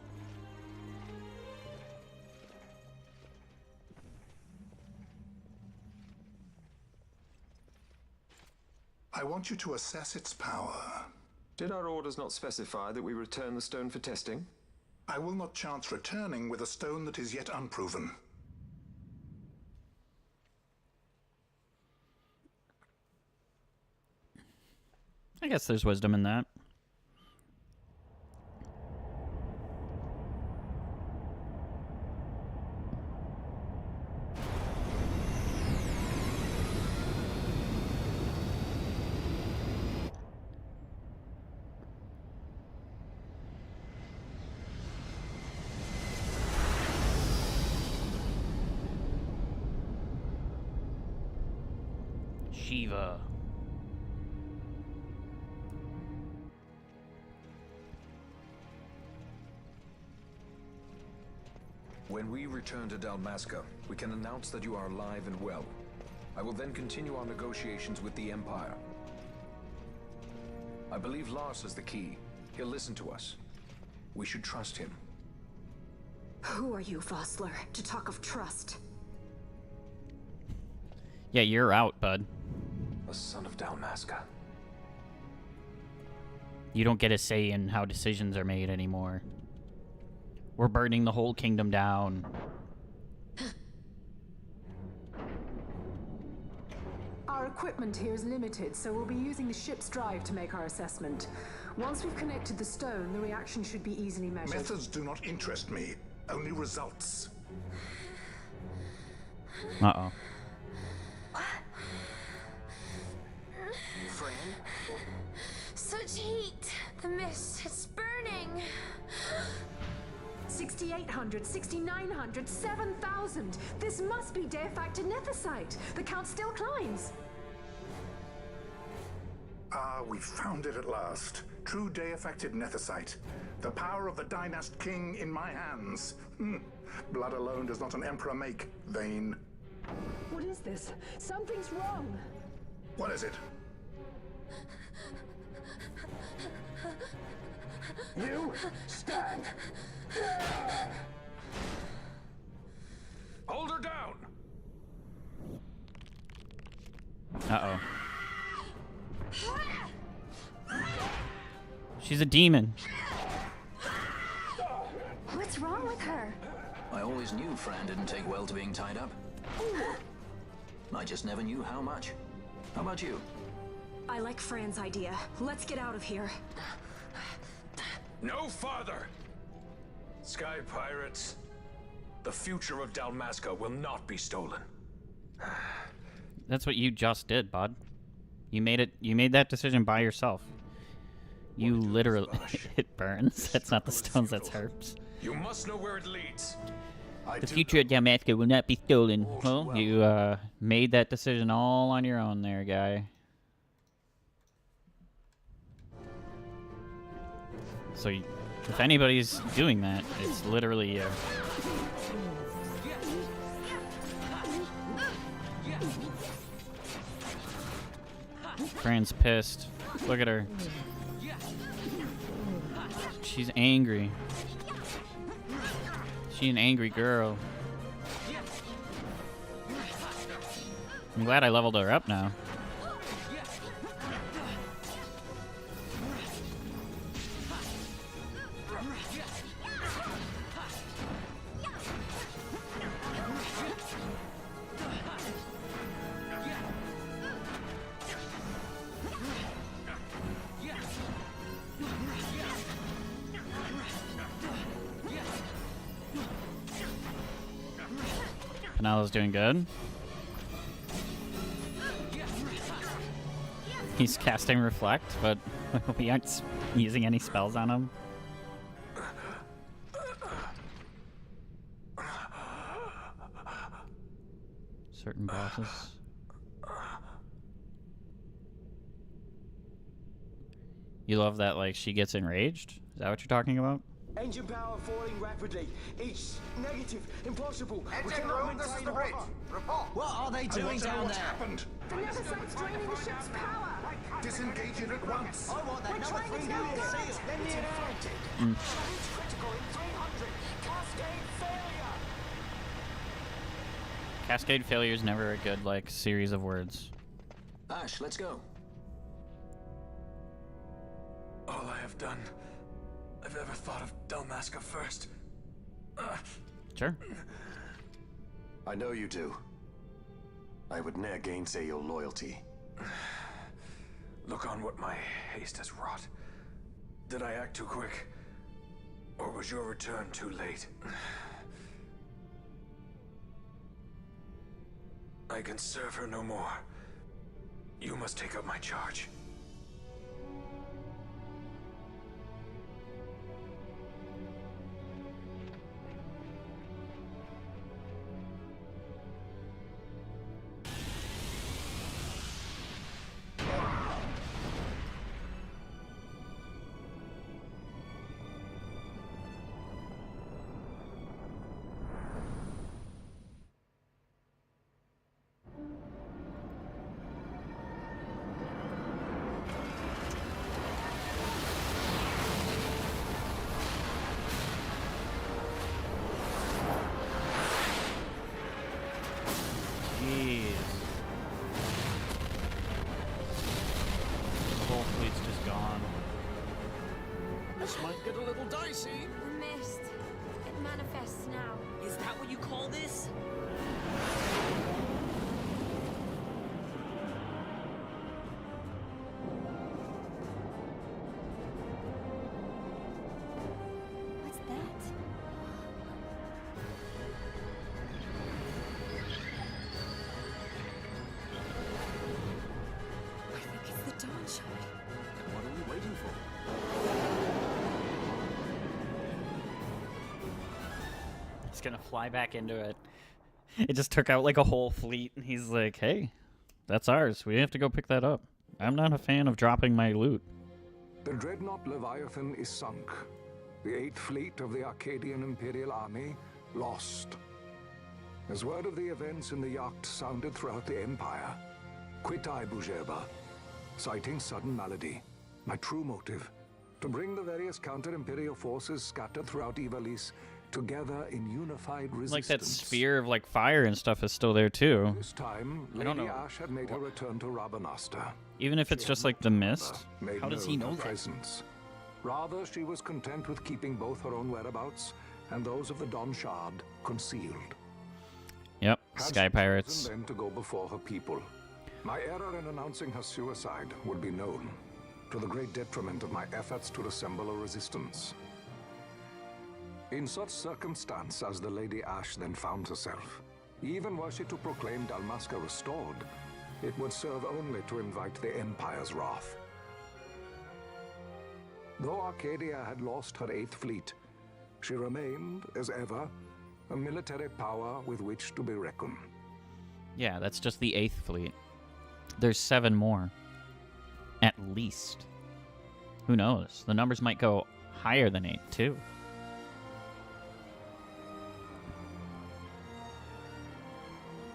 I want you to assess its power. Did our orders not specify that we return the stone for testing? I will not chance returning with a stone that is yet unproven. I guess there's wisdom in that. Shiva. When we return to Dalmasca, we can announce that you are alive and well. I will then continue our negotiations with the Empire. I believe Lars is the key. He'll listen to us. We should trust him. Who are you, Vossler, to talk of trust? Yeah, you're out, bud. A son of Dalmasca. You don't get a say in how decisions are made anymore. We're burning the whole kingdom down. Our equipment here is limited, so we'll be using the ship's drive to make our assessment. Once we've connected the stone, the reaction should be easily measured. Methods do not interest me, only results. Uh-oh. Fran? Such heat! The mist, it's burning! 6,800, 6,900, 7,000! This must be day-affected nethicite! The count still climbs! Ah, we found it at last. True day-affected nethicite. The power of the Dynast King in my hands. Blood alone does not an emperor make, Vayne. What is this? Something's wrong! What is it? You stand! Hold her down! Uh-oh. She's a demon. What's wrong with her? I always knew Fran didn't take well to being tied up. I just never knew how much. How about you? I like Fran's idea. Let's get out of here. No farther! Sky Pirates, the future of Dalmasca will not be stolen. That's what you just did, bud. You made that decision by yourself. You literally it burns. That's not the stones, that's herbs. You must know where it leads. The future of Dalmasca will not be stolen. Well, you made that decision all on your own there, guy. So, if anybody's doing that, it's literally you. Fran's pissed. Look at her. She's angry. She's an angry girl. I'm glad I leveled her up now. Penelo's doing good. He's casting Reflect, but we aren't using any spells on him. Certain bosses. You love that, like, she gets enraged? Is that what you're talking about? Engine power falling rapidly. It's negative. Impossible. Engine room, this is the bridge. Report. What are they doing down there? Happened? The Neversite's draining the ship's power. Disengage it at once. I want that We're number trying to 3 tell unit. you. See it. Let me infected. Challenge critical in 300. Cascade failure. Cascade failure is never a good, like, series of words. Ash, let's go. All I have done, I've ever thought of Dalmasca first. Sure. I know you do. I would ne'er gainsay your loyalty. Look on what my haste has wrought. Did I act too quick? Or was your return too late? I can serve her no more. You must take up my charge. Jeez. The whole fleet's just gone. This might get a little dicey. The mist. It manifests now. Is that what you call this? What's that? I think it's the Dawn Shard. What are we waiting for? He's gonna fly back into it. It just took out like a whole fleet, and he's like, hey, that's ours. We have to go pick that up. I'm not a fan of dropping my loot. The dreadnought Leviathan is sunk. The 8th fleet of the Arcadian Imperial Army lost. As word of the events in the yacht sounded throughout the Empire, quit I Bujeba, citing sudden malady. My true motive, to bring the various counter-imperial forces scattered throughout Ivalice together in unified resistance. Like that sphere of like fire and stuff is still there too. This time, I don't Lady know. Ash had made her return to Rabanasta. Even if it's just like the mist. Made How does he known know her that? presence. Rather, she was content with keeping both her own whereabouts and those of the Dawn Shard concealed. Yep, Had Sky she Pirates. chosen then to go before her people, my error in announcing her suicide would be known, to the great detriment of my efforts to assemble a resistance. In such circumstance as the Lady Ash then found herself, even were she to proclaim Dalmasca restored, it would serve only to invite the Empire's wrath. Though Arcadia had lost her 8th fleet, she remained, as ever, a military power with which to be reckoned. Yeah, that's just the 8th fleet. There's 7 more. At least. Who knows? The numbers might go higher than 8, too.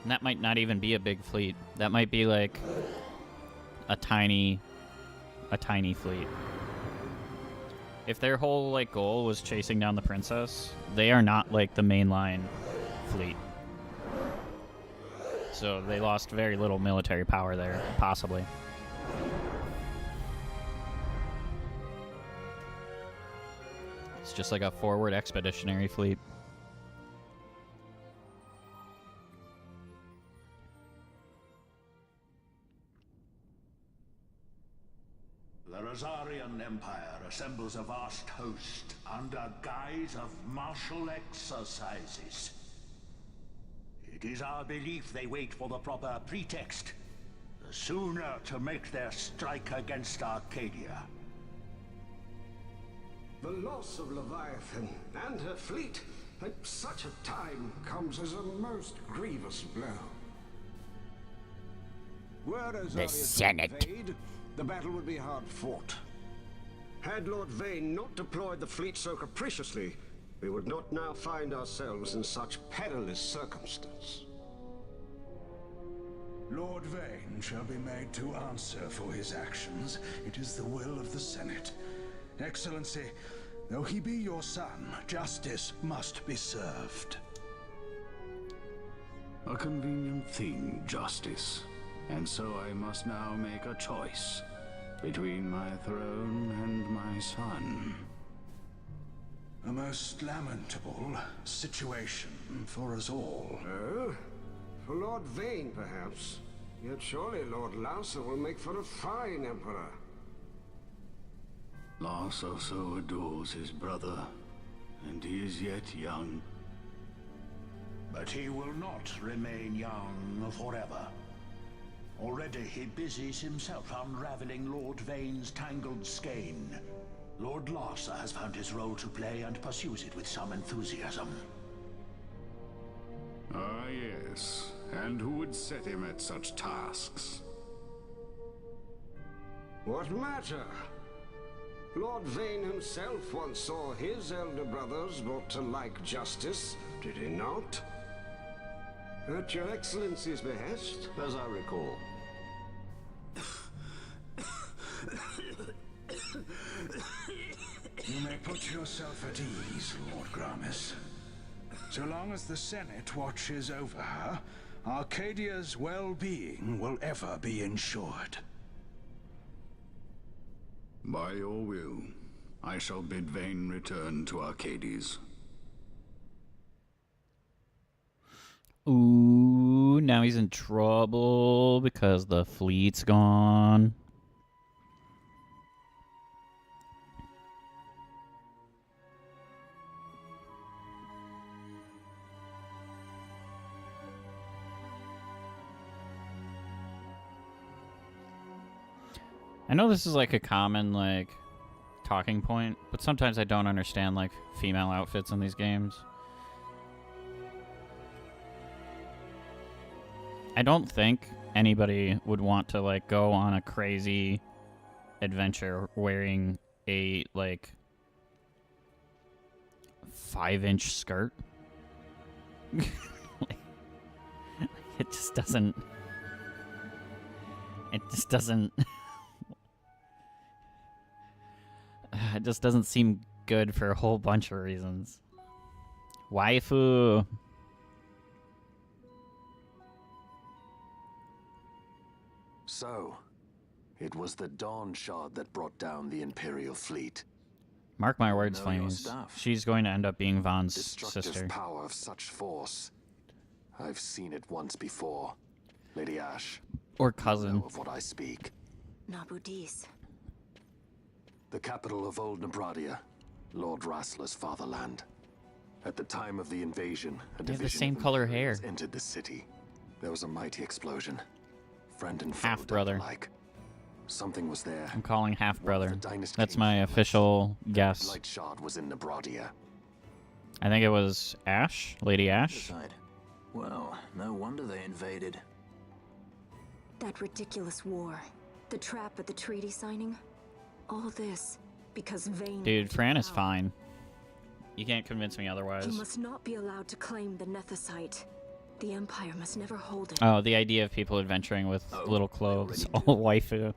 And that might not even be a big fleet. That might be like a tiny fleet. If their whole like goal was chasing down the princess, they are not like the mainline fleet. So they lost very little military power there, possibly. It's just like a forward expeditionary fleet. The Rosarian Empire assembles a vast host under guise of martial exercises. It is our belief they wait for the proper pretext, the sooner to make their strike against Arcadia. The loss of Leviathan and her fleet at such a time comes as a most grievous blow. Were The Senate. invade, the battle would be hard fought. Had Lord Vane not deployed the fleet so capriciously, we would not now find ourselves in such perilous circumstance. Lord Vane shall be made to answer for his actions. It is the will of the Senate. Excellency, though he be your son, justice must be served. A convenient thing, justice. And so I must now make a choice between my throne and my son. A most lamentable situation for us all. Oh? For Lord Vane, perhaps. Yet surely Lord Larsa will make for a fine emperor. Larsa so adores his brother, and he is yet young. But he will not remain young forever. Already he busies himself unraveling Lord Vane's tangled skein. Lord Larsa has found his role to play and pursues it with some enthusiasm. Ah, yes. And who would set him at such tasks? What matter? Lord Vane himself once saw his elder brothers brought to like justice, did he not? At your Excellency's behest, as I recall. You may put yourself at ease, Lord Gramis. So long as the Senate watches over her, Arcadia's well-being will ever be ensured. By your will, I shall bid Vane return to Arcades. Ooh, now he's in trouble because the fleet's gone. I know this is like a common like talking point, but sometimes I don't understand like female outfits in these games. I don't think anybody would want to like go on a crazy adventure wearing a like 5-inch skirt. Like, it just doesn't. It just doesn't. It just doesn't seem good for a whole bunch of reasons. Waifu. So, it was the Dawn Shard that brought down the Imperial fleet. Mark my words, Flames. She's going to end up being Vaughn's Destructive sister. power of such force. I've seen it once before. Lady Ash. Or cousin. You know of what I speak. Nabudis. The capital of Old Nebradia, Lord Rassler's fatherland. At the time of the invasion, a They have division the same of color Imperials hair. entered the city. There was a mighty explosion. Friend and foe Half brother. alike. Something was there. I'm calling half brother. Dynasty That's my official guess. Light Shard was in Nebradia. I think it was Ash, Lady Ash. Well, no wonder they invaded. That ridiculous war. The trap at the treaty signing. All this because Vane... Dude, Fran is fine. You can't convince me He otherwise. must not be allowed to claim the Nethicite. The Empire must never hold it. Oh, the idea of people adventuring with little clothes. All waifu.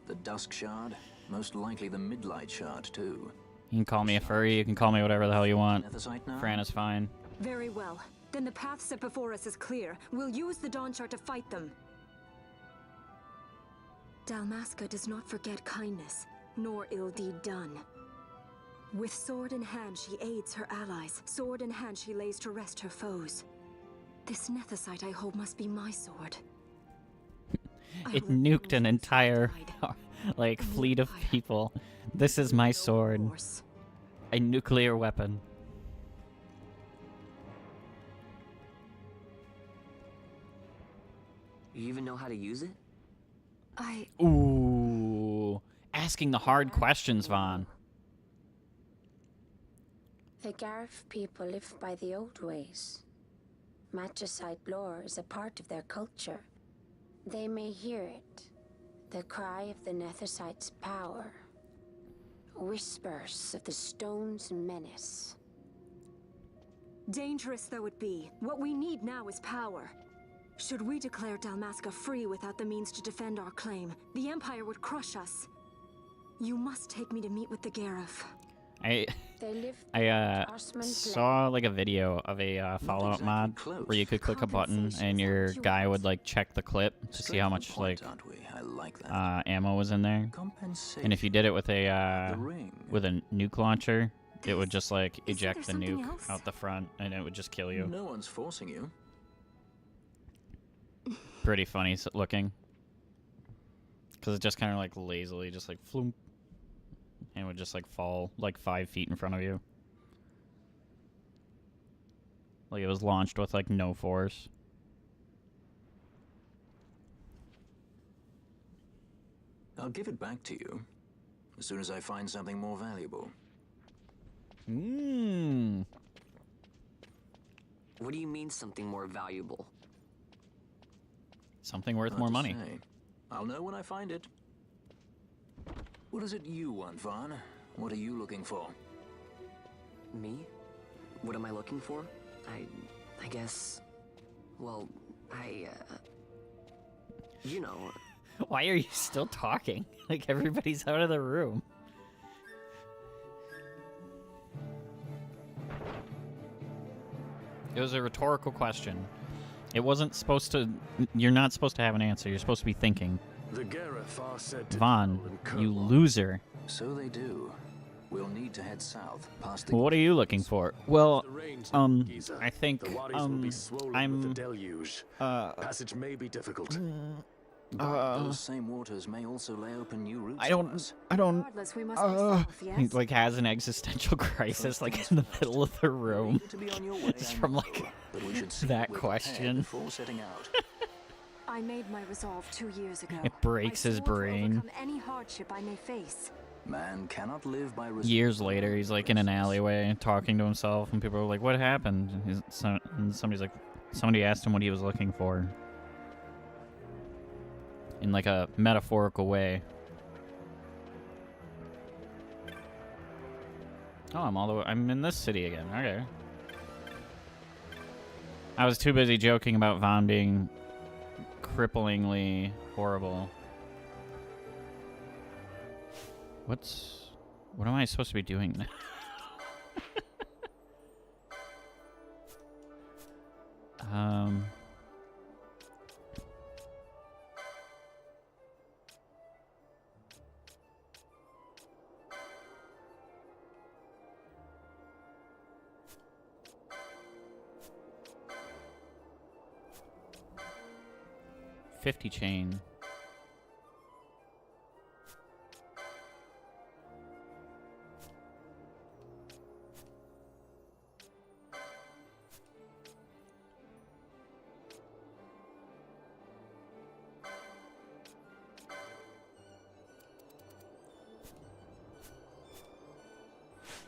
The Dusk Shard? Most likely the Midlight Shard, too. You can call me a furry, you can call me whatever the hell you want. Nethicite now? Fran is fine. Very well. Then the path set before us is clear. We'll use the Dawn Shard to fight them. Dalmasca does not forget kindness, nor ill deed done. With sword in hand, she aids her allies. Sword in hand, she lays to rest her foes. This Nethicite I hold must be my sword. It nuked an entire, like, fleet of people. This is my sword. A nuclear weapon. You even know how to use it? Ooh. Asking the hard questions, Vaughn. The Garif people live by the old ways. Magicite lore is a part of their culture. They may hear it, the cry of the Nethicite's power. Whispers of the stone's menace. Dangerous though it be, what we need now is power. Should we declare Dalmasca free without the means to defend our claim, the Empire would crush us. You must take me to meet with the Gareth. I saw like a video of a follow-up mod where you could click a button and your guy would like check the clip to see how much like ammo was in there. And if you did it with a nuke launcher, it would just like eject the nuke out the front and it would just kill you. No one's forcing you. Pretty funny looking. Because it just kind of like lazily just like floom. And it would just like fall like 5 feet in front of you. Like it was launched with like no force. I'll give it back to you as soon as I find something more valuable. What do you mean something more valuable? Something worth more money. I'll know when I find it. What is it you want, Vaughn? What are you looking for? Me? What am I looking for? I guess... Well, you know... Why are you still talking? Like everybody's out of the room. It was a rhetorical question. It wasn't supposed to... You're not supposed to have an answer. You're supposed to be thinking. The Gareth are said to Vaughn, you loser. So they do. We'll need to head south past the... What are you looking for? Well, I think, I'm... Passage may be difficult. Those same waters may also lay open new routes. I don't. We must be south, yes? He like has an existential crisis like in the middle of the room. It's from like that question. Before setting out. I made my resolve 2 years ago. It breaks his brain. Any hardship I may face. Man cannot live by Years later, he's like in an alleyway talking to himself, and people are like, "What happened?" And somebody's like, somebody asked him what he was looking for. In like a metaphorical way. Oh, I'm in this city again. Okay. I was too busy joking about Vaughn being cripplingly horrible. What am I supposed to be doing now? $50 chain.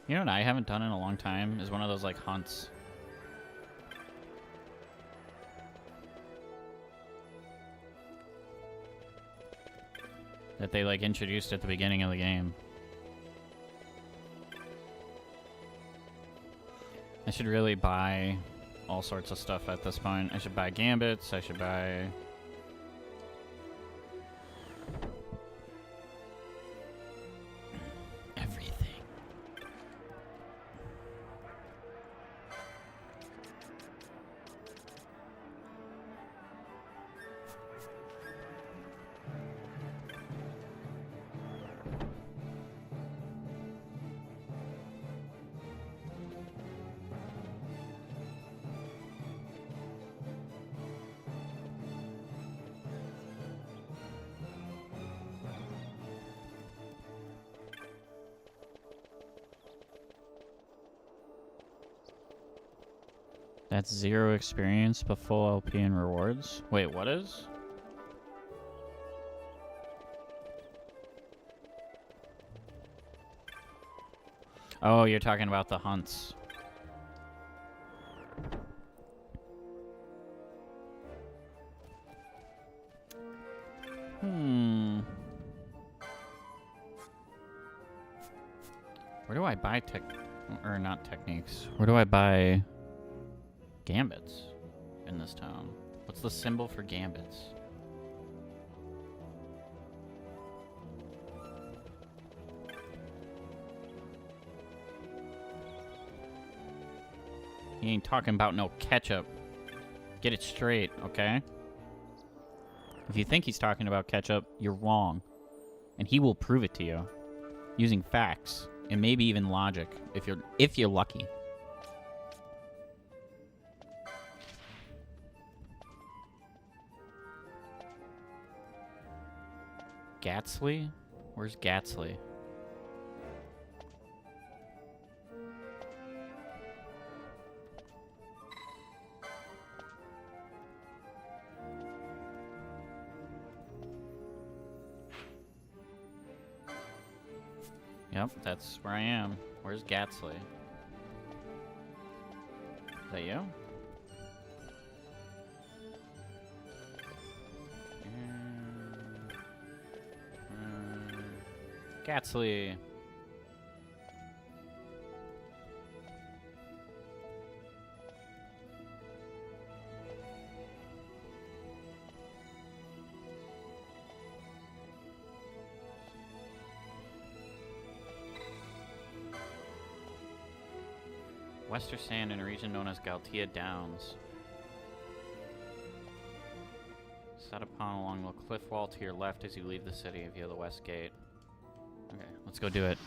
You know what I haven't done in a long time is one of those like hunts. That they like introduced at the beginning of the game. I should really buy all sorts of stuff at this point. I should buy gambits, I should buy... everything. That's 0 experience but full LP and rewards. Wait, what is? Oh, you're talking about the hunts. Where do I buy or not techniques? Where do I buy gambits in this town? What's the symbol for gambits? He ain't talking about no ketchup. Get it straight, okay? If you think he's talking about ketchup, you're wrong. And he will prove it to you using facts and maybe even logic if you're lucky. Gatsley? Where's Gatsley? Yep, that's where I am. Where's Gatsley? Is that you? Gatsley. Western Sand in a region known as Galtia Downs. Set upon along the cliff wall to your left as you leave the city via the west gate. Okay, let's go do it.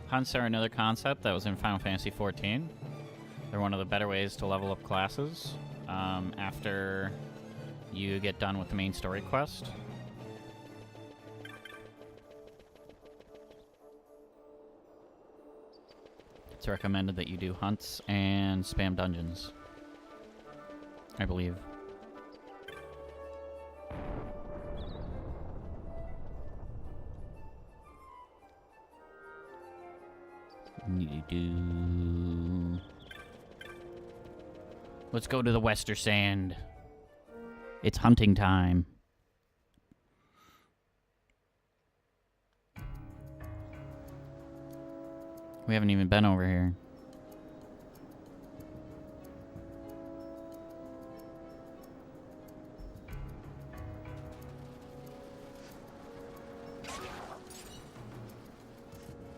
Hunts are another concept that was in Final Fantasy XIV. They're one of the better ways to level up classes after you get done with the main story quest. It's recommended that you do hunts and spam dungeons, I believe. Let's go to the Western Sand. It's hunting time. We haven't even been over here.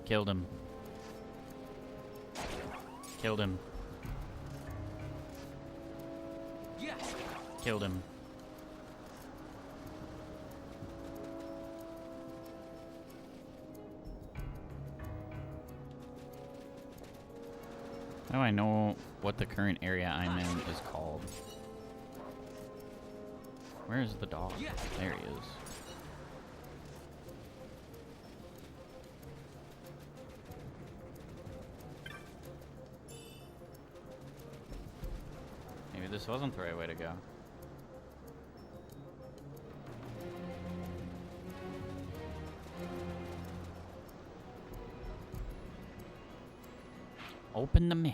Killed him. Killed him. Killed him. How do I know what the current area I'm in is called? Where is the dog? There he is. Maybe this wasn't the right way to go. Open the map.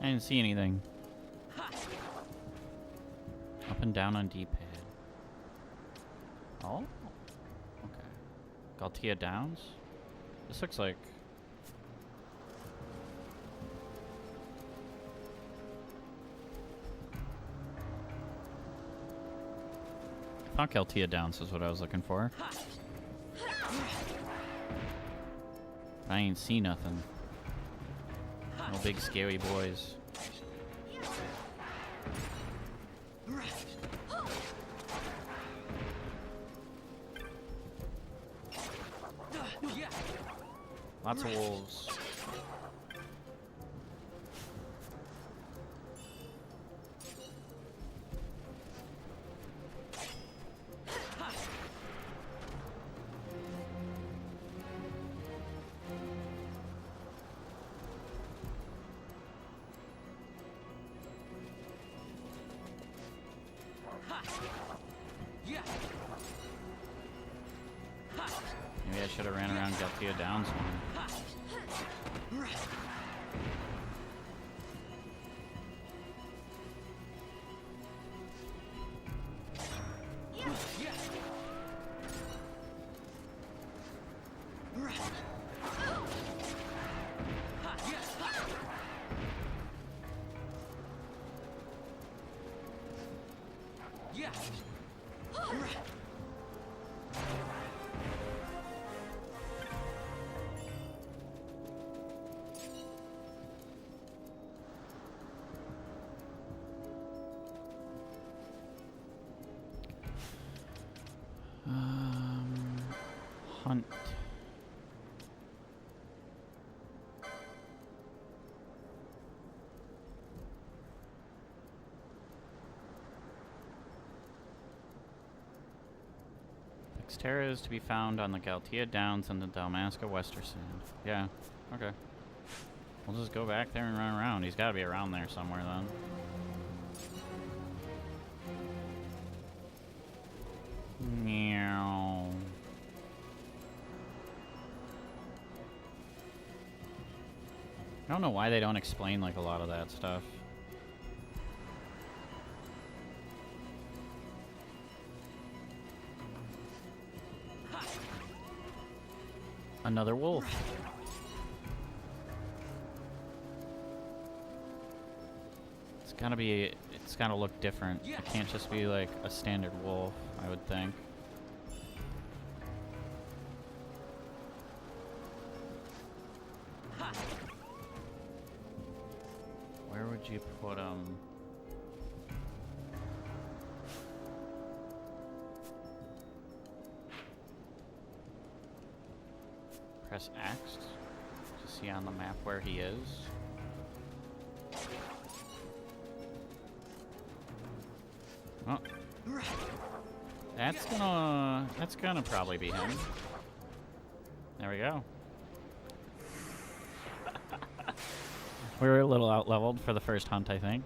I didn't see anything. Up and down on D-pad. Oh? Galtia Downs? This looks like... I thought Galtia Downs is what I was looking for. I ain't see nothing. No big scary boys. Lots of wolves. Maybe I should have ran around Galtia Downs more. Hunt. Xterra is to be found on the Galtia Downs and the Dalmasca Wester Sand. Yeah, okay. We'll just go back there and run around. He's gotta be around there somewhere then. Meow. I don't know why they don't explain like a lot of that stuff. Another wolf. It's gotta look different. It can't just be like a standard wolf, I would think. Where would you put him? Press X to see on the map where he is. Oh. That's gonna probably be him. There we go. We were a little out-leveled for the first hunt, I think.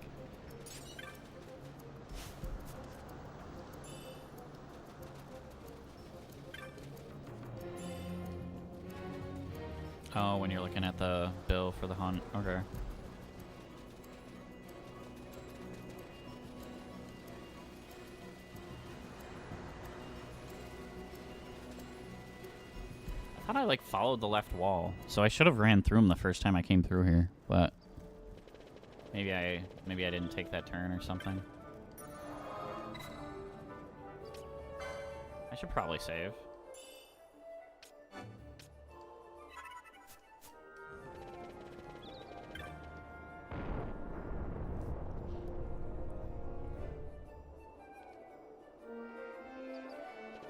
Oh, when you're looking at the bill for the hunt. Okay. I thought I like followed the left wall, so I should have ran through him the first time I came through here, but maybe I didn't take that turn or something. I should probably save.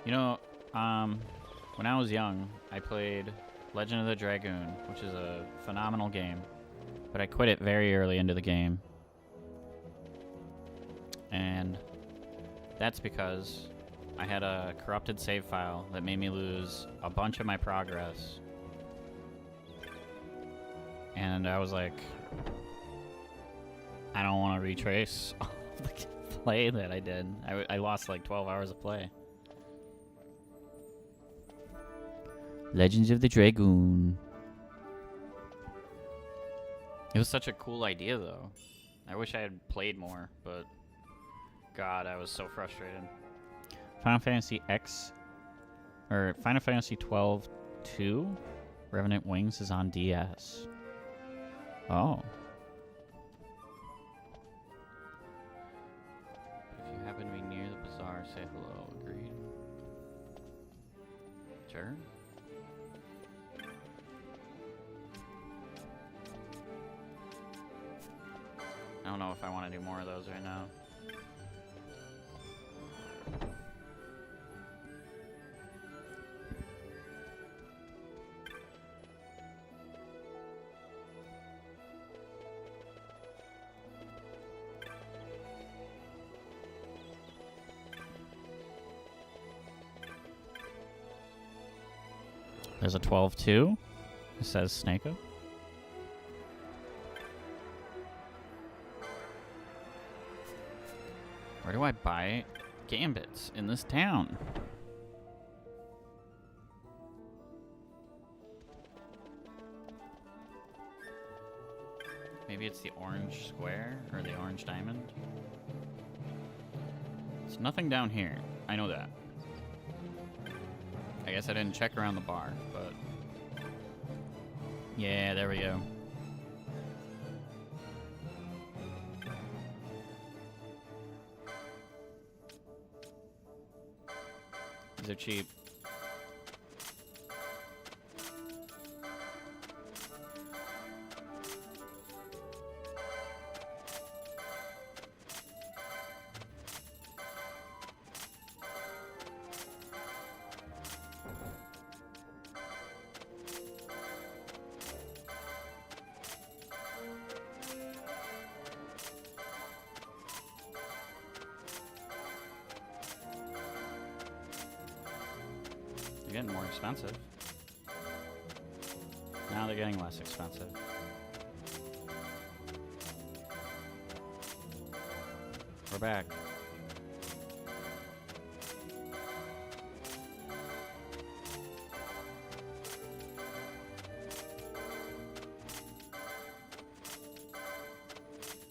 You know, when I was young, I played Legend of the Dragoon, which is a phenomenal game, but I quit it very early into the game. And that's because I had a corrupted save file that made me lose a bunch of my progress. And I was like, I don't want to retrace all the play that I did. I lost like 12 hours of play. Legends of the Dragoon. It was such a cool idea, though. I wish I had played more, but God, I was so frustrated. Final Fantasy Final Fantasy 12 2, Revenant Wings is on DS. Oh. If you happen to be near the bazaar, say hello. Agreed. Sure. I don't know if I want to do more of those right now. There's a 12-2. It says Snako. Where do I buy gambits in this town. Maybe it's the orange square or the orange diamond. There's nothing down here. I know that. I guess I didn't check around the bar, but yeah, there we go. These are cheap. They're getting more expensive. Now they're getting less expensive. We're back.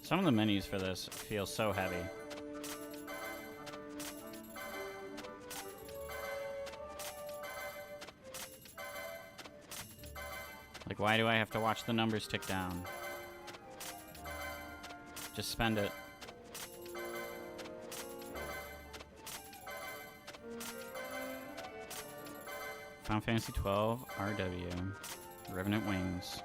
Some of the menus for this feel so heavy. Like, why do I have to watch the numbers tick down? Just spend it. Final Fantasy 12 RW. Revenant Wings.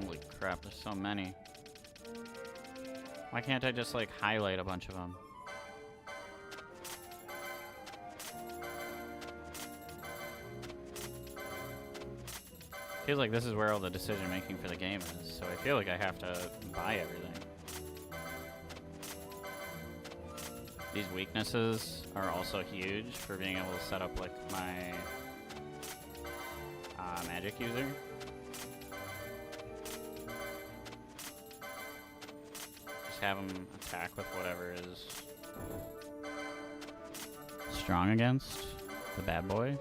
Holy crap, there's so many. Why can't I just, like, highlight a bunch of them? Feels like this is where all the decision making for the game is, so I feel like I have to buy everything. These weaknesses are also huge for being able to set up, like, my magic user. Just have him attack with whatever is strong against the bad boy.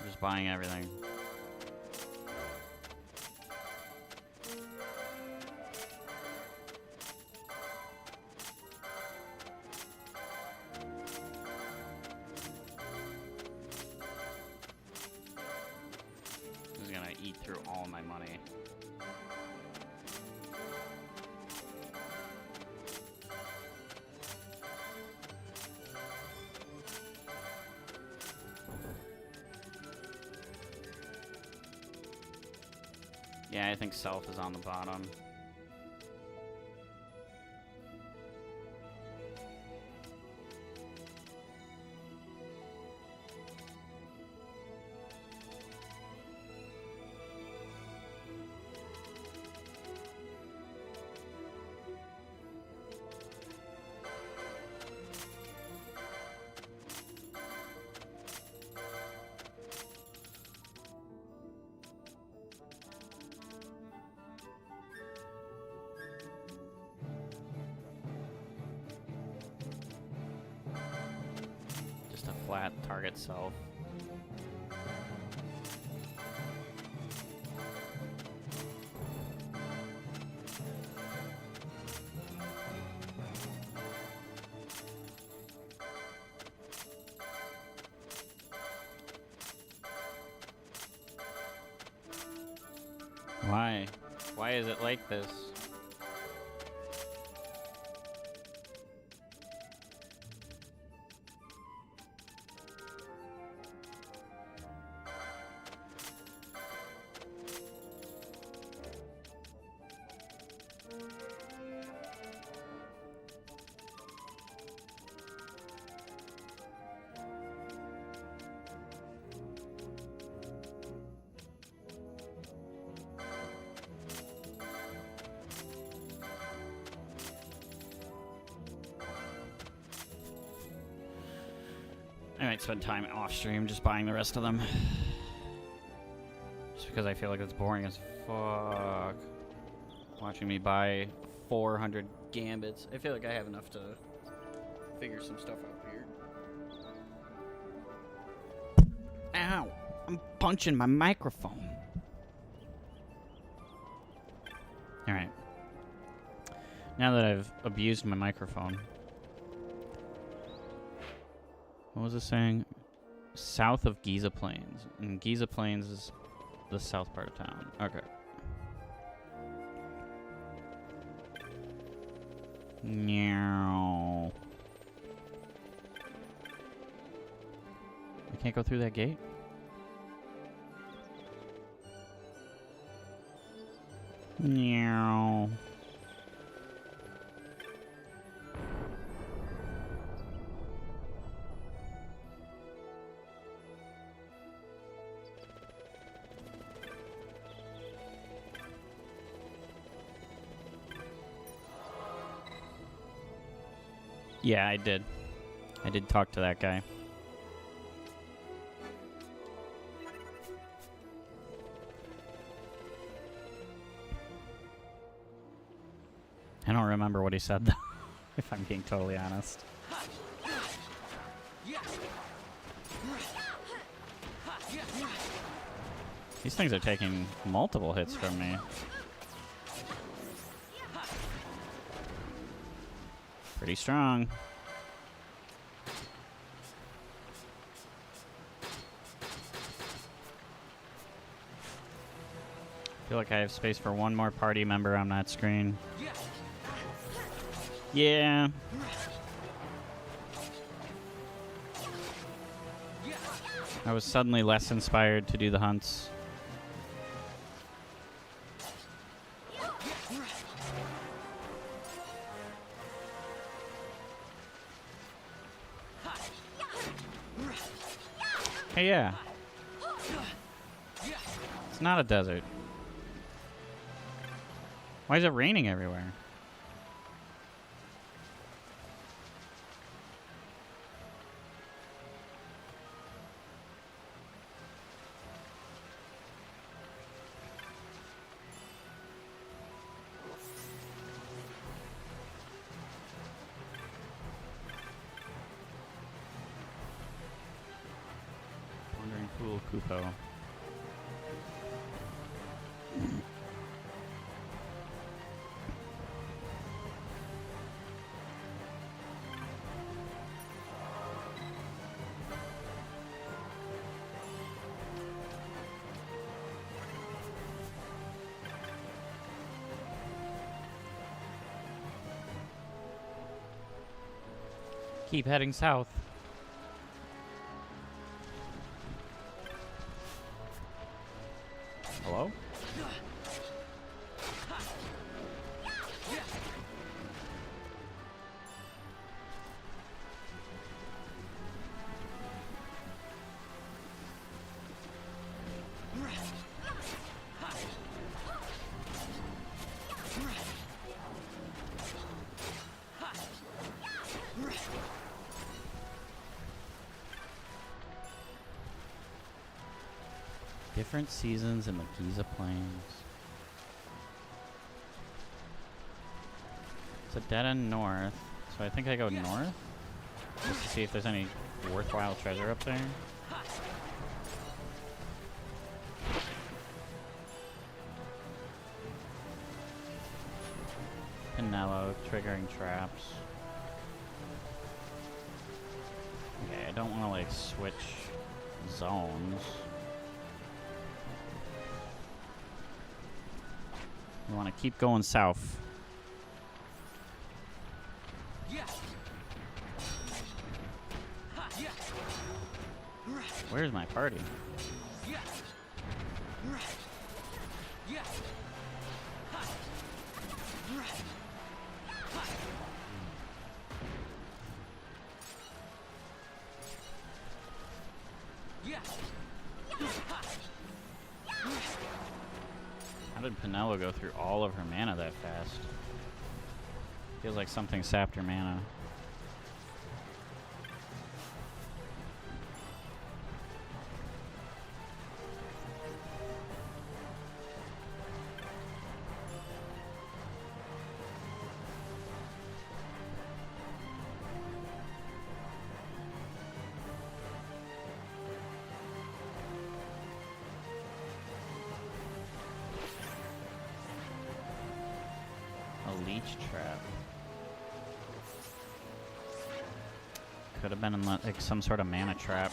Just buying everything. This is gonna eat through all my money. Yeah, I think self is on the bottom. Just a flat target self. Why? Why is it like this? I might spend time off stream just buying the rest of them. Just because I feel like it's boring as fuck. Watching me buy 400 gambits. I feel like I have enough to figure some stuff out here. Ow! I'm punching my microphone. Alright. Now that I've abused my microphone. What was it saying? South of Giza Plains. And Giza Plains is the south part of town. Okay. Meow. I can't go through that gate? Meow. Yeah, I did. I did talk to that guy. I don't remember what he said, though, if I'm being totally honest. These things are taking multiple hits from me. Pretty strong. I feel like I have space for one more party member on that screen. Yeah. I was suddenly less inspired to do the hunts. Hey, yeah. It's not a desert. Why is it raining everywhere? Wandering Pool Kupo. Keep heading south. Hello? Different seasons in the Giza Plains. It's a dead end north, so I think I go north? just to see if there's any worthwhile treasure up there. Pinello triggering traps. Okay, I don't want to like switch zones. We want to keep going south. Where's my party? How did Pinello go through all of her mana that fast? Feels like something sapped her mana. Leech trap. Could have been in like some sort of mana trap.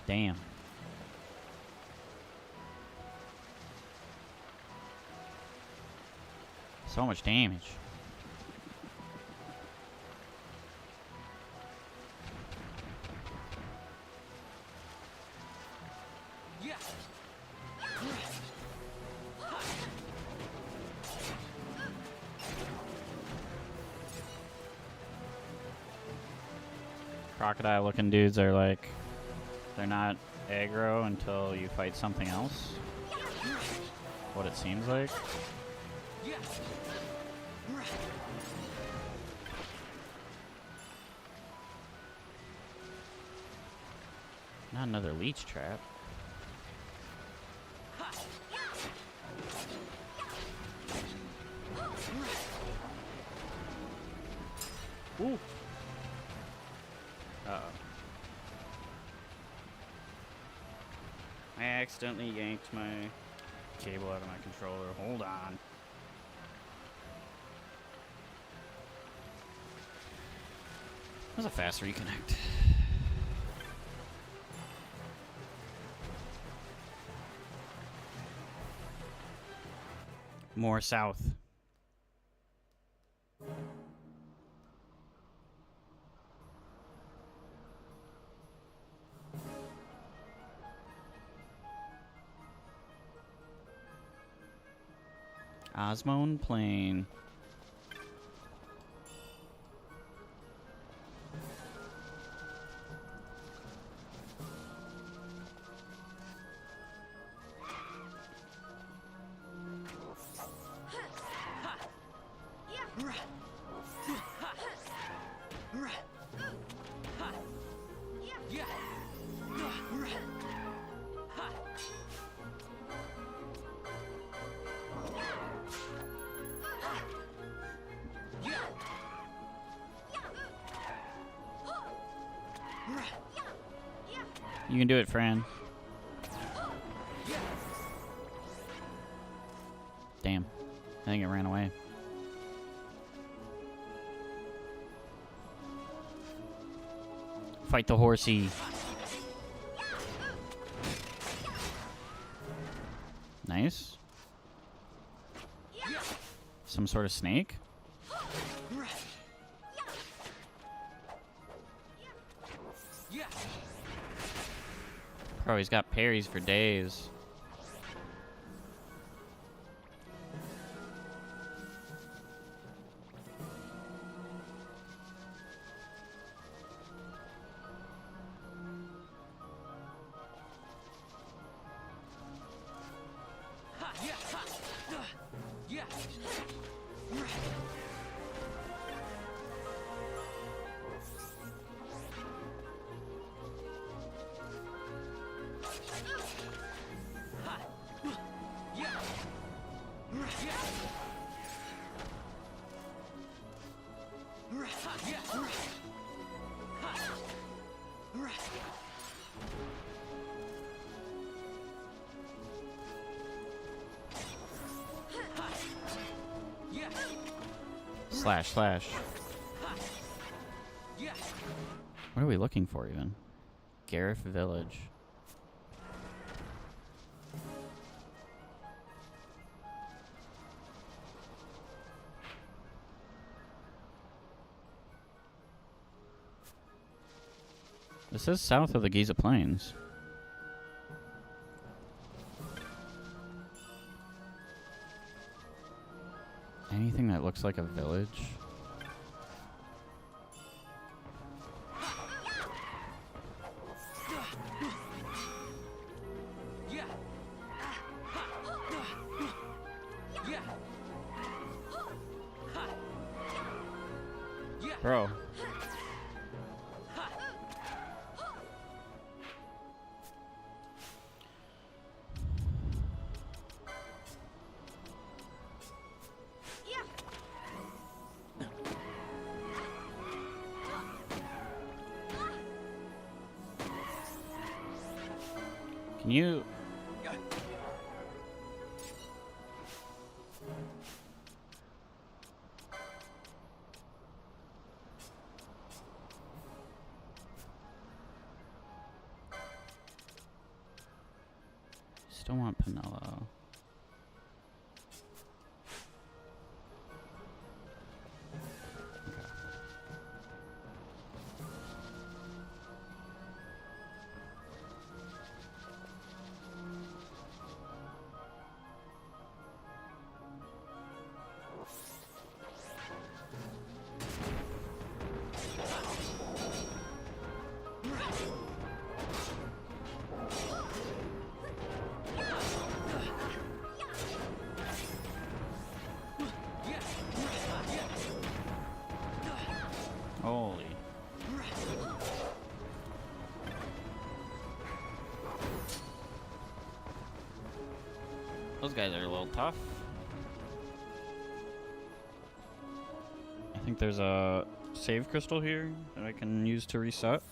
Damn. So much damage. Crocodile looking dudes are like, they're not aggro until you fight something else. What it seems like. Not another leech trap. Ooh. Uh-oh. I accidentally yanked my cable out of my controller. Hold on. That was a fast reconnect. More south. Osmone Plain. You can do it, Fran. Damn. I think it ran away. Fight the horsey. Nice. Some sort of snake? Bro, he's got parries for days. Slash, slash. What are we looking for, even? Gareth Village. This is south of the Giza Plains. Anything that looks like a village? Bro. Can you... Still want Pinello. Holy. Those guys are a little tough. I think there's a save crystal here that I can use to reset.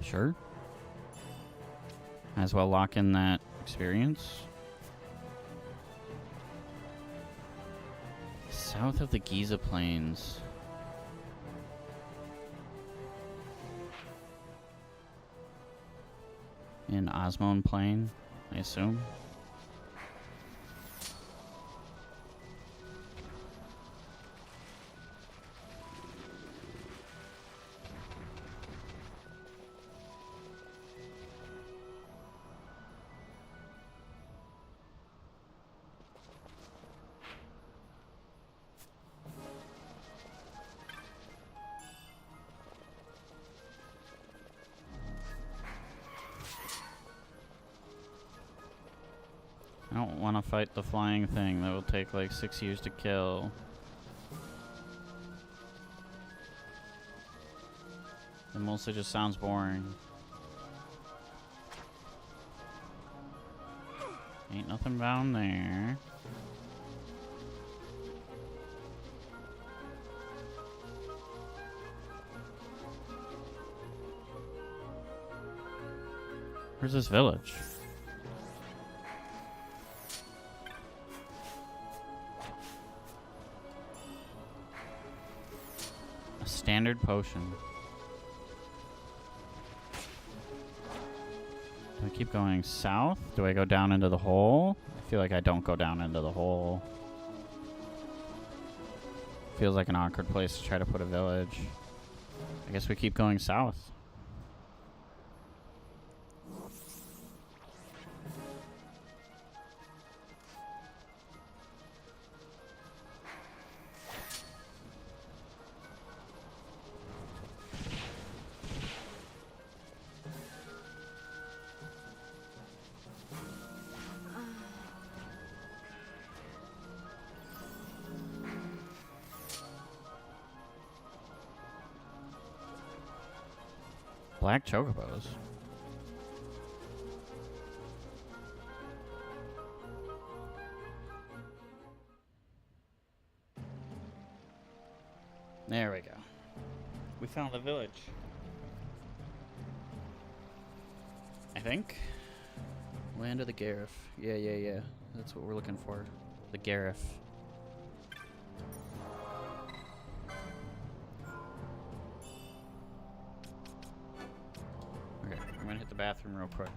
Sure. Might as well lock in that experience. South of the Giza Plains. In Osmone Plain, I assume. I don't want to fight the flying thing. That will take like 6 years to kill. It mostly just sounds boring. Ain't nothing down there. Where's this village? A standard potion. Do I keep going south? Do I go down into the hole? I feel like I don't go down into the hole. Feels like an awkward place to try to put a village. I guess we keep going south. Black chocobos. There we go. We found the village. I think. Land of the Gareth. Yeah. That's what we're looking for. The Gareth. Okay, I'm gonna hit the bathroom real quick.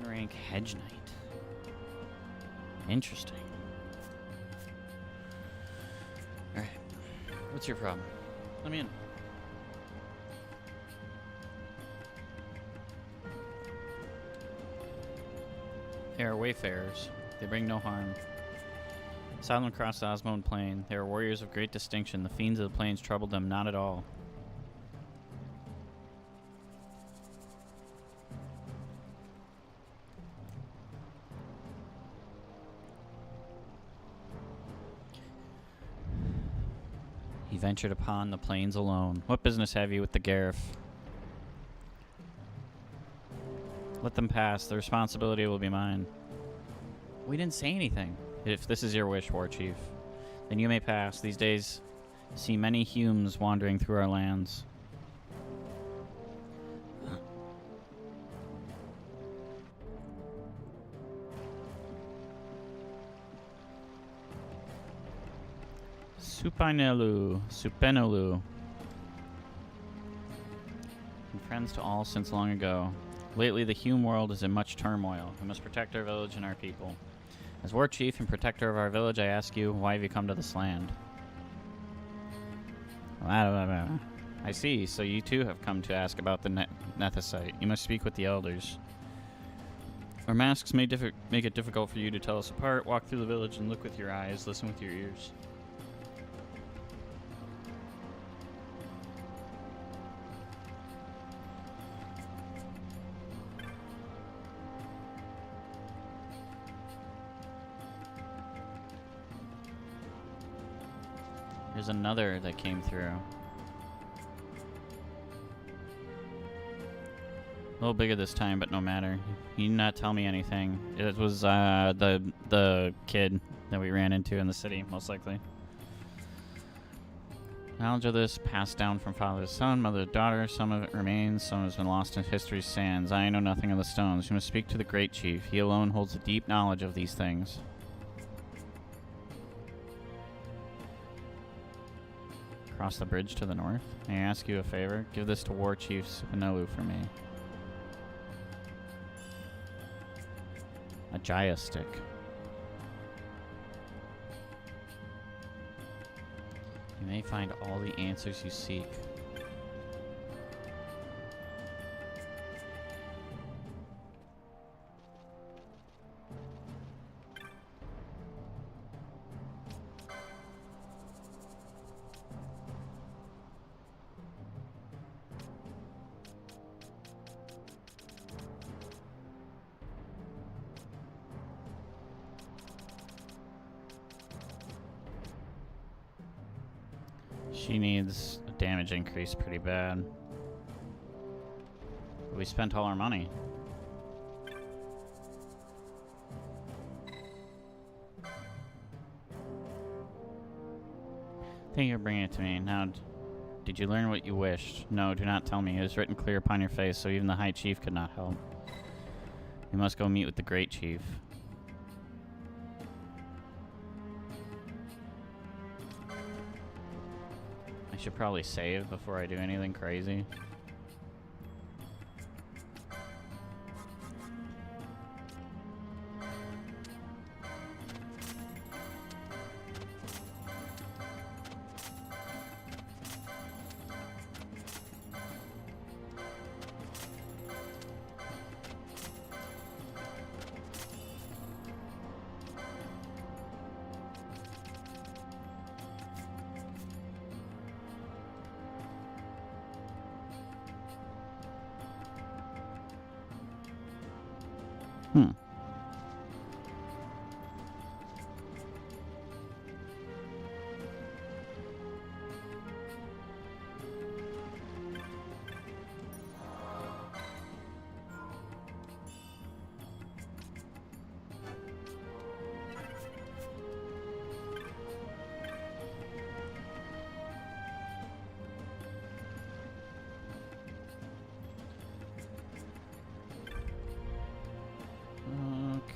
Rank Hedge Knight. Interesting. Alright. What's your problem? Let me in. They are wayfarers. They bring no harm. Saw them across the Osmond Plain. They are warriors of great distinction. The fiends of the plains troubled them not at all. Ventured upon the plains alone. What business have you with the Gareth? Let them pass. The responsibility will be mine. We didn't say anything. If this is your wish, War Chief, then you may pass. These days see many Humes wandering through our lands. Supinolu. And friends to all since long ago. Lately, the Hume world is in much turmoil. We must protect our village and our people. As War Chief and Protector of our village, I ask you, why have you come to this land? I see, so you too have come to ask about the Nethicite. You must speak with the elders. Our masks may make it difficult for you to tell us apart. Walk through the village and look with your eyes, listen with your ears. There's another that came through. A little bigger this time, but no matter. He did not tell me anything. It was the kid that we ran into in the city, most likely. Knowledge of this passed down from father to son, mother to daughter. Some of it remains, some has been lost in history's sands. I know nothing of the stones. You must speak to the great chief. He alone holds a deep knowledge of these things. Cross the bridge to the north. May I ask you a favor? Give this to War Chief Supinolu for me. A Jaya stick. You may find all the answers you seek. She needs a damage increase pretty bad. We spent all our money. Thank you for bringing it to me. Now, did you learn what you wished? No, do not tell me. It was written clear upon your face, so even the High Chief could not help. You must go meet with the Great Chief. I should probably save before I do anything crazy.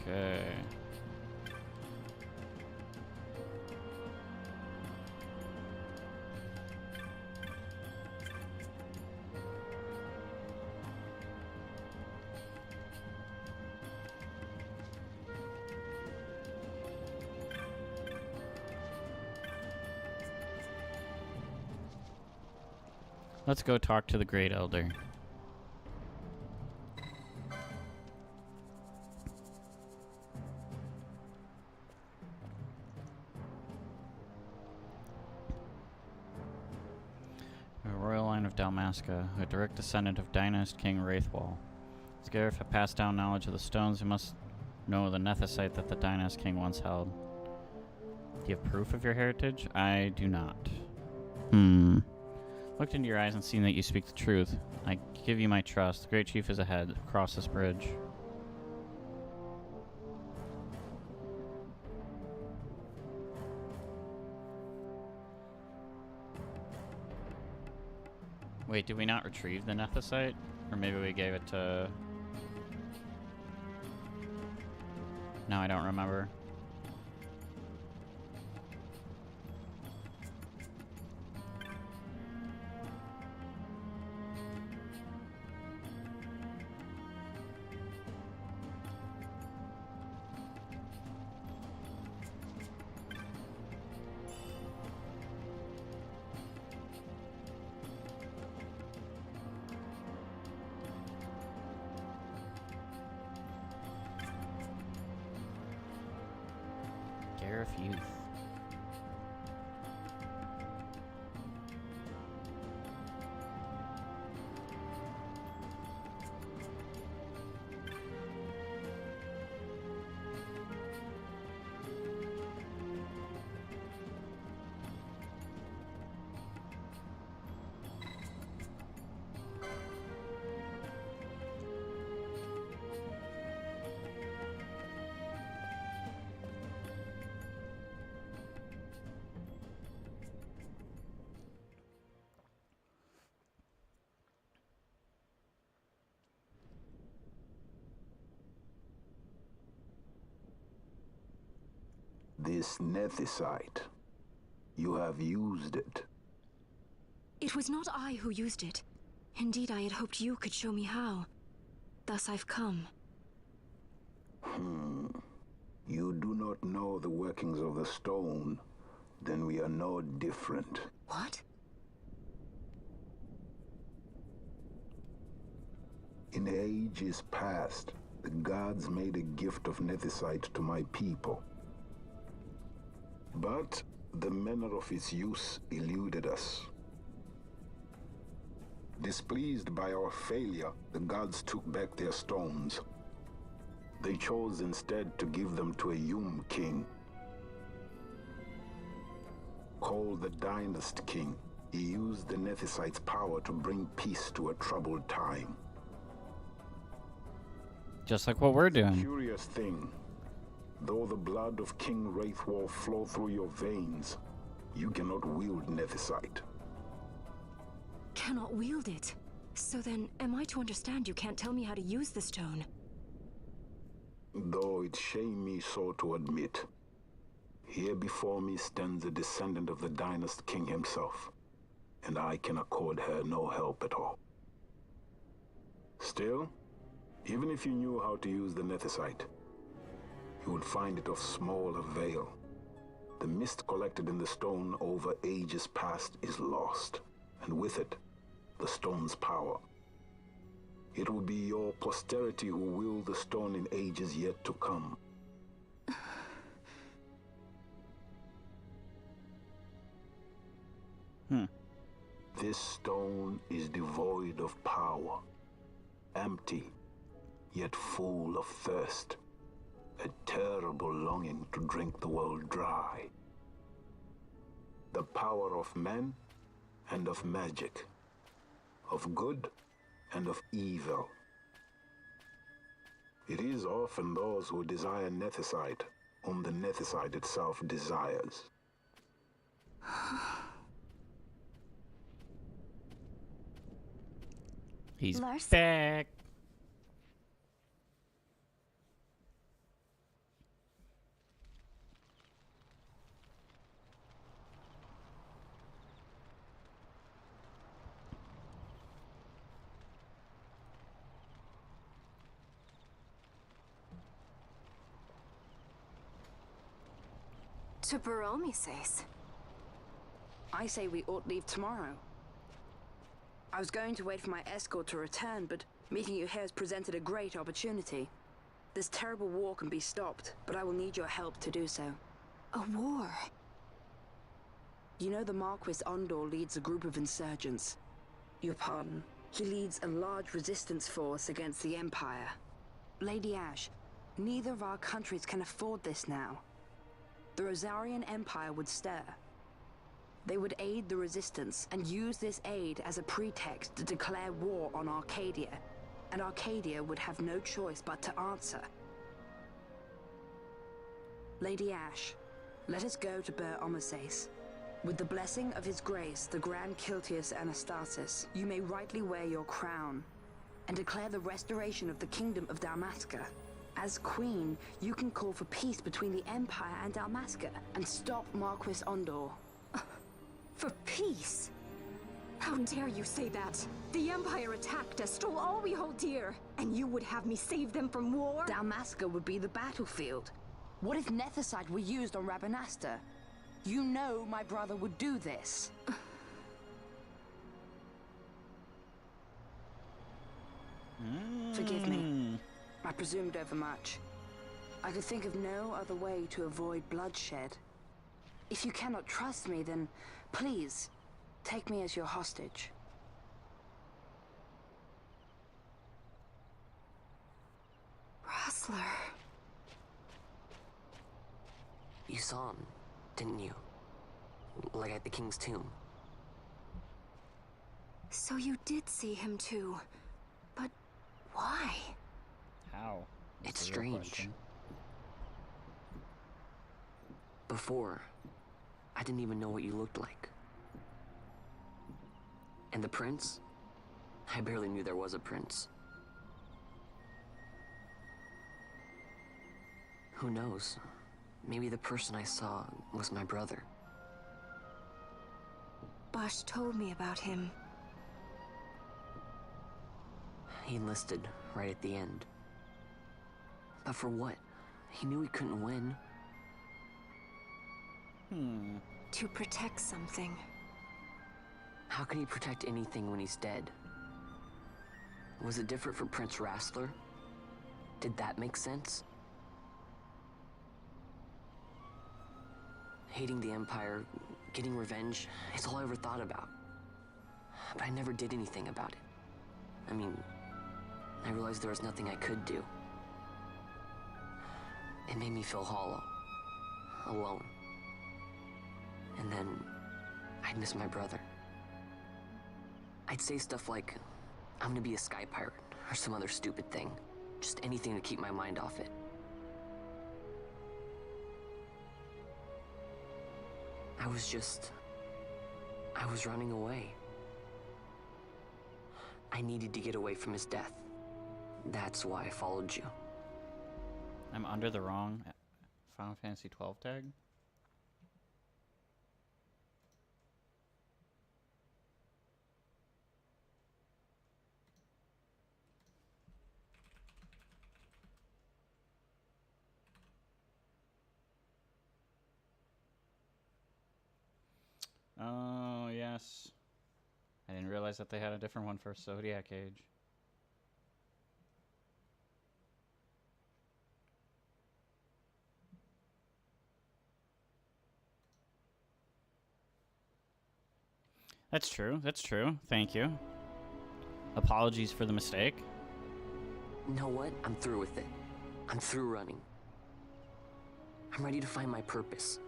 Okay. Let's go talk to the Great Elder. Dalmasca, a direct descendant of Dynast King Wraithwall. Scarif had passed down knowledge of the stones. He must know the Nethicite that the Dynast King once held. Do you have proof of your heritage? I do not. Looked into your eyes and seen that you speak the truth. I give you my trust. The Great Chief is ahead. Cross this bridge. Wait, did we not retrieve the Nethicite? Or maybe we gave it to... No, I don't remember. Youth. This Nethicite, you have used it. It was not I who used it. Indeed, I had hoped you could show me how. Thus I've come. You do not know the workings of the stone, then we are no different. What? In ages past, the gods made a gift of Nethicite to my people. But the manner of its use eluded us. Displeased by our failure, the gods took back their stones. They chose instead to give them to a king, called the Dynast King, He used the Nethicite's power to bring peace to a troubled time. Just like what we're doing. Curious thing. Though the blood of King Wraithwall flow through your veins, you cannot wield Nethicite. Cannot wield it? So then, am I to understand you can't tell me how to use the stone? Though it shame me so to admit, here before me stands a descendant of the Dynast King himself, and I can accord her no help at all. Still, even if you knew how to use the Nethicite, you would find it of small avail. The mist collected in the stone over ages past is lost, and with it, the stone's power. It will be your posterity who wield the stone in ages yet to come. This stone is devoid of power, empty, yet full of thirst. A terrible longing to drink the world dry. The power of men and of magic, of good and of evil. It is often those who desire Nethicite whom the Nethicite itself desires. He's Lars? back. To Baromi says. I say we ought leave tomorrow. I was going to wait for my escort to return, but meeting you here has presented a great opportunity. This terrible war can be stopped, but I will need your help to do so. A war? You know the Marquis Ondor leads a group of insurgents. Your pardon. He leads a large resistance force against the Empire. Lady Ash, neither of our countries can afford this now. The Rosarian Empire would stir. They would aid the resistance and use this aid as a pretext to declare war on Arcadia, and Arcadia would have no choice but to answer. Lady Ash, let us go to Bur Omases. With the blessing of His Grace, the Grand Kiltius Anastasis, you may rightly wear your crown and declare the restoration of the Kingdom of Dalmasca. As Queen, you can call for peace between the Empire and Dalmasca and stop Marquis Ondor. For peace? How dare you say that? The Empire attacked us, stole all we hold dear, and you would have me save them from war? Dalmasca would be the battlefield. What if Nethicite were used on Rabanastre? You know my brother would do this. Forgive me. I presumed overmuch. I could think of no other way to avoid bloodshed. If you cannot trust me, then please, take me as your hostage. Rustler. You saw him, didn't you? Like at the King's tomb. So you did see him too. But why? How? It's strange. Before, I didn't even know what you looked like. And the prince? I barely knew there was a prince. Who knows? Maybe the person I saw was my brother. Bosch told me about him. He enlisted right at the end. But for what? He knew he couldn't win. To protect something. How can he protect anything when he's dead? Was it different for Prince Rastler? Did that make sense? Hating the Empire, getting revenge, it's all I ever thought about. But I never did anything about it. I mean, I realized there was nothing I could do. It made me feel hollow, alone. And then I'd miss my brother. I'd say stuff like, I'm gonna be a sky pirate, or some other stupid thing. Just anything to keep my mind off it. I was running away. I needed to get away from his death. That's why I followed you. I'm under the wrong Final Fantasy 12 tag. Oh, yes. I didn't realize that they had a different one for Zodiac Age. That's true. That's true. Thank you. Apologies for the mistake. You know what? I'm through with it. I'm through running. I'm ready to find my purpose.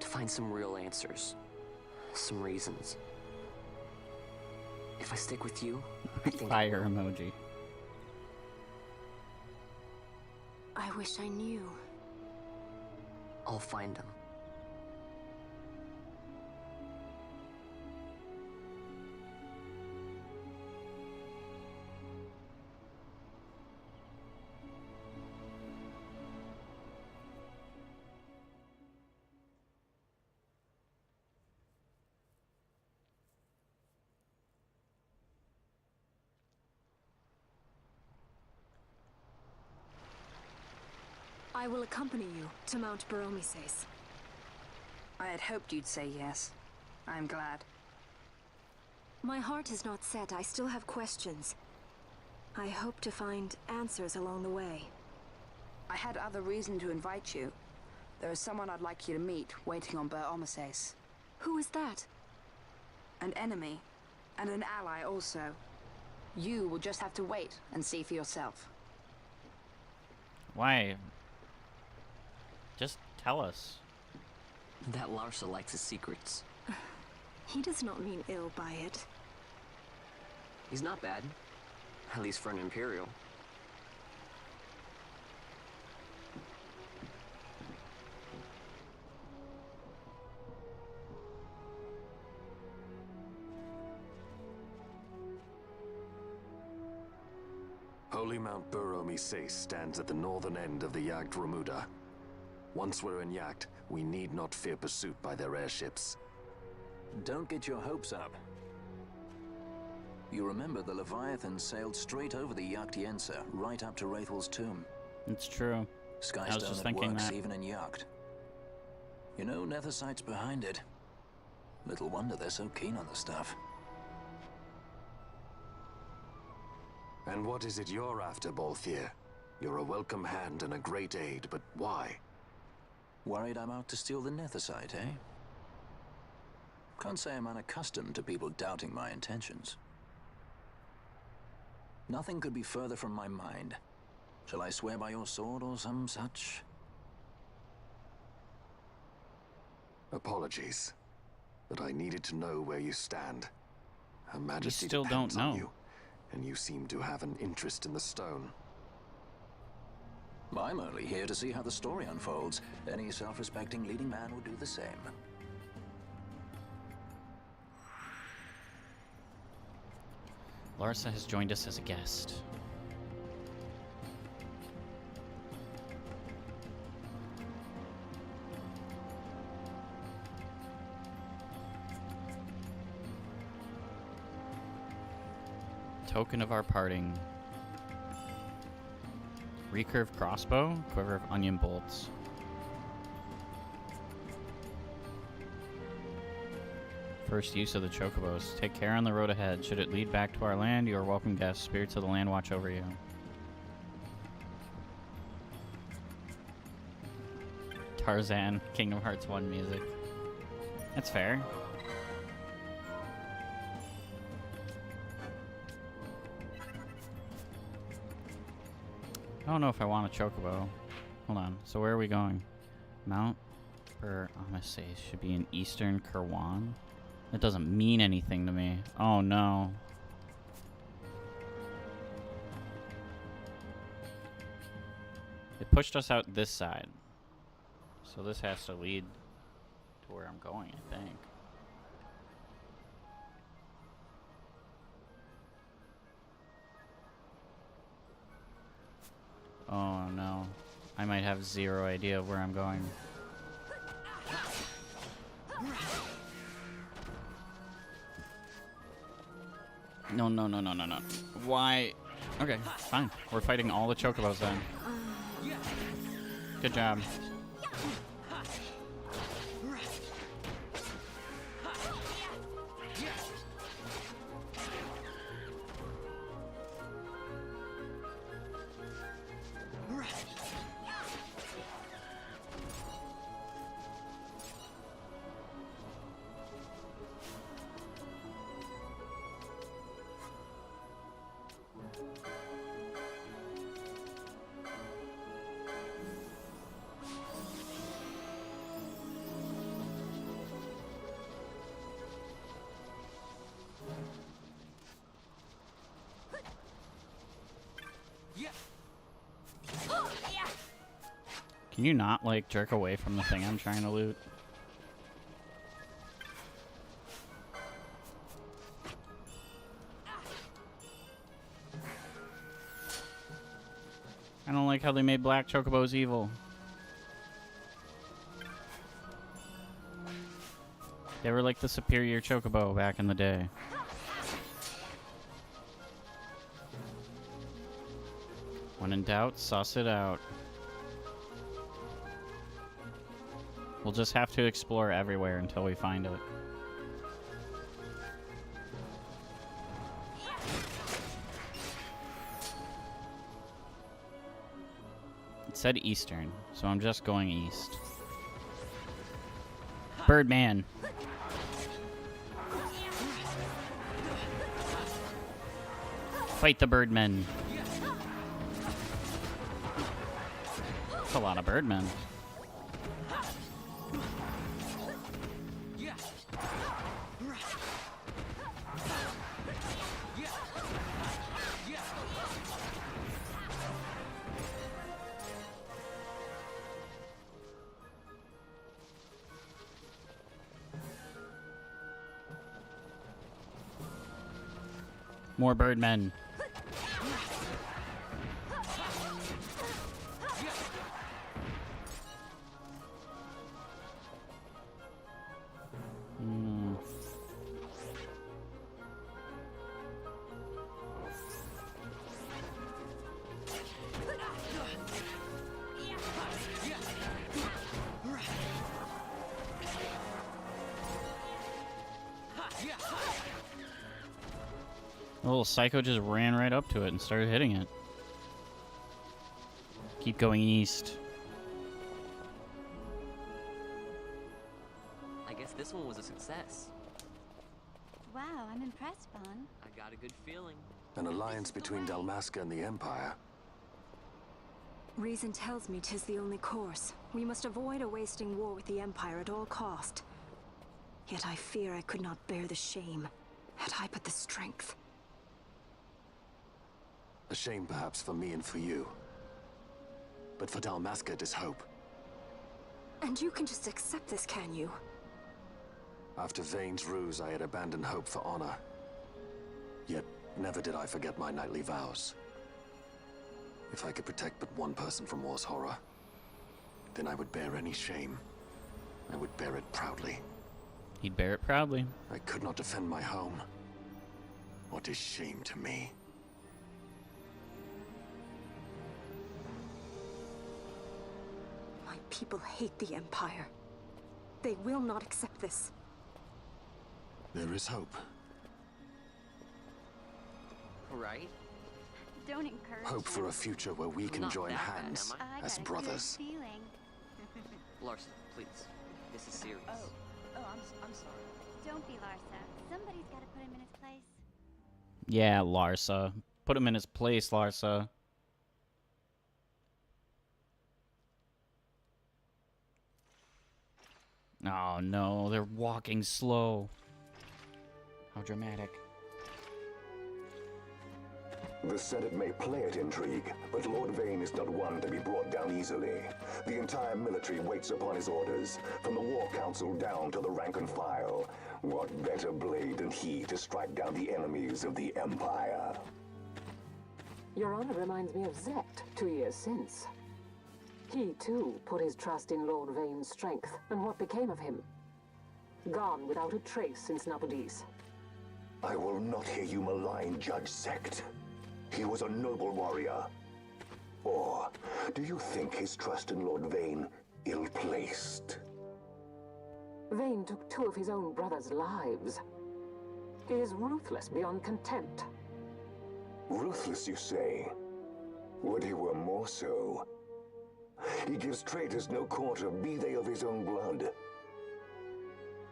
To find some real answers. Some reasons. If I stick with you, I think Fire emoji. I wish I knew. I'll find them. I will accompany you to Mount Baromises. I had hoped you'd say yes. I'm glad. My heart is not set. I still have questions. I hope to find answers along the way. I had other reason to invite you. There is someone I'd like you to meet, waiting on Baromises. Who is that? An enemy, and an ally also. You will just have to wait and see for yourself. Why? Just tell us. That Larsa likes his secrets. He does not mean ill by it. He's not bad. At least for an Imperial. Holy Mount Baromises stands at the northern end of the Yacht Remuda. Once we're in Yacht, we need not fear pursuit by their airships. Don't get your hopes up. You remember the Leviathan sailed straight over the Yacht Yensa, right up to Wraithwell's tomb. It's true. I was just thinking works that. Even in Yacht. You know, Nethersight's behind it. Little wonder they're so keen on the stuff. And what is it you're after, Balthier? You're a welcome hand and a great aid, but why? Worried I'm out to steal the Nethersight, eh? Can't say I'm unaccustomed to people doubting my intentions. Nothing could be further from my mind. Shall I swear by your sword or some such? Apologies, but I needed to know where you stand. Her Majesty still depends don't on know. you, and you seem to have an interest in the stone. I'm only here to see how the story unfolds. Any self-respecting leading man would do the same. Larsa has joined us as a guest. Token of our parting. Recurve crossbow, quiver of onion bolts. First use of the chocobos. Take care on the road ahead. Should it lead back to our land, you are welcome guests. Spirits of the land watch over you. Tarzan, Kingdom Hearts 1 music. That's fair. I don't know if I want a chocobo. Hold on. So where are we going? Mount Baromises should be in eastern Kirwan. That doesn't mean anything to me. Oh no. It pushed us out this side. So this has to lead to where I'm going, I think. Oh no. I might have zero idea of where I'm going. No, no, no, no, no, no. Why? Okay, fine. We're fighting all the chocobos then. Good job. Can you not, like, jerk away from the thing I'm trying to loot? I don't like how they made black chocobos evil. They were like the superior chocobo back in the day. When in doubt, suss it out. We'll just have to explore everywhere until we find it. It said eastern, so I'm just going east. Birdman! Fight the birdmen! That's a lot of birdmen. More birdmen. The little psycho just ran right up to it and started hitting it. Keep going east. I guess this one was a success. Wow, I'm impressed, Bon. I got a good feeling. An alliance between Dalmasca and the Empire. Reason tells me 'tis the only course. We must avoid a wasting war with the Empire at all cost. Yet I fear I could not bear the shame, had I but the strength. A shame perhaps for me and for you. But for Dalmasca, 'tis hope. And you can just accept this, can you? After Vane's ruse, I had abandoned hope for honor. Yet, never did I forget my knightly vows. If I could protect but one person from war's horror, then I would bear any shame. I would bear it proudly. He'd bear it proudly. I could not defend my home. What is shame to me? My people hate the Empire. They will not accept this. There is hope. Right? Don't encourage Hope for a future where we can join hands as brothers. Larsa, please. This is serious. Oh, I'm sorry. Don't be Larsa. Somebody's got to put him in his place. Yeah, Larsa. Put him in his place, Larsa. Oh no, they're walking slow. How dramatic. The Senate may play at intrigue, but Lord Vane is not one to be brought down easily. The entire military waits upon his orders, from the War Council down to the rank and file. What better blade than he to strike down the enemies of the Empire? Your Honor reminds me of Zekt 2 years since. He, too, put his trust in Lord Vane's strength, and what became of him? Gone without a trace since Nabudis. I will not hear you malign Judge Zekt. He was a noble warrior. Or do you think his trust in Lord Vane ill-placed? Vane took 2 of his own brother's lives. He is ruthless beyond contempt. Ruthless, you say? Would he were more so. He gives traitors no quarter, be they of his own blood.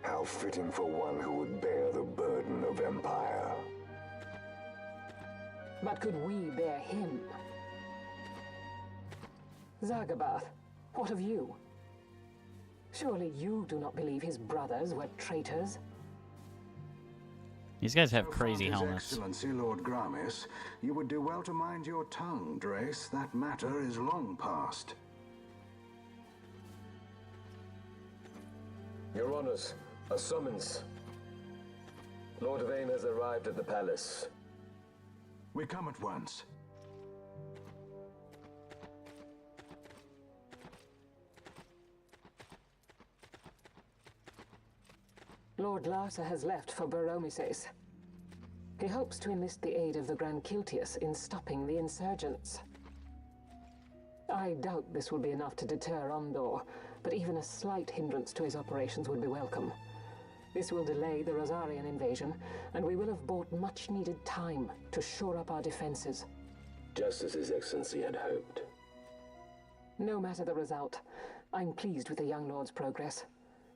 How fitting for one who would bear the burden of empire. But could we bear him? Zagabath, what of you? Surely you do not believe his brothers were traitors? These guys have So crazy far, His helmets. Excellency Lord Gramis, you would do well to mind your tongue, Drace. That matter is long past. Your Honors, a summons. Lord Vane has arrived at the palace. We come at once. Lord Larsa has left for Baromises. He hopes to enlist the aid of the Grand Kiltius in stopping the insurgents. I doubt this will be enough to deter Ondor, but even a slight hindrance to his operations would be welcome. This will delay the Rosarian invasion, and we will have bought much-needed time to shore up our defenses. Just as His Excellency had hoped. No matter the result, I'm pleased with the young lord's progress.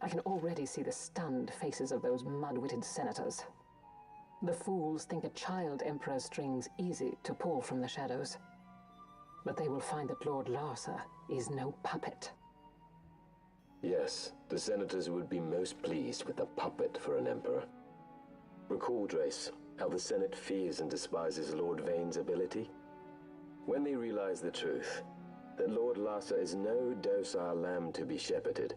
I can already see the stunned faces of those mud-witted senators. The fools think a child emperor's strings easy to pull from the shadows. But they will find that Lord Larsa is no puppet. Yes, the senators would be most pleased with a puppet for an emperor. Recall, Drace, how the Senate fears and despises Lord Vane's ability. When they realize the truth, that Lord Larsa is no docile lamb to be shepherded,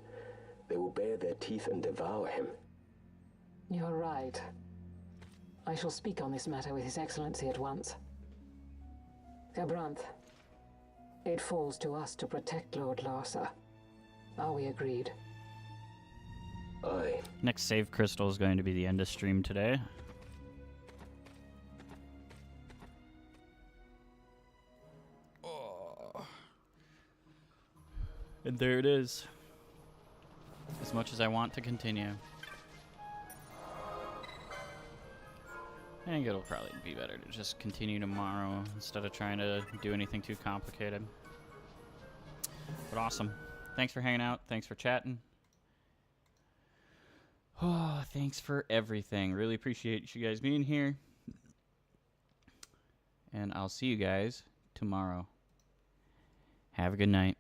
they will bare their teeth and devour him. You're right. I shall speak on this matter with His Excellency at once. Gabranth, it falls to us to protect Lord Larsa. Are we agreed? Aye. Next save crystal is going to be the end of stream today. Oh. And there it is. As much as I want to continue. I think it'll probably be better to just continue tomorrow instead of trying to do anything too complicated. But awesome. Thanks for hanging out. Thanks for chatting. Oh, thanks for everything. Really appreciate you guys being here. And I'll see you guys tomorrow. Have a good night.